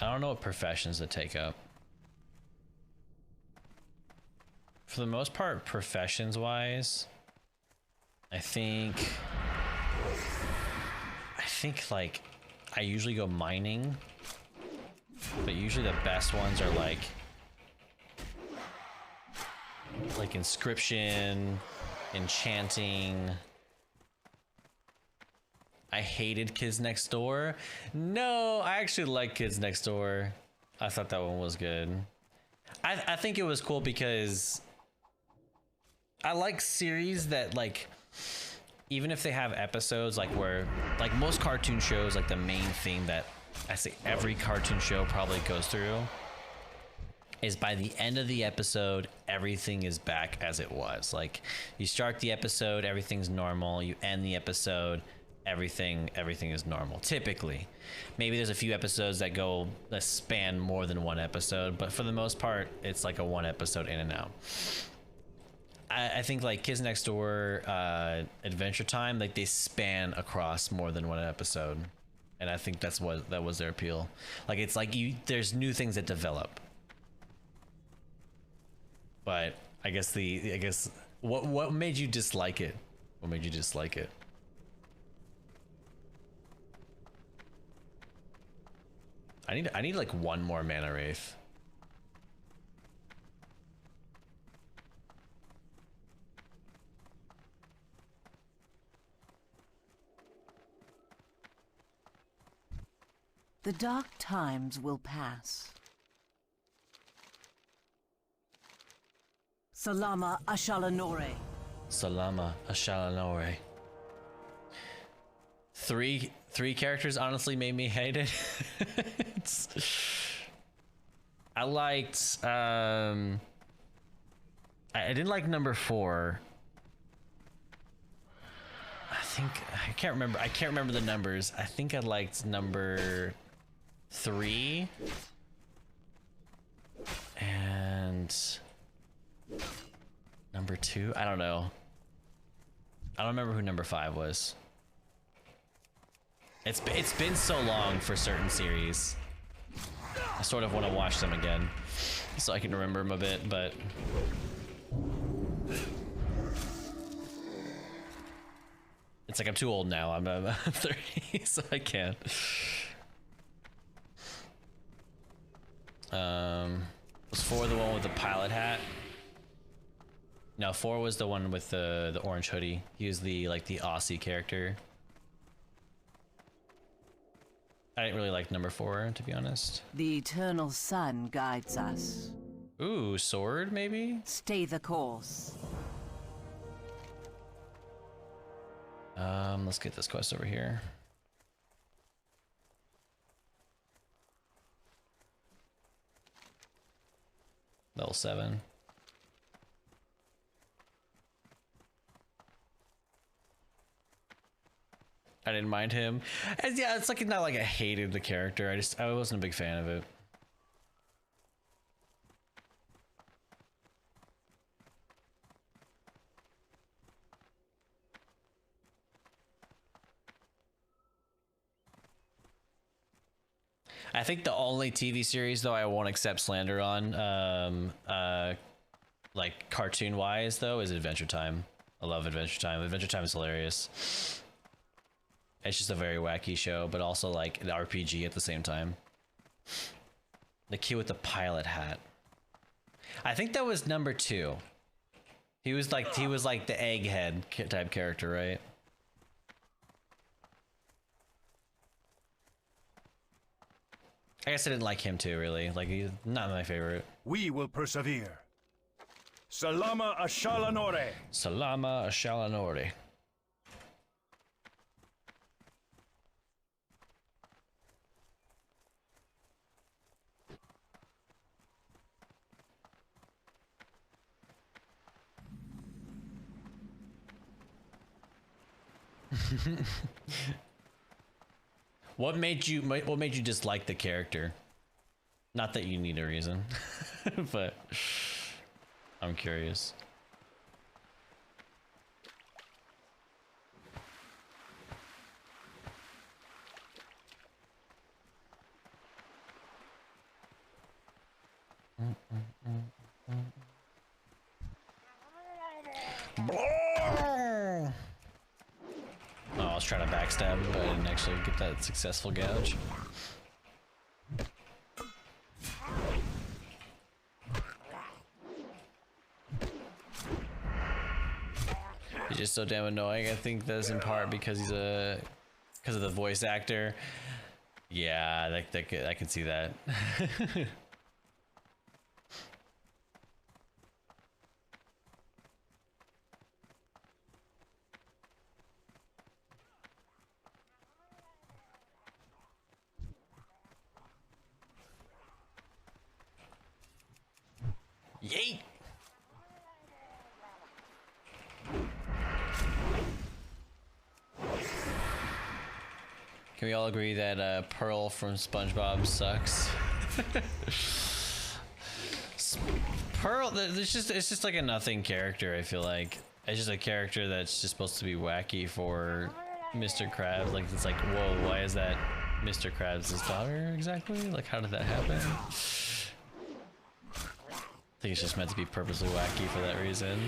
I don't know what professions to take up. For the most part, professions wise, I think like I usually go mining, but usually the best ones are like inscription, enchanting. I hated Kids Next Door. No, I actually like Kids Next Door. I thought that one was good. I think it was cool because I like series that, like, even if they have episodes like where, like, most cartoon shows, like the main thing that I say every cartoon show probably goes through is by the end of the episode, everything is back as it was. Like, you start the episode, everything's normal. You end the episode, everything is normal. Typically, maybe there's a few episodes that span more than one episode, but for the most part, it's like a one episode in and out. I think like Kids Next Door, Adventure Time, like they span across more than one episode, and I think that was their appeal. Like, it's like there's new things that develop. But I guess what made you dislike it? What made you dislike it? I need like one more mana wraith. The dark times will pass. Salama Ashalanore. Salama Ashalanore. Three characters honestly made me hate it. I liked I didn't like number 4. I can't remember the numbers. I think I liked number 3 and number 2. I don't know. I don't remember who number 5 was. It's been so long for certain series. I sort of want to watch them again so I can remember them a bit, but it's like I'm too old now. I'm 30, so I can't. Was 4 the one with the pilot hat? No, 4 was the one with the orange hoodie. He was the Aussie character. I didn't really like number 4, to be honest. The eternal sun guides us. Ooh, sword maybe? Stay the course. Let's get this quest over here. Level 7. I didn't mind him. And yeah, it's like not like I hated the character. I wasn't a big fan of it. I think the only TV series though I won't accept slander on, like cartoon wise though, is Adventure Time. I love Adventure Time. Adventure Time is hilarious. It's just a very wacky show, but also like an RPG at the same time. The kid with the pilot hat. I think that was number 2. He was like the egghead type character, right? I guess I didn't like him too, really. Like, he's not my favorite. We will persevere. Salama Ashalanore. Salama Ashalanore. What made you dislike the character? Not that you need a reason, but I'm curious. was trying to backstab, but I didn't actually get that successful gouge. He's just so damn annoying. I think that's in part because he's because of the voice actor. Yeah, I can see that. Yeet! Can we all agree that Pearl from SpongeBob sucks? Pearl, it's just like a nothing character. I feel like it's just a character that's just supposed to be wacky for Mr. Krabs. Like it's like, whoa, why is that Mr. Krabs' daughter exactly? Like, how did that happen? I think it's just meant to be purposely wacky for that reason.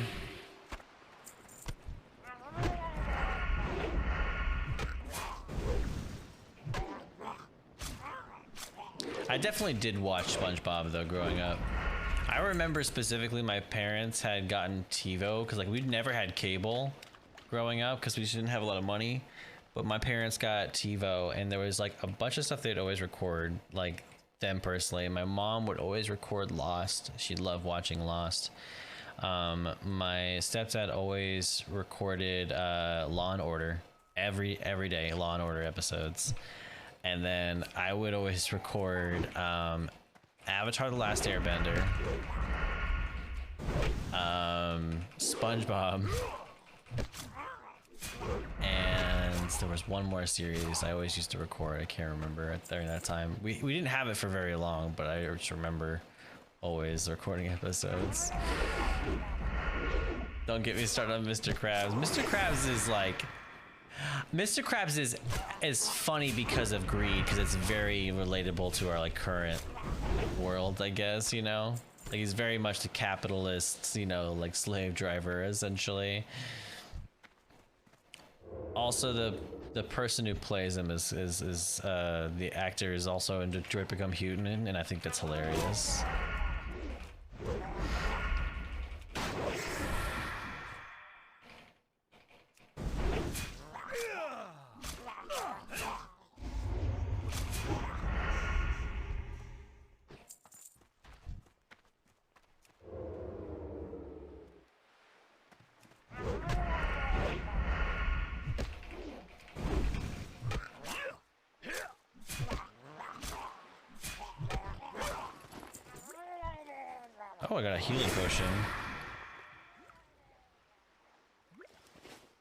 I definitely did watch SpongeBob though growing up. I remember specifically my parents had gotten TiVo because like we'd never had cable growing up because we just didn't have a lot of money. But my parents got TiVo and there was like a bunch of stuff they'd always record, like them personally. My mom would always record Lost. She loved watching Lost. My stepdad always recorded Law and Order every day, Law and Order episodes. And then I would always record Avatar: The Last Airbender, SpongeBob, and there was one more series I always used to record. I can't remember during that time. We didn't have it for very long, but I just remember always recording episodes. Don't get me started on Mr. Krabs. Mr. Krabs is like... Mr. Krabs is funny because of greed, because it's very relatable to our like current world, I guess, you know? Like he's very much the capitalist, you know, like slave driver essentially. Also the person who plays him is the actor is also in Detroit Become Human, and I think that's hilarious. Oh, I got a healing potion.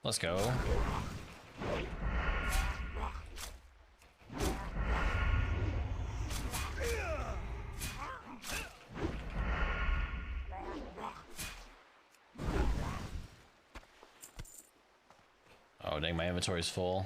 Let's go. Oh, dang, my inventory's full.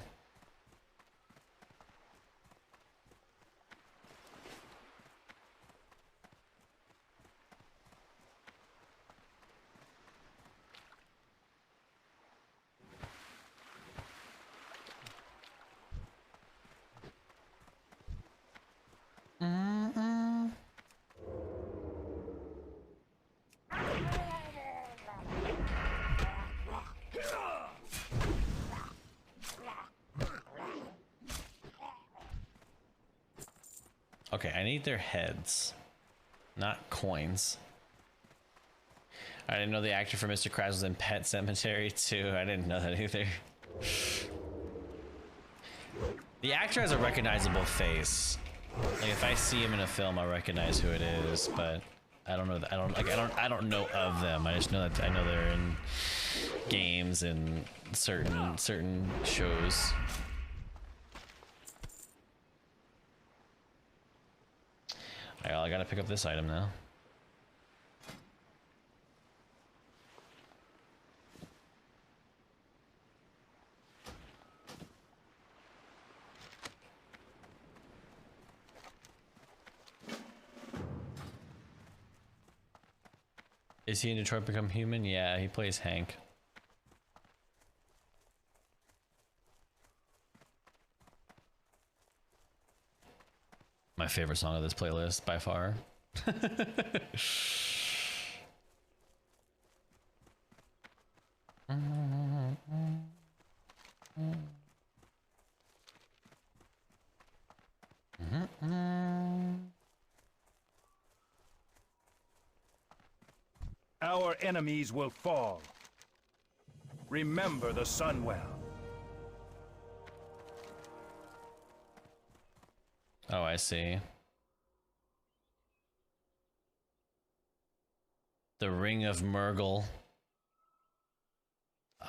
Okay, I need their heads, not coins. I didn't know the actor for Mr. Krabs was in Pet Sematary too. I didn't know that either. The actor has a recognizable face. Like if I see him in a film, I'll recognize who it is, but I don't know. I don't know of them. I just know that I know they're in games and certain shows. Alright, well, I gotta pick up this item now. Is he in Detroit Become Human? Yeah, he plays Hank. favorite song of this playlist by far. Our enemies will fall. Remember the Sunwell. Oh, I see. The Ring of Murgle.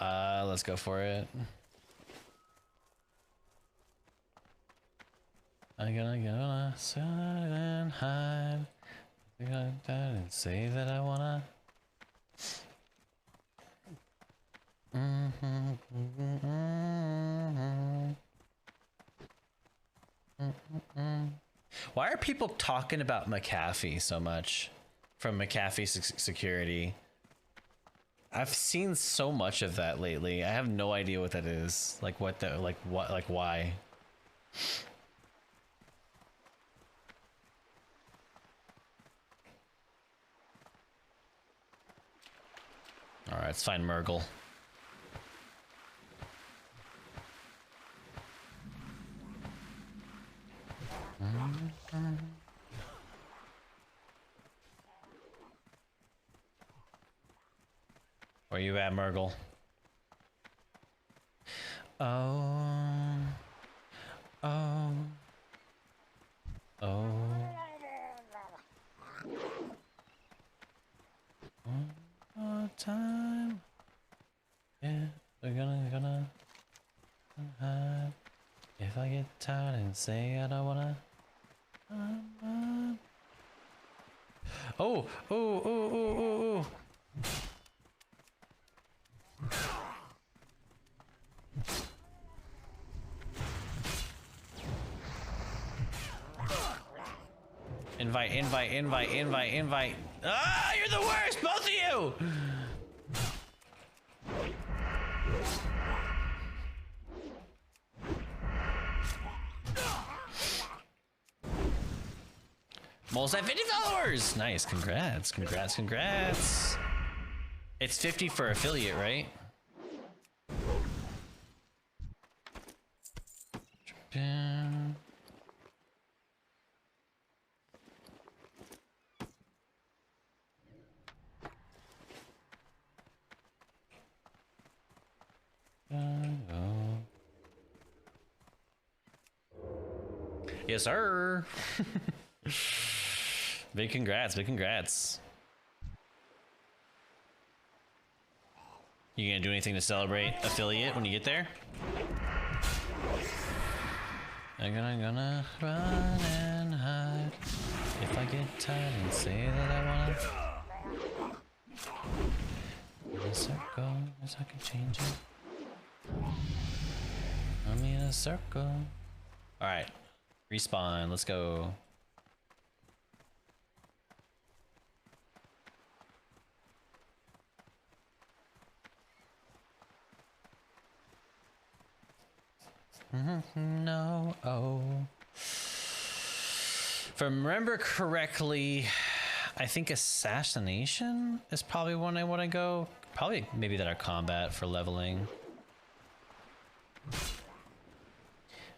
Let's go for it. I'm gonna sit and hide. I'm gonna and say that I wanna. Why are people talking about McAfee so much from McAfee Security? I've seen so much of that lately. I have no idea what that is. Like what the why? All right, let's find Murgle. Where you at, Murgle? Oh. Oh. Oh. One more time. Yeah, we're gonna hide. If I get tired and say I don't wanna. Oh, oh, oh, oh, oh, oh. Invite, invite, invite, invite, invite. Ah, you're the worst, both of you! Almost at 50 followers! Nice, congrats, congrats, congrats. It's 50 for affiliate, right? Yes, sir. Big congrats, big congrats. You gonna do anything to celebrate affiliate when you get there? I'm gonna run and hide. If I get tired and say that I wanna. In a circle, as I can change it. I'm in a circle. Alright. Respawn, let's go. No, oh. If I remember correctly, I think assassination is probably one I want to go. Probably maybe that are combat for leveling.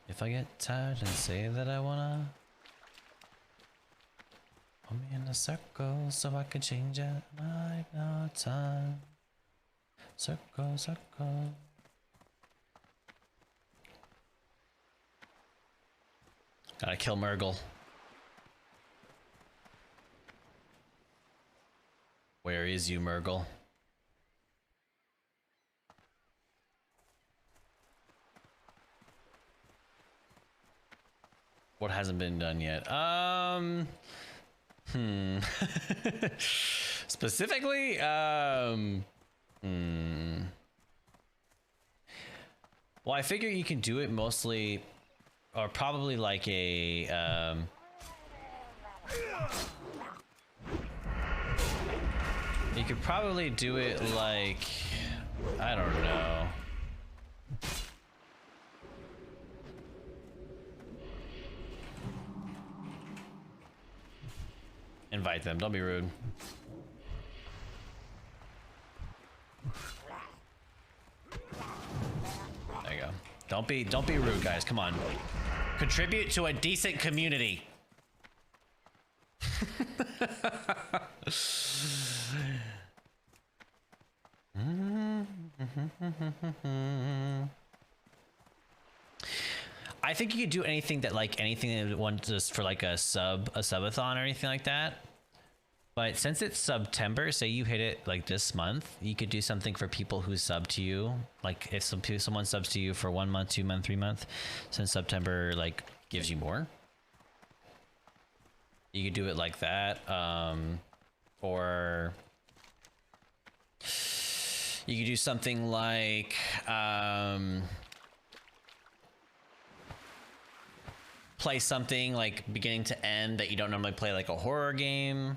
If I get tired and say that I wanna, put me in a circle so I can change at night, no time. Circle, circle. Gotta kill Murgle. Where is you, Murgle? What hasn't been done yet? Specifically, well, I figure you can do it mostly, or probably like a, you could probably do it like, I don't know. Invite them. Don't be rude. There you go. Don't be rude, guys. Come on. Contribute to a decent community. I think you could do anything that wants just for like a subathon or anything like that. But since it's September, say you hit it like this month, you could do something for people who sub to you. Like if someone subs to you for 1 month, 2 month, 3 month, since September like gives you more, you could do it like that. Or you could do something like play something like beginning to end that you don't normally play, like a horror game.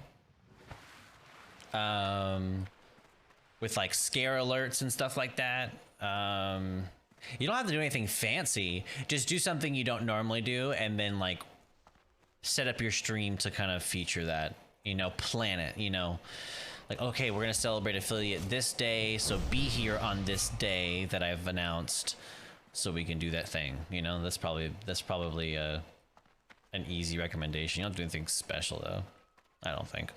With like scare alerts and stuff like that. You don't have to do anything fancy. Just do something you don't normally do, and then like set up your stream to kind of feature that. You know, plan it. You know, like okay, we're gonna celebrate affiliate this day, so be here on this day that I've announced, so we can do that thing. You know, that's probably an easy recommendation. You don't do anything special though. I don't think.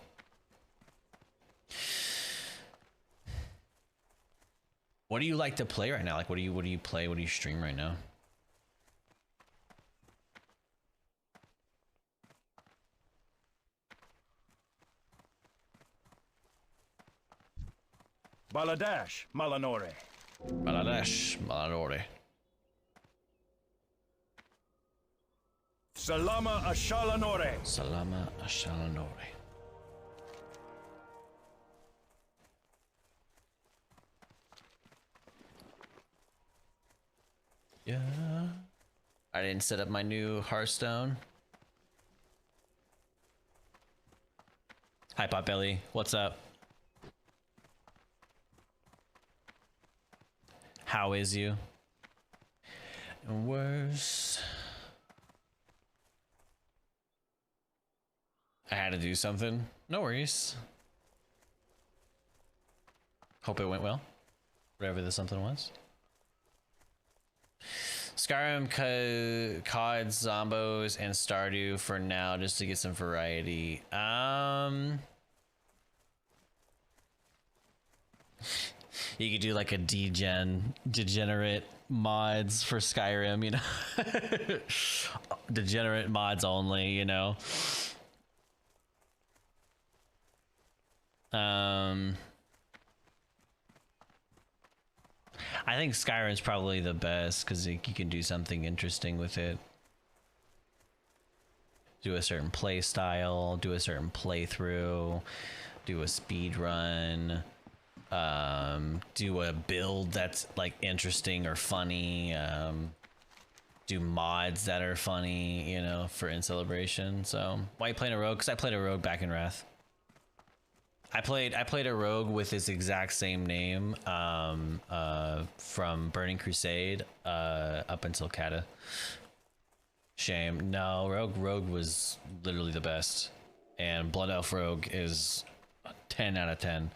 What do you like to play right now? Like, what do you play? What do you stream right now? Baladash, Malanore. Baladash, Malanore. Salama Ashalanore. Salama Ashalanore. Yeah. I didn't set up my new Hearthstone. Hi, Potbelly. What's up? How is you? And worse. I had to do something. No worries. Hope it went well. Whatever the something was. Skyrim, COD, Zombos, and Stardew for now, just to get some variety. You could do like a degenerate mods for Skyrim, you know. Degenerate mods only, you know. I think Skyrim's probably the best because you can do something interesting with it. Do a certain play style, do a certain playthrough, do a speed run, do a build that's like interesting or funny, do mods that are funny, you know, for in celebration. So why are you playing a rogue? Because I played a rogue back in Wrath. I played a rogue with his exact same name from Burning Crusade up until Kata. Shame. No, Rogue was literally the best, and Blood Elf Rogue is 10 out of 10.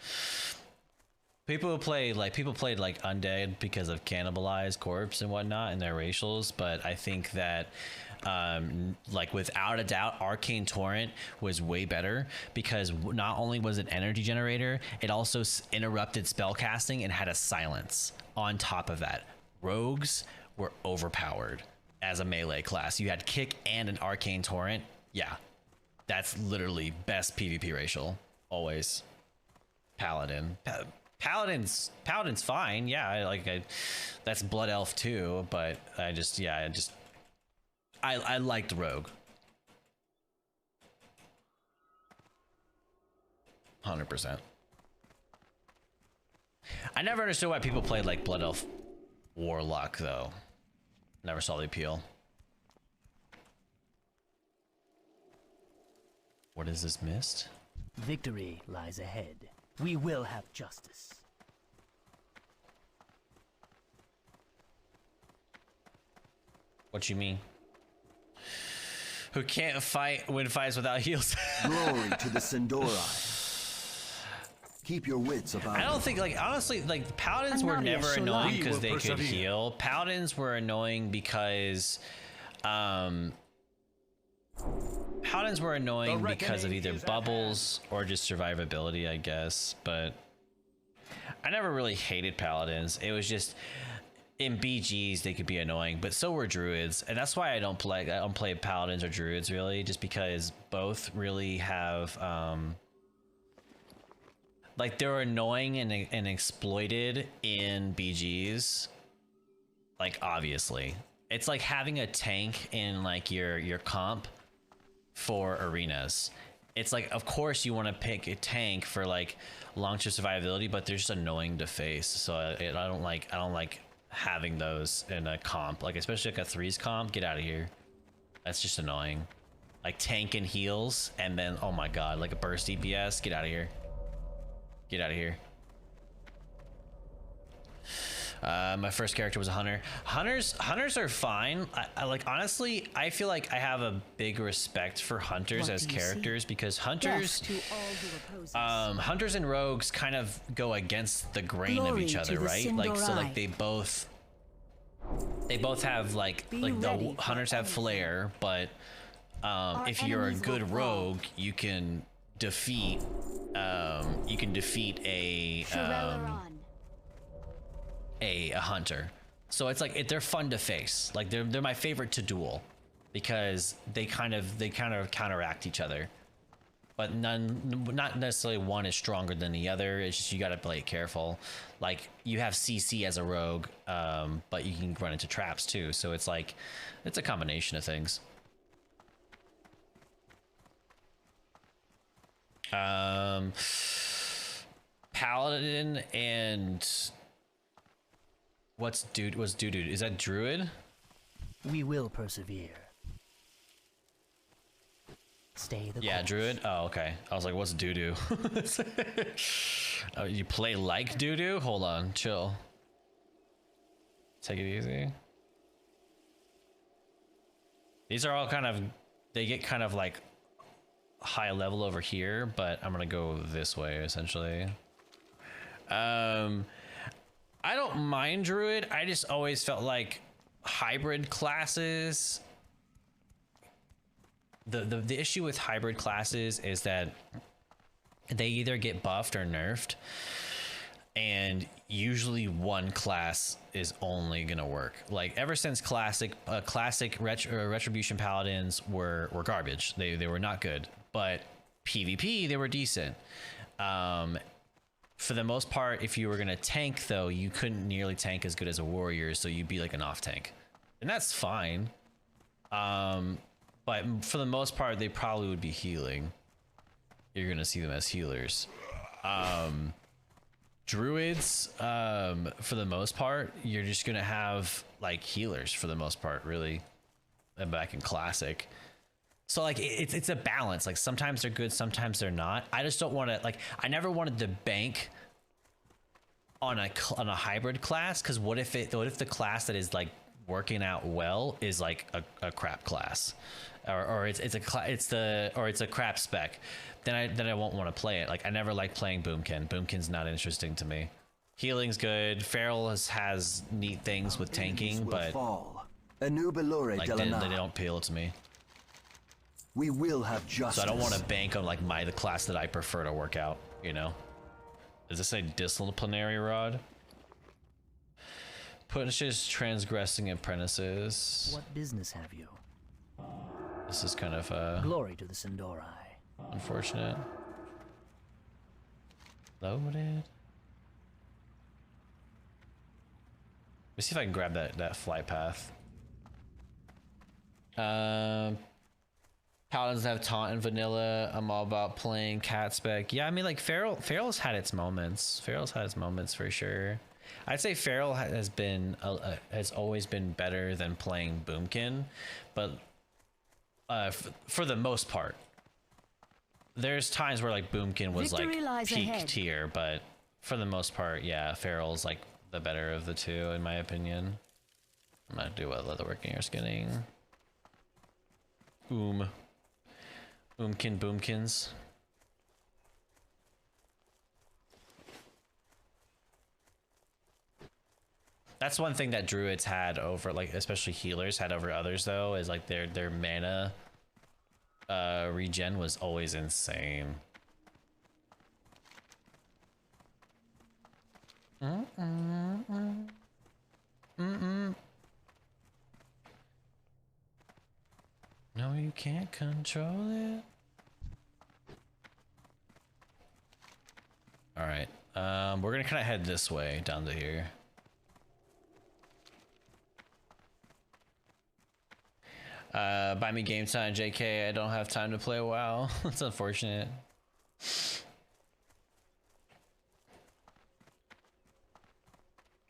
People played like Undead because of cannibalized corpse and whatnot and their racials, but I think that like without a doubt Arcane Torrent was way better because not only was it energy generator, it also interrupted spellcasting and had a silence on top of that. Rogues were overpowered as a melee class. You had kick and an Arcane Torrent. Yeah, that's literally best PvP racial always. Paladin's fine. Yeah, that's Blood Elf too, but I liked Rogue. 100%. I never understood why people played like Blood Elf Warlock though. Never saw the appeal. What is this mist? Victory lies ahead. We will have justice. What you mean? who can't win fights without heals. Glory to the Sindorai. Keep your wits about I you. don't think, like, honestly, like, paladins were Anomaly never Shalom. annoying We because will they could persevere. heal. Paladins were annoying because, paladins were annoying The because of reckoning either is at bubbles or just survivability, I guess. But I never really hated paladins. It was just in BGs they could be annoying, but so were druids, and that's why I don't play paladins or druids really, just because both really have like they're annoying and exploited in BGs. Like obviously, it's like having a tank in like your comp for arenas. It's like, of course you want to pick a tank for like long-term survivability, but they're just annoying to face. So I don't like having those in a comp, like especially like a threes comp. Get out of here. That's just annoying. Like tank and heals, and then oh my god, like a burst DPS. Get out of here. Get out of here. My first character was a hunter. Hunters are fine. I like, honestly, I feel like I have a big respect for hunters What as do you see? characters because Death hunters, to all who oppose us. hunters and rogues kind of go against the grain of Glory each to other, the right? Like so, like Sindorai. they both have like Be the ready for hunters have anything. flair, but if you're a enemies good will fall. rogue, you can defeat a hunter. So it's like they're fun to face. Like they're my favorite to duel because they kind of counteract each other. But not necessarily one is stronger than the other. It's just you got to play it careful. Like you have CC as a rogue, but you can run into traps too. So it's like it's a combination of things. Paladin and what's dude? Is that druid? We will persevere. Stay the Yeah, course. druid. Oh, okay. I was like, what's doo-doo? Oh, you play like doo-doo? Hold on, chill. Take it easy. These are all kind of, they get kind of like high level over here, but I'm gonna go this way essentially. I don't mind druid. I just always felt like hybrid classes. The issue with hybrid classes is that they either get buffed or nerfed, and usually one class is only gonna work. Like ever since classic retribution paladins were garbage. They were not good, but PvP they were decent. For the most part, if you were gonna tank though, you couldn't nearly tank as good as a warrior, so you'd be like an off tank, and that's fine. But for the most part, they probably would be healing. You're gonna see them as healers. Druids, for the most part, you're just gonna have like healers for the most part, really. And back in classic, so like it's a balance. Like sometimes they're good, sometimes they're not. I just don't want to like. I never wanted to bank on a hybrid class, because what if the class that is like working out well is like a crap class, or it's a crap spec, then I won't want to play it. Like I never liked playing Boomkin. Boomkin's not interesting to me. Healing's good. Feral has neat things with tanking, will but fall. Anubulore like Delana. they don't appeal to me. We will have justice. So I don't want to bank on like the class that I prefer to work out, you know? Does this say disciplinary rod? Punishes transgressing apprentices. What business have you? This is kind of Glory to the Sindorai. unfortunate. Loaded. Let me see if I can grab that flight path. Paladins have taunt and vanilla. I'm all about playing cat spec. Yeah, I mean, like Feral's had its moments. Feral's had its moments for sure. I'd say Feral has always been better than playing Boomkin, but for the most part, there's times where like Boomkin was Victory like lies peak ahead. tier, but for the most part, yeah, Feral's like the better of the two in my opinion. I'm gonna do what Leatherworking or skinning. Oomkin boomkins. That's one thing that druids had over, like, especially healers had over others, though, is like their mana regen was always insane. No, you can't control it. All right, we're gonna kind of head this way down to here. Buy me game time, JK. I don't have time to play WoW. It's unfortunate.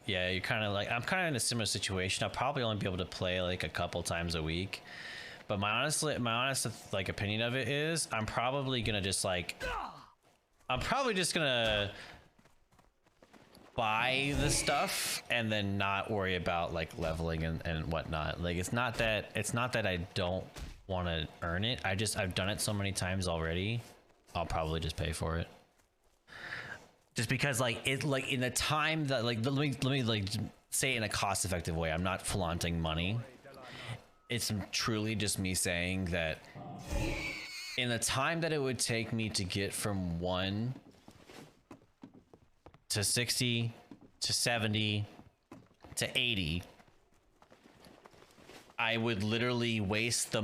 Yeah, you're kind of like, I'm kind of in a similar situation. I'll probably only be able to play like a couple times a week. But my honest like opinion of it is I'm probably gonna just like, I'm probably just gonna buy the stuff and then not worry about like leveling and whatnot. Like it's not that I don't want to earn it. I've done it so many times already. I'll probably just pay for it. Just because like it, like in the time that like, let me like say it in a cost effective way. I'm not flaunting money. It's truly just me saying that in the time that it would take me to get from 1 to 60 to 70 to 80, I would literally waste the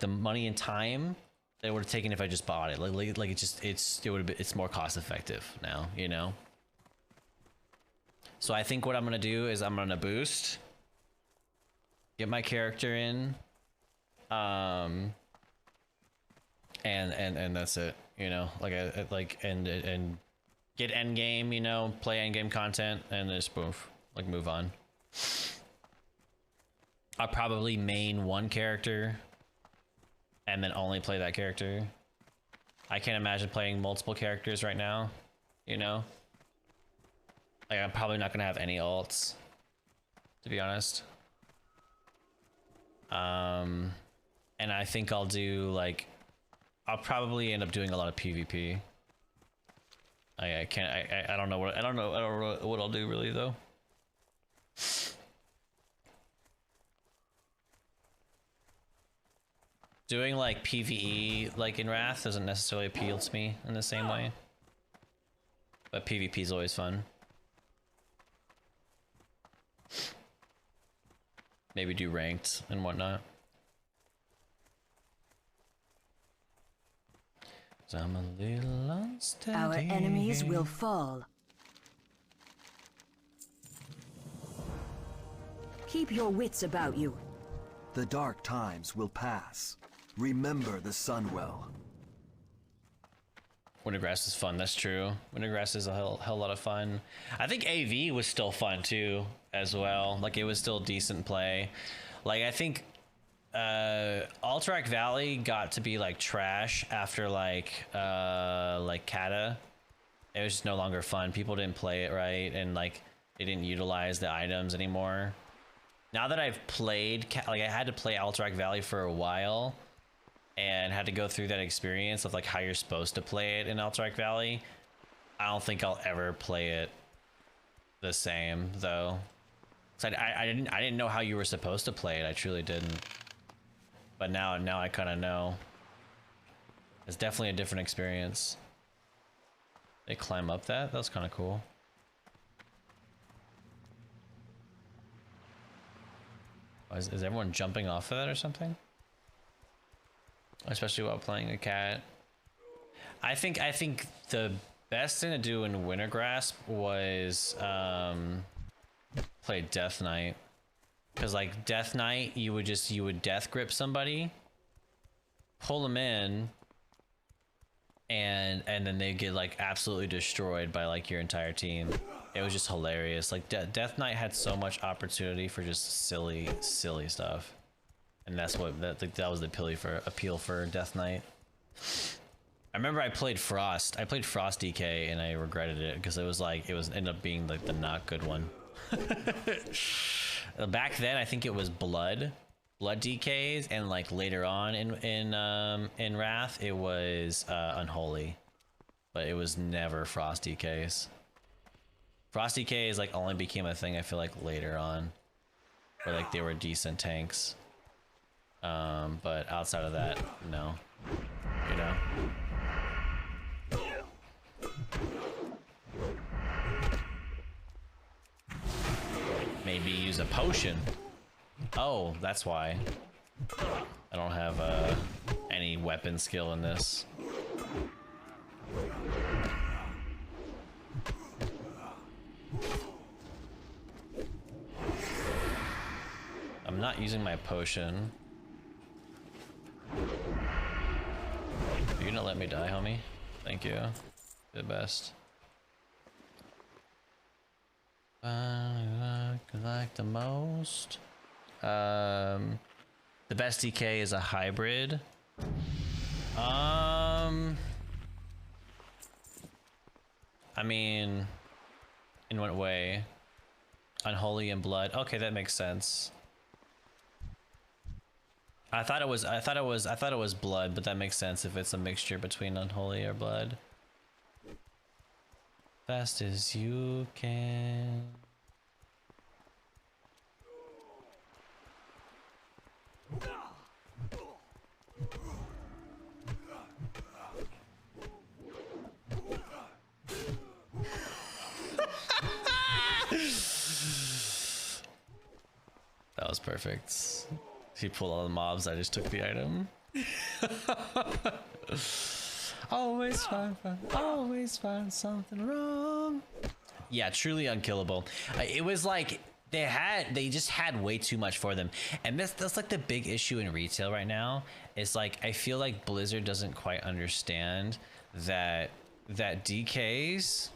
money and time that it would have taken if I just bought it. Like it's more cost effective now, you know. So I think what I'm gonna do is I'm gonna boost, get my character in, and that's it, you know. Like and get end game, you know, play end game content, and just move on. I'll probably main one character and then only play that character. I can't imagine playing multiple characters right now, you know. Like I'm probably not gonna have any ults, to be honest. And I think I'll do like, I'll probably end up doing a lot of PvP. I don't know what I'll do really though. Doing like PvE like in Wrath doesn't necessarily appeal to me in the same way. But PvP is always fun. Maybe do ranked and whatnot. I'm a little unsteady. Our enemies will fall. Keep your wits about you. The dark times will pass. Remember the sun well. Wintergrass is fun, that's true. Wintergrass is a hell lot of fun. I think AV was still fun too, as well. Like it was still decent play. Like I think Alterac Valley got to be like trash after like Kata. It was just no longer fun. People didn't play it right, and like they didn't utilize the items anymore. Now that I've played, like I had to play Alterac Valley for a while and had to go through that experience of like how you're supposed to play it in Alterac Valley. I don't think I'll ever play it the same though. So I didn't know how you were supposed to play it. I truly didn't. But now I kind of know. It's definitely a different experience. They climb up that? That was kind of cool. Oh, is everyone jumping off of that or something? Especially while playing a cat. I think the best thing to do in Wintergrasp was play Death Knight. Because like Death Knight, you would death grip somebody, pull them in, and then they get like absolutely destroyed by like your entire team. It was just hilarious. Like Death Knight had so much opportunity for just silly stuff, and that's what that was the appeal for Death Knight. I remember I played Frost. I played Frost DK and I regretted it because it ended up being like the not good one. Back then, I think it was Blood blood DKs, and like later on in Wrath it was unholy, but it was never frost DKs. Frost DKs like only became a thing I feel like later on, where like they were decent tanks. But outside of that, no. You know. Maybe use a potion. Oh, that's why. I don't have any weapon skill in this. I'm not using my potion. Are you gonna let me die, homie? Thank you. You're the best. Like the most. The best DK is a hybrid. I mean, in what way? Unholy and blood. Okay, that makes sense. I thought it was blood, but that makes sense if it's a mixture between unholy or blood. Fast as you can. That was perfect. He pulled all the mobs, I just took the item. Always find something wrong. Yeah, truly unkillable. It was like they just had way too much for them, and that's like the big issue in retail right now. It's like I feel like Blizzard doesn't quite understand that DKs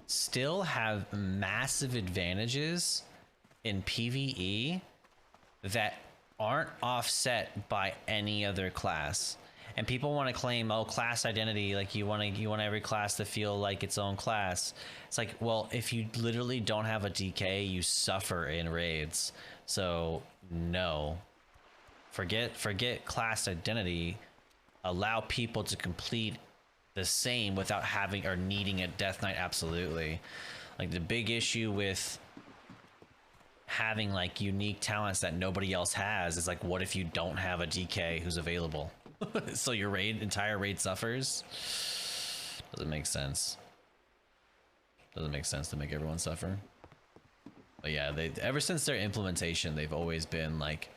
still have massive advantages in PvE that aren't offset by any other class. And people want to claim, oh, class identity, like you want every class to feel like its own class. It's like, well, if you literally don't have a DK, you suffer in raids. So no, forget class identity. Allow people to complete the same without having or needing a Death Knight. Absolutely. Like the big issue with having like unique talents that nobody else has is like, what if you don't have a DK who's available? So your entire raid suffers? Doesn't make sense. Doesn't make sense to make everyone suffer. But yeah, ever since their implementation, they've always been like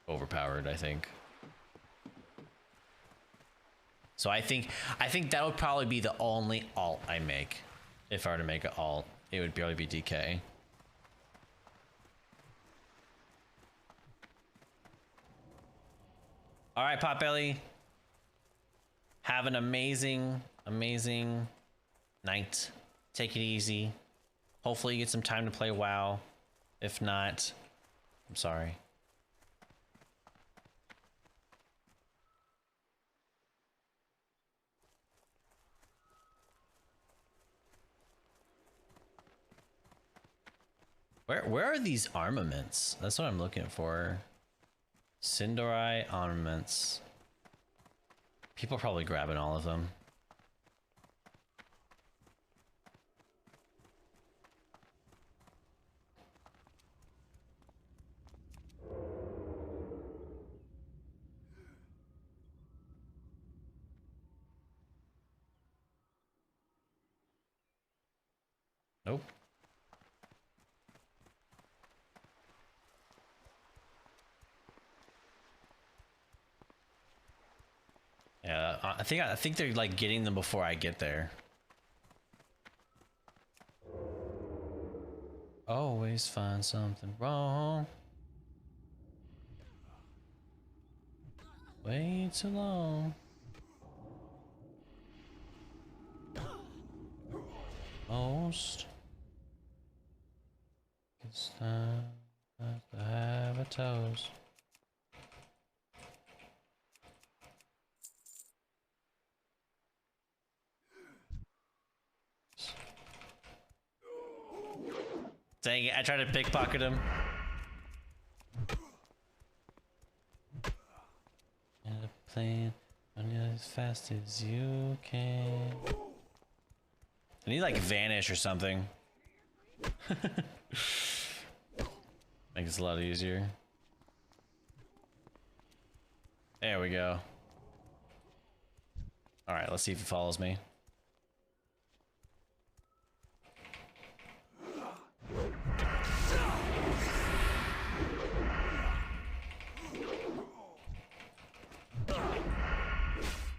overpowered, I think. So I think that would probably be the only alt I make. If I were to make an alt, it would probably be DK. All right, Potbelly. Have an amazing night. Take it easy. Hopefully you get some time to play WoW. If not, I'm sorry. Where are these armaments? That's what I'm looking for. Sindorai armaments. People are probably grabbing all of them. Nope. Yeah, I think they're like getting them before I get there. Always find something wrong. Way too long. Most. It's time to have a toast. Dang it, I tried to pickpocket him. plane. Run as fast as you can. I need like vanish or something. Makes it a lot easier. There we go. Alright, let's see if he follows me.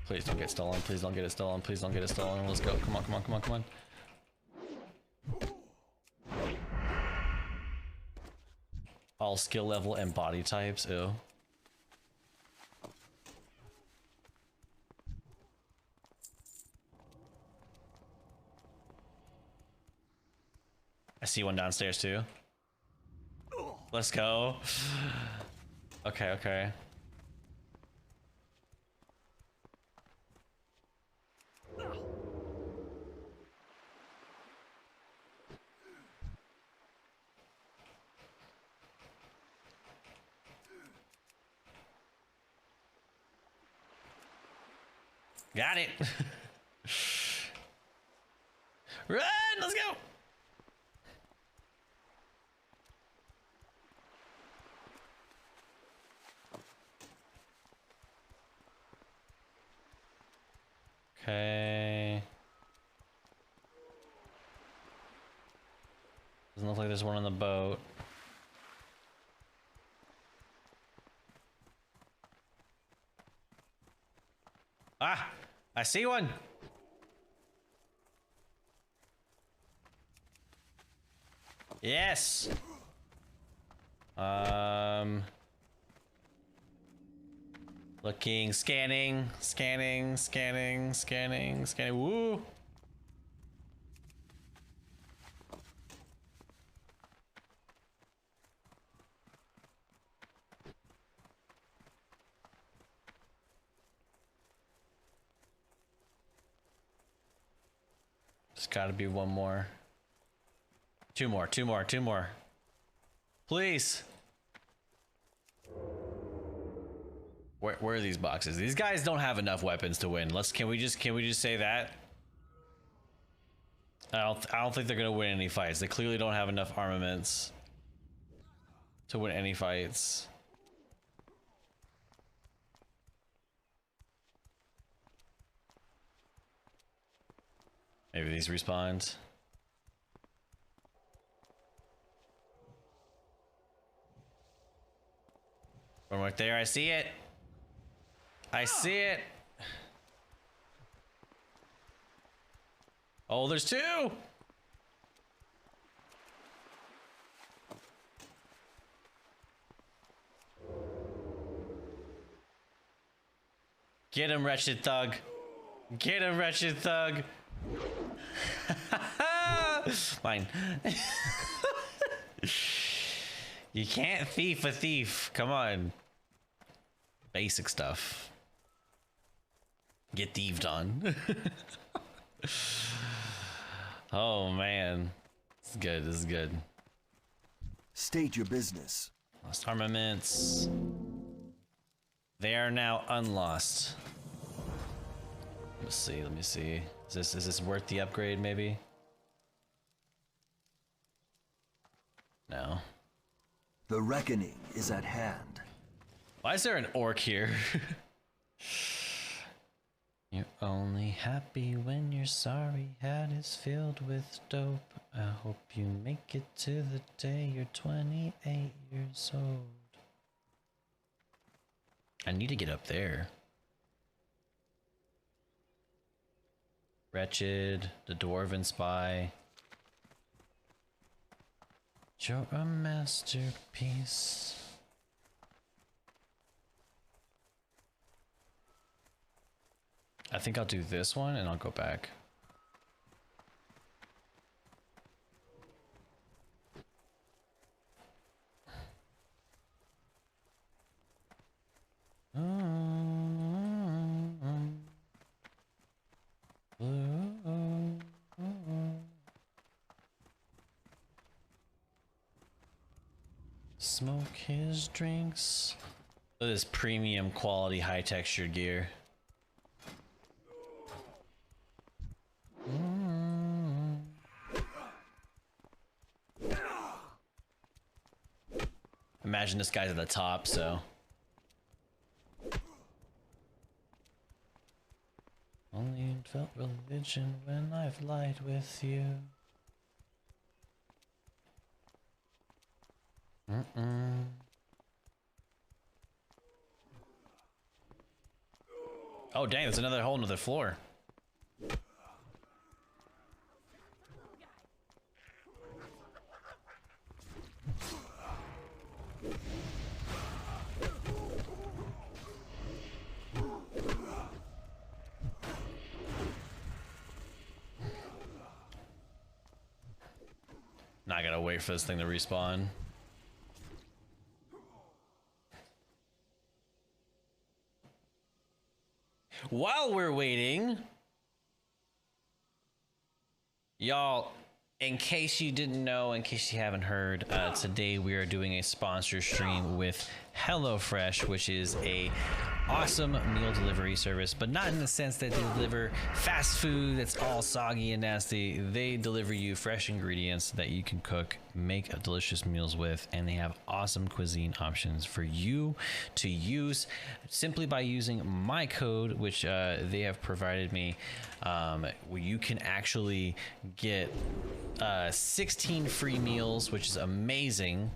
Please don't get stolen. Please don't get it stolen. Please don't get it stolen. Let's go. Come on, come on, come on, come on. All skill level and body types. Ew. I see one downstairs too. Let's go. Okay, okay. Got it. Run, let's go. Okay. Doesn't look like there's one on the boat. Ah, I see one. Yes. Looking, scanning. Woo. There's gotta be one more. Two more. Please. Where are these boxes? These guys don't have enough weapons to win. Can we just say that? I don't think they're gonna win any fights. They clearly don't have enough armaments to win any fights. Maybe these respawned. One right there, I see it. I see it. Oh, there's two. Get him, wretched thug. Get him, wretched thug. Fine. You can't thief a thief. Come on. Basic stuff. Get thieved on. Oh man. This is good. This is good. State your business. Lost armaments. They are now unlost. Let's see. Let me see. Is this worth the upgrade? Maybe. No. The reckoning is at hand. Why is there an orc here? You're only happy when your sorry hat is filled with dope. I hope you make it to the day you're 28 years old. I need to get up there. Wretched, the dwarven spy. You're a masterpiece. I think I'll do this one and I'll go back. Smoke his drinks. This premium quality, high textured gear. Imagine this guy's at the top, so. Only felt religion when I've lied with you. Oh dang, there's another whole nother floor. Now I gotta wait for this thing to respawn. While we're waiting, y'all, in case you didn't know, in case you haven't heard, today we are doing a sponsor stream with HelloFresh, which is a awesome meal delivery service, but not in the sense that they deliver fast food that's all soggy and nasty. They deliver you fresh ingredients that you can cook, make delicious meals with, and they have awesome cuisine options for you to use simply by using my code, which they have provided me, where you can actually get 16 free meals, which is amazing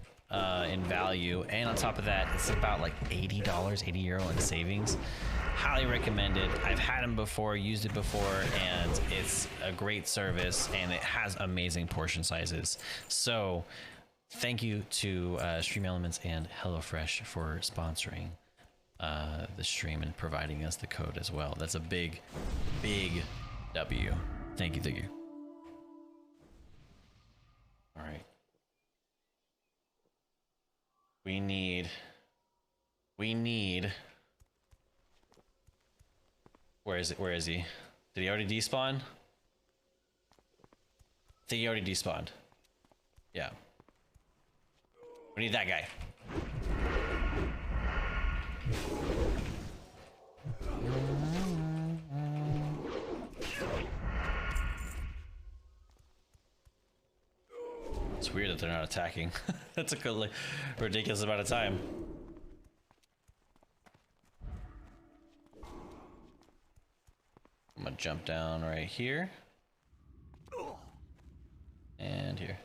in value, and on top of that, it's about like $80, 80 euro in savings. Highly recommended. I've had them before, used it before, and it's a great service, and it has amazing portion sizes. So thank you to Stream Elements and HelloFresh for sponsoring the stream and providing us the code as well. That's a big W. Thank you, thank you. All right. We need. Where is it? Where is he? Did he already despawn? I think he already despawned. Yeah. We need that guy. It's weird that they're not attacking. That took a like, ridiculous amount of time. I'm gonna jump down right here. And here.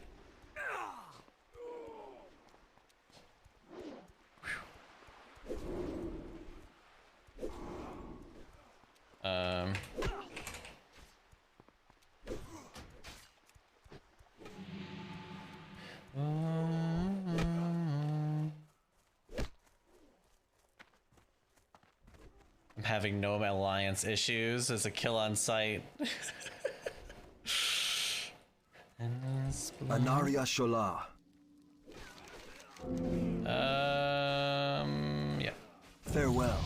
I'm having no alliance issues as a kill on sight. Anaria Shola. Yeah. Farewell.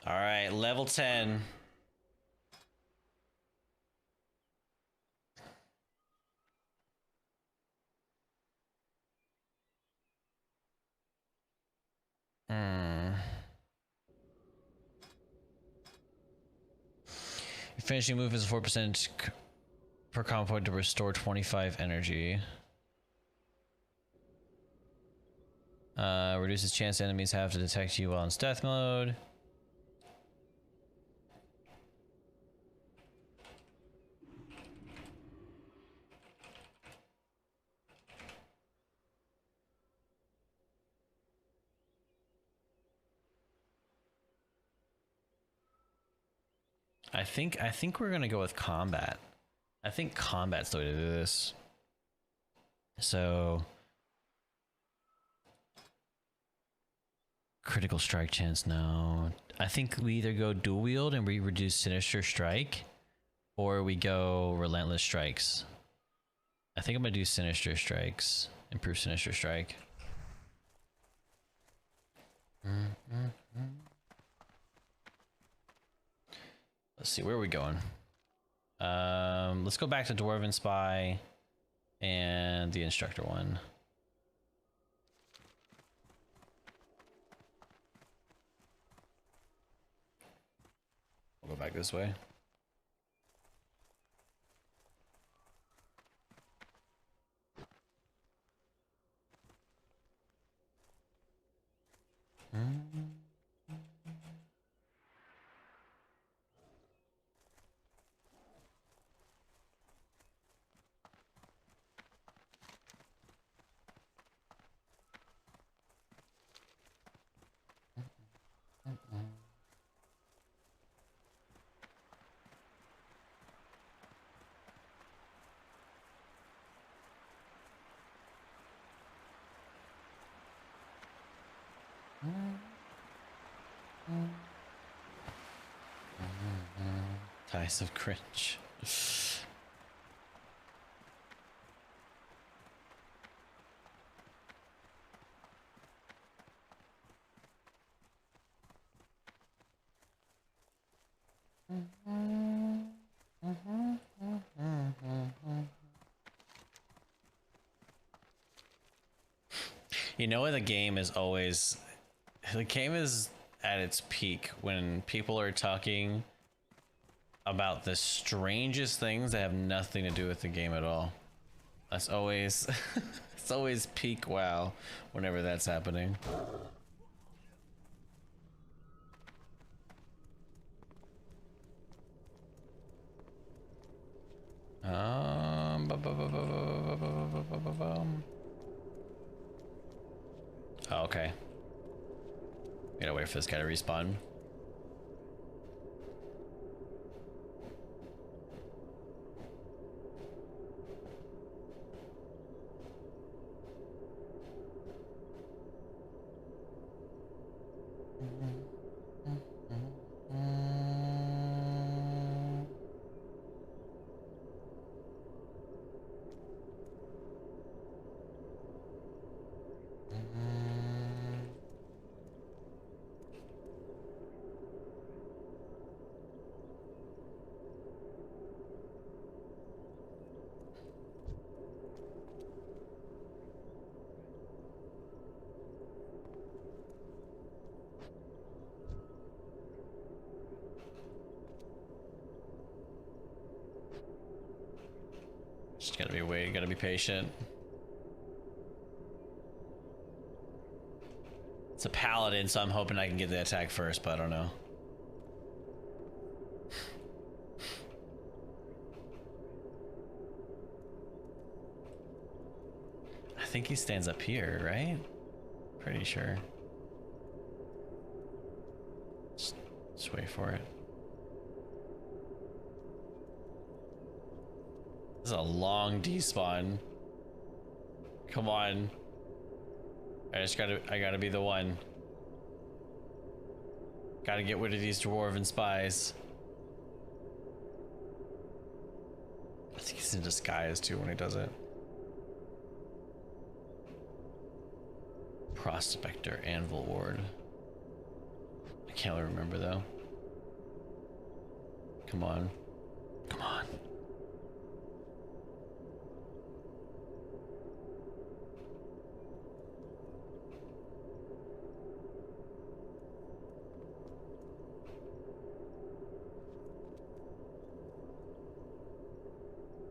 All right, level 10. Your finishing move is 4% per combo point to restore 25 energy. Reduces chance enemies have to detect you while in stealth mode. I think we're gonna go with combat. I think combat's the way to do this. So critical strike chance, no. I think we either go dual wield and we reduce sinister strike, or we go relentless strikes. I think I'm gonna do sinister strikes. Improve sinister strike. Let's see, where are we going? Let's go back to Dwarven Spy And the instructor one. We'll go back this way. Ties of cringe. You know what, the game is at its peak when people are talking about the strangest things that have nothing to do with the game at all. That's always it's always peak WoW whenever that's happening. Oh, okay. Gotta wait for this guy to respawn. Just gotta be patient. It's a paladin, so I'm hoping I can get the attack first, but I don't know. I think he stands up here, right? Pretty sure. Just wait for it. This is a long despawn. Come on. I gotta be the one. Gotta get rid of these dwarven spies. I think he's in disguise too when he does it. Prospector Anvil Ward. I can't really remember though. Come on. Come on.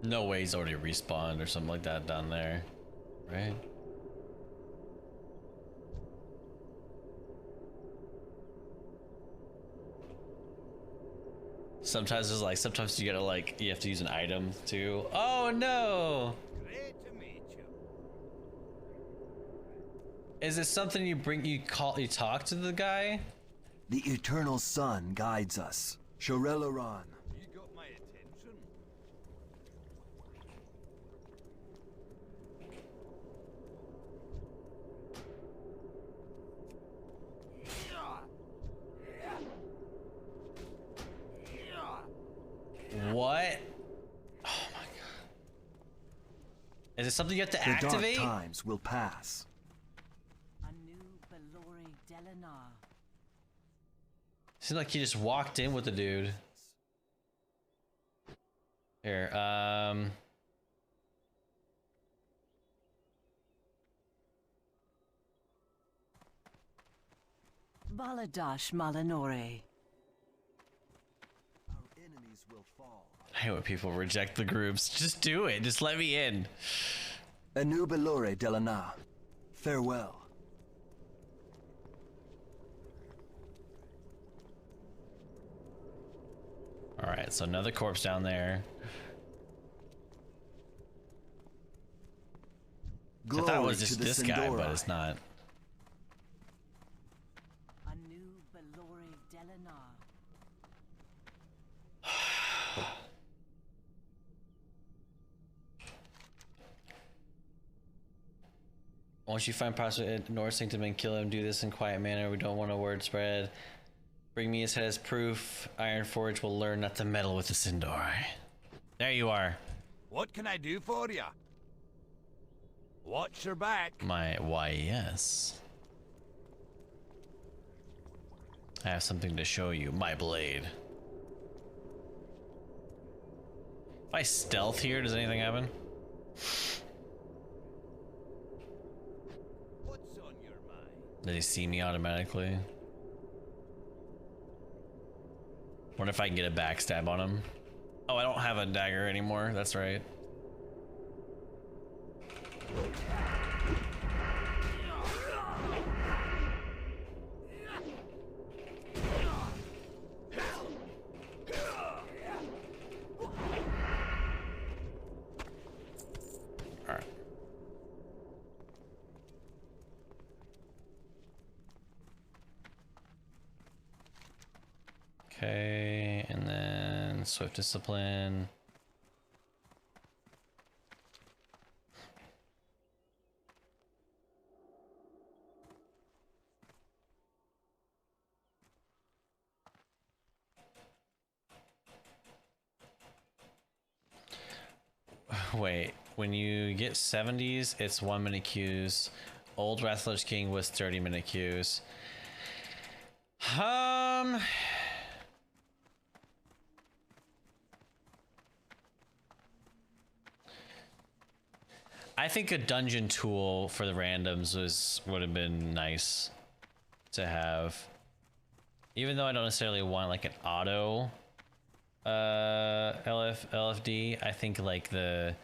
No way he's already respawned or something like that down there, right? Sometimes it's like, sometimes you gotta like, you have to use an item too. Oh no! Great to meet you. Is it something you talk to the guy? The eternal sun guides us. Shorelaran. You got my attention. What? Oh my god. Is it something you have to The activate? dark times will pass. Seems like he just walked in with the dude. Here, Baladash Malanore. Our enemies will fall. I hate when people reject the groups. Just do it. Just let me in. Anubilore Delana. Farewell. All right, so another corpse down there. Glory I thought it was to just the this guy, but Sindori. it's not. Anu Belore Delanar. Once you find Prospect North Sanctum and kill him, do this in quiet manner. We don't want a word spread. Bring me his head as proof. Ironforge will learn not to meddle with the Sindori. There you are. What can I do for ya? Watch your back. Why, yes. I have something to show you. My blade. If I stealth here, does anything happen? What's on your mind? Does he see me automatically? What if I can get a backstab on him? Oh, I don't have a dagger anymore. That's right. All right. Okay, and then swift discipline. Wait, when you get 70s, it's 1 minute queues. Old Wrestler's King was 30-minute queues. I think a dungeon tool for the randoms would have been nice to have. Even though I don't necessarily want like an auto LFD, I think like the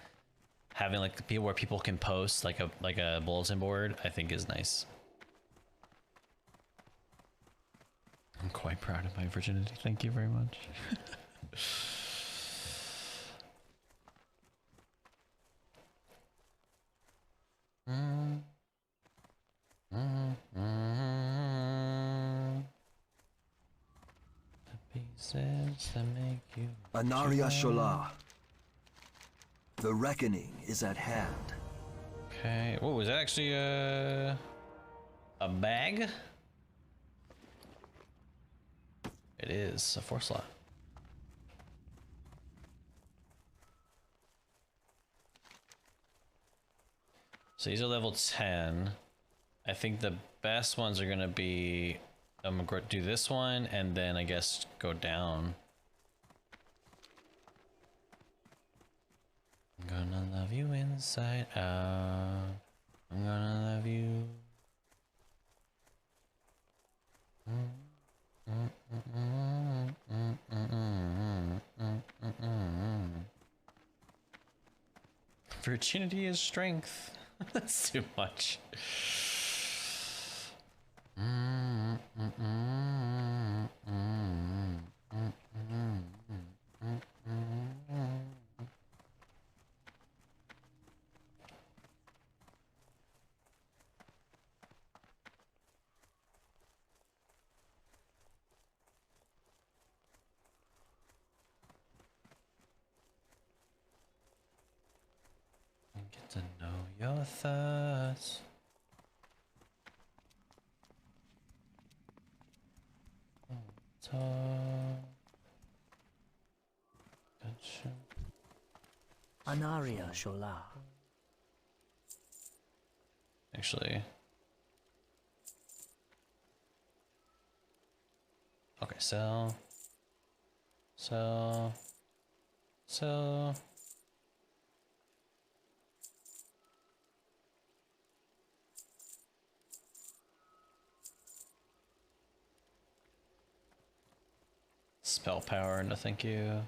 having like the people where people can post like a bulletin board, I think is nice. I'm quite proud of my virginity. Thank you very much. The pieces that make you Anaria Shola. The reckoning is at hand. okay. What was that actually a bag? It is a 4-slot. So these are level 10. I think the best ones are gonna be, I'm gonna do this one and then I guess go down. I'm gonna love you inside out. I'm gonna love you. Virginity is strength. That's too much. Get to know your thoughts. Talk. Gotcha. Anaria Shola. Actually. Okay, sell. Sell. Sell. spell power, no thank you.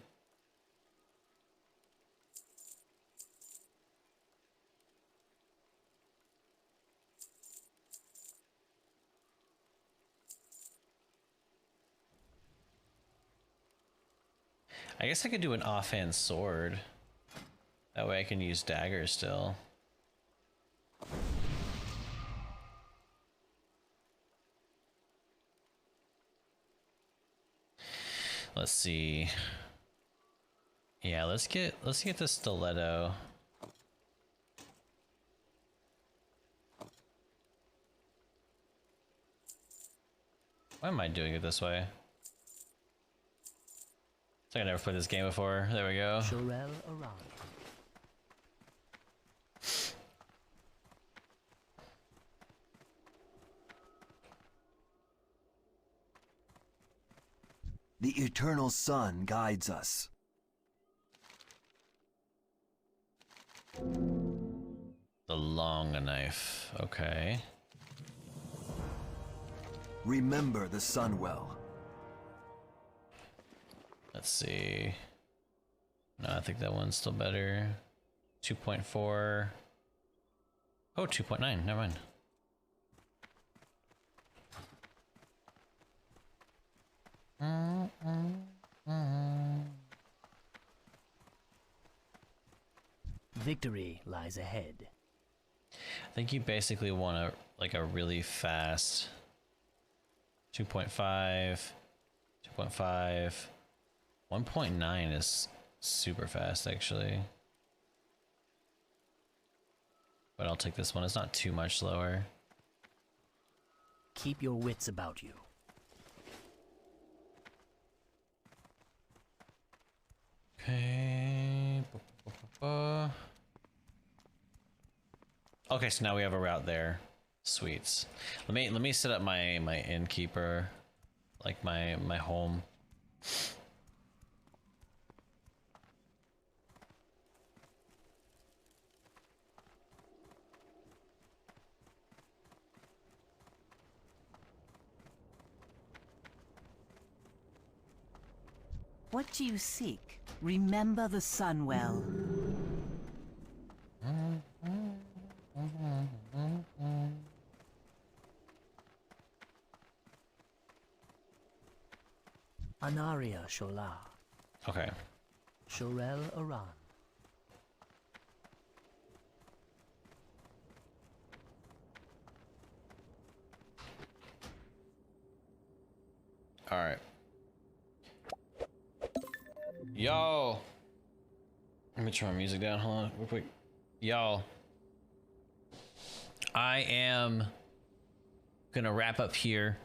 I guess I could do an offhand sword. That way I can use daggers still. Let's see. Yeah, let's get the stiletto. Why am I doing it this way? It's like I never played this game before. There we go. Shorel Aran. The eternal sun guides us. The long knife. Okay. Remember the sun well. Let's see. No, I think that one's still better. 2.4. Oh, 2.9. Never mind. Victory lies ahead. I think you basically want a really fast 2.5, 2.5, 1.9 is super fast actually. But I'll take this one. It's not too much slower. Keep your wits about you. Okay. Okay, so now we have a route there. Sweets. Let me set up my innkeeper, like my home. What do you seek? Remember the sun well. Anaria Shola. Okay. Shorel Aran. All right. Yo. Let me turn my music down. Hold on, real quick. Y'all. I am gonna wrap up here.